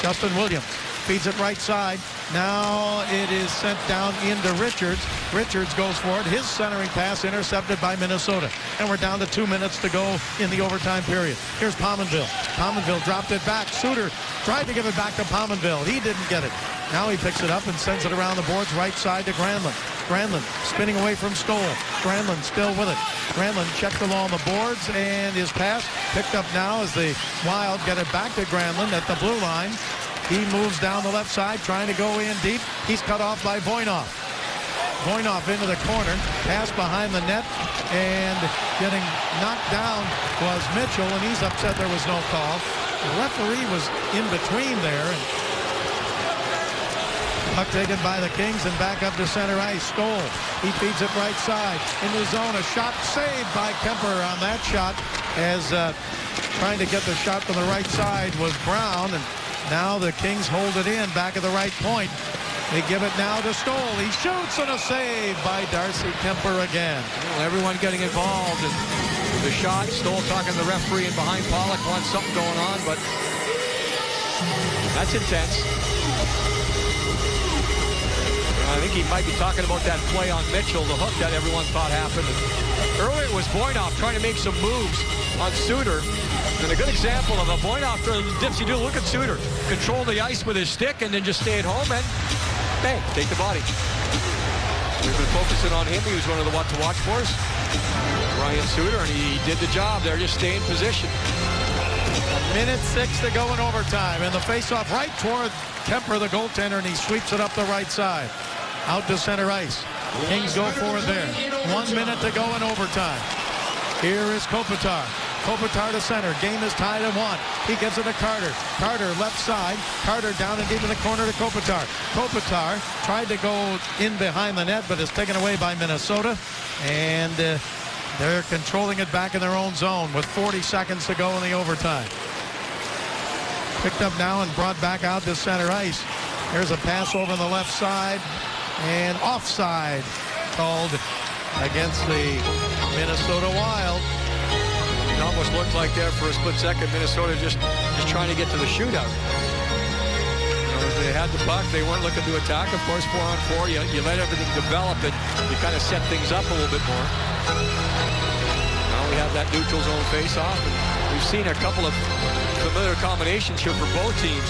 Justin Williams feeds it right side. Now it is sent down into Richards. Richards goes for it. His centering pass intercepted by Minnesota. And we're down to 2 minutes to go in the overtime period. Here's Pominville. Pominville dropped it back. Suter tried to give it back to Pominville. He didn't get it. Now he picks it up and sends it around the boards right side to Granlund. Granlund spinning away from Stoll. Granlund still with it. Granlund checked along the boards, and his pass picked up now as the Wild get it back to Granlund at the blue line. He moves down the left side, trying to go in deep. He's cut off by Voinov. Voinov into the corner, pass behind the net, and getting knocked down was Mitchell, and he's upset there was no call. The referee was in between there. And puck taken by the Kings and back up to center ice. Stoll, he feeds it right side into the zone. A shot saved by Kemper on that shot, as trying to get the shot from the right side was Brown, and now the Kings hold it in back at the right point. They give it now to Stoll. He shoots, and a save by Darcy Kemper again. Well, everyone getting involved in the shot. Stoll talking to the referee, and behind Pollock wants something going on, but that's intense. I think he might be talking about that play on Mitchell, the hook that everyone thought happened. Earlier it was Voinov trying to make some moves on Suter. And a good example of a Voinov dipsy-do. Look at Suter. Control the ice with his stick and then just stay at home and bang, take the body. We've been focusing on him. He was one of the what to watch for us. Ryan Suter, and he did the job there. Just stay in position. 1:06 to go in overtime. And the faceoff right toward Kemper, the goaltender, and he sweeps it up the right side. Out to center ice. Kings go for it there. 1 minute to go in overtime. Here is Kopitar. Kopitar to center. Game is tied at 1. He gives it to Carter. Carter left side. Carter down and deep in the corner to Kopitar. Kopitar tried to go in behind the net, but is taken away by Minnesota. And they're controlling it back in their own zone with 40 seconds to go in the overtime. Picked up now and brought back out to center ice. Here's a pass over on the left side. and offside called against the Minnesota Wild. It almost looked like there for a split second, Minnesota just trying to get to the shootout. They had the puck. They weren't looking to attack. Of course, 4-on-4, you let everything develop and you kind of set things up a little bit more. Now we have that neutral zone face-off, and we've seen a couple of familiar combinations here for both teams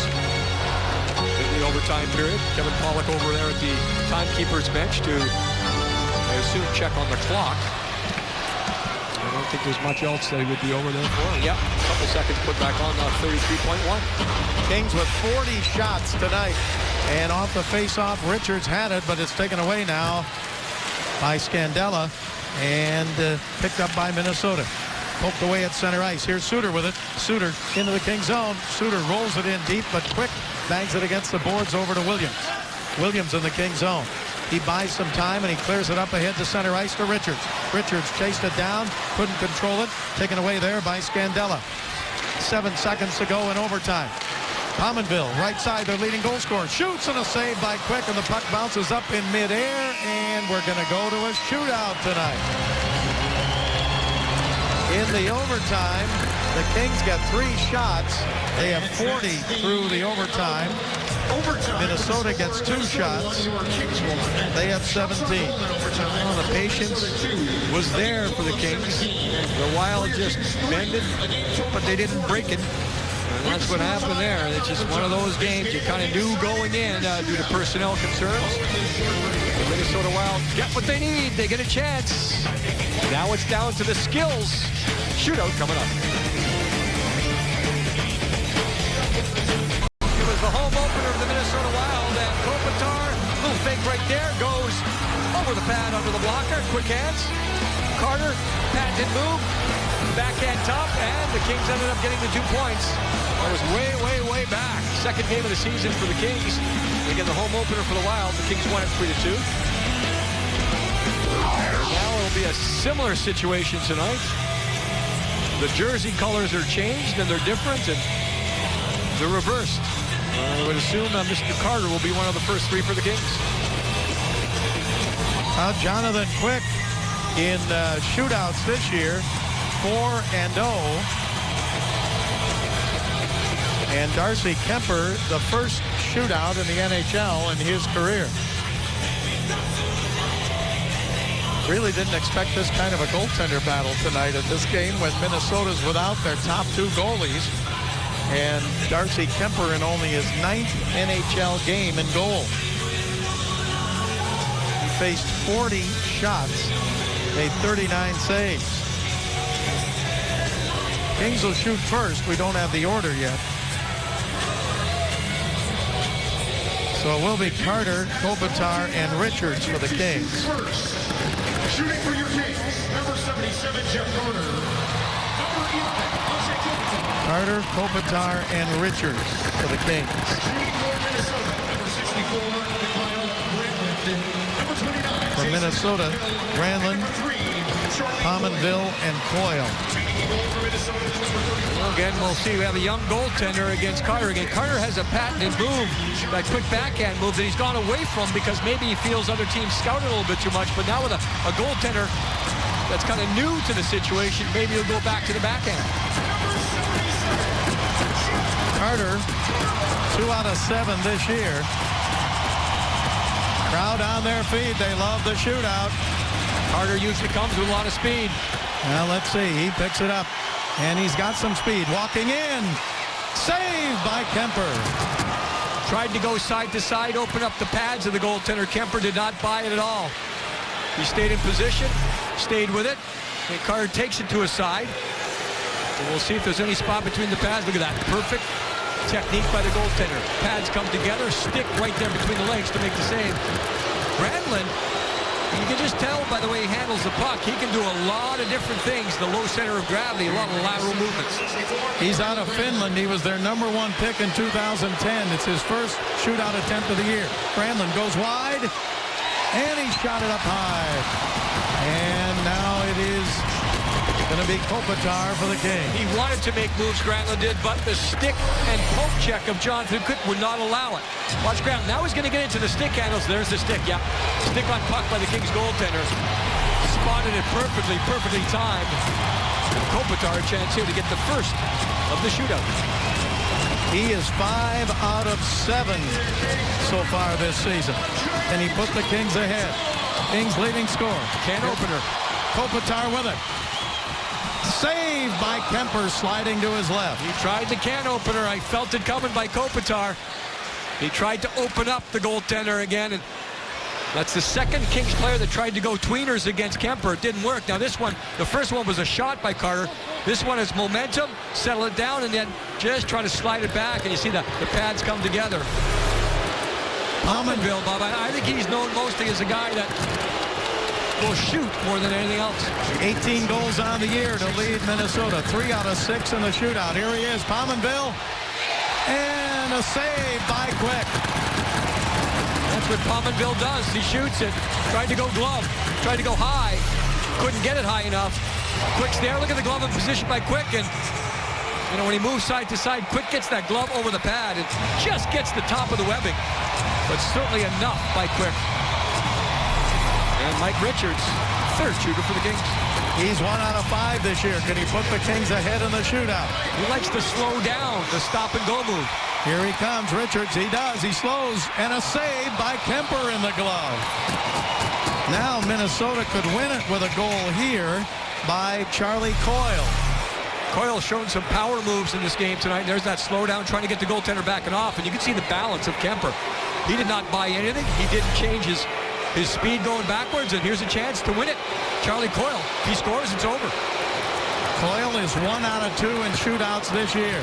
in the overtime period. Kevin Pollock over there at the timekeeper's bench to, I assume, check on the clock. I don't think there's much else that he would be over there for. Yep, a couple seconds put back on 33.1. Kings with 40 shots tonight. And off the face-off, Richards had it, but it's taken away now by Scandella and picked up by Minnesota. Poked away at center ice. Here's Suter with it. Suter into the King zone. Suter rolls it in deep, but quick bangs it against the boards over to Williams. Williams in the King zone. He buys some time and he clears it up ahead to center ice to Richards. Richards chased it down, couldn't control it. Taken away there by Scandella. 7 seconds to go in overtime. Pominville, right side, their leading goal scorer, shoots, and a save by Quick, and the puck bounces up in midair, and we're going to go to a shootout tonight. In the overtime, the Kings got 3 shots. They have 40 through the overtime. Minnesota gets 2 shots. They have 17. Well, the patience was there for the Kings. The Wild just bended, but they didn't break it. And that's what happened there. It's just one of those games you kind of knew going in due to personnel concerns. The Minnesota Wild get what they need. They get a chance. Now it's down to the skills. Shootout coming up. It was the home opener of the Minnesota Wild, and Kopitar, little fake right there, goes over the pad under the blocker. Quick hands. Carter, pad did move. Backhand top, and the Kings ended up getting the 2 points. That was way back. Second game of the season for the Kings. Again, the home opener for the Wild. The Kings won it 3-2. Now it'll be a similar situation tonight. The jersey colors are changed and they're different, and they're reversed. I would assume Mr. Carter will be one of the first 3 for the Kings. Jonathan Quick in shootouts this year, 4-0. And Darcy Kemper, the first shootout in the NHL in his career. Really didn't expect this kind of a goaltender battle tonight in this game when Minnesota's without their top 2 goalies. And Darcy Kemper in only his 9th NHL game in goal. He faced 40 shots, made 39 saves. Kings will shoot first. We don't have the order yet. So it will be Carter, Kopitar, and Richards for the Kings. Shooting for your Kings, number 77, Jeff Carter. Carter, Kopitar, and Richards for the Kings. Shooting for Minnesota, number 64, Mikhail Granlund. Number 29, For Minnesota, Granlund, Pominville, and Coyle. Well, again, we'll see. We have a young goaltender against Carter. Again, Carter has a patented move, that quick backhand move that he's gone away from because maybe he feels other teams scout a little bit too much. But now with a goaltender that's kind of new to the situation, maybe he'll go back to the backhand. Carter, 2 out of 7 this year. Crowd on their feet. They love the shootout. Carter usually comes with a lot of speed. Now let's see. He picks it up. And he's got some speed. Walking in. Saved by Kemper. Tried to go side to side, open up the pads of the goaltender. Kemper did not buy it at all. He stayed in position, stayed with it. And Carter takes it to his side. And we'll see if there's any spot between the pads. Look at that. Perfect technique by the goaltender. Pads come together, stick right there between the legs to make the save. Granlund, you can just tell by the way he handles the puck, he can do a lot of different things. The low center of gravity, a lot of lateral movements. He's out of Finland. He was their number 1 pick in 2010. It's his first shootout attempt of the year. Granlund goes wide, and he shot it up high. And now it is the Going to be Kopitar for the Kings. He wanted to make moves, Granlund did, but the stick and poke check of Jonathan Quick would not allow it. Watch Granlund. Now he's going to get into the stick handles. There's the stick, yeah. Stick on puck by the Kings goaltender. Spotted it perfectly timed. Kopitar a chance here to get the first of the shootout. He is 5 out of 7 so far this season. And he put the Kings ahead. Kings leading scorer. Can opener. Kopitar with it. Saved by Kemper, sliding to his left. He tried the can opener. I felt it coming by Kopitar. He tried to open up the goaltender again, and that's the second Kings player that tried to go tweeners against Kemper. It didn't work. Now this one, the first one was a shot by Carter. This one is momentum, settle it down, and then just try to slide it back, and you see the pads come together. Pominville, Bob, I think he's known mostly as a guy that will shoot more than anything else. 18 goals on the year to lead Minnesota. 3 out of 6 in the shootout. Here he is, Pominville. And a save by Quick. That's what Pominville does. He shoots it. Tried to go glove. Tried to go high. Couldn't get it high enough. Quick's there. Look at the glove in position by Quick. And, you know, when he moves side to side, Quick gets that glove over the pad and just gets the top of the webbing. But certainly enough by Quick. And Mike Richards, third shooter for the Kings. He's 1 out of 5 this year. Can he put the Kings ahead in the shootout? He likes to slow down the stop-and-go move. Here he comes, Richards. He does. He slows. And a save by Kemper in the glove. Now Minnesota could win it with a goal here by Charlie Coyle. Coyle showing some power moves in this game tonight. There's that slowdown, trying to get the goaltender backing off. And you can see the balance of Kemper. He did not buy anything. He didn't change his speed going backwards, and here's a chance to win it. Charlie Coyle, if he scores, it's over. Coyle is 1 out of 2 in shootouts this year.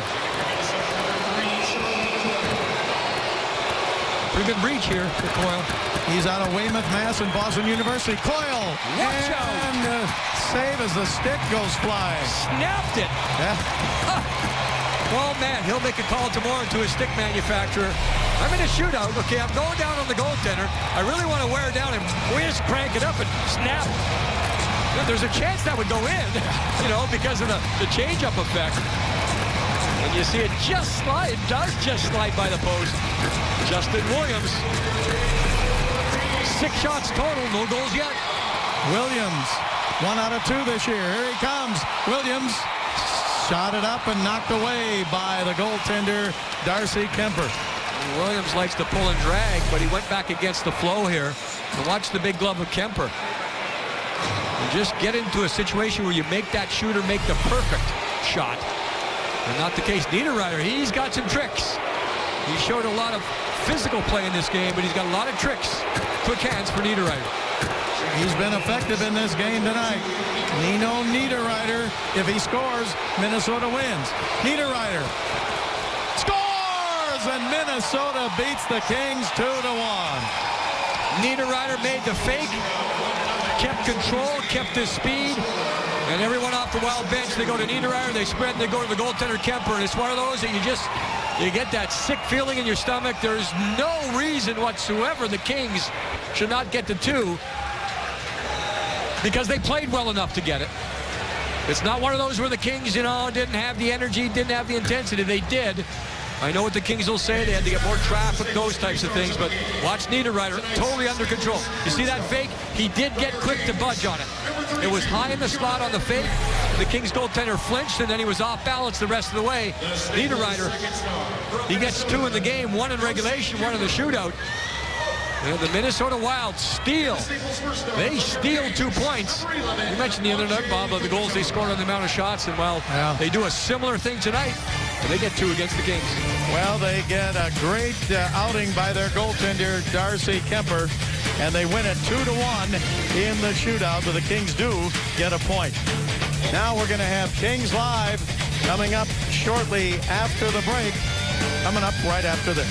Pretty good reach here for Coyle. He's out of Weymouth, Mass. and Boston University. Coyle. Watch out. And save as the stick goes flying. Snapped it. Yeah. Oh, man, he'll make a call tomorrow to his stick manufacturer. I'm in a shootout. Okay, I'm going down on the goaltender. I really want to wear it down and whiz, crank it up and snap. There's a chance that would go in, you know, because of the change-up effect. And you see it just slide. It does just slide by the post. Justin Williams. 6 shots total, no goals yet. Williams, 1 out of 2 this year. Here he comes. Williams shot it up and knocked away by the goaltender, Darcy Kemper. Williams likes to pull and drag, but he went back against the flow here. And watch the big glove of Kemper. And just get into a situation where you make that shooter make the perfect shot. And not the case. Niederreiter, he's got some tricks. He showed a lot of physical play in this game, but he's got a lot of tricks. Quick hands for Niederreiter. He's been effective in this game tonight. Nino Niederreiter, if he scores, Minnesota wins. Niederreiter scores, and Minnesota beats the Kings 2-1. Niederreiter made the fake, kept control, kept his speed, and everyone off the wild bench, they go to Niederreiter, they spread, and they go to the goaltender Kemper, and it's one of those that you get that sick feeling in your stomach. There's no reason whatsoever the Kings should not get to 2 because they played well enough to get it. It's not one of those where the Kings, you know, didn't have the energy, didn't have the intensity. They did. I know what the Kings will say. They had to get more traffic, those types of things. But watch Niederreiter, totally under control. You see that fake? He did get Quick to budge on it. It was high in the slot on the fake. The Kings goaltender flinched, and then he was off balance the rest of the way. Niederreiter, he gets 2 in the game, 1 in regulation, 1 in the shootout. And the Minnesota Wild steal. They steal 2 points. You mentioned the other night, Bob, of the goals they scored on the amount of shots. And, well, they do a similar thing tonight. And they get 2 against the Kings. Well, they get a great outing by their goaltender, Darcy Kemper. And they win it 2-1 in the shootout. But the Kings do get a point. Now we're going to have Kings Live coming up shortly after the break. Coming up right after this.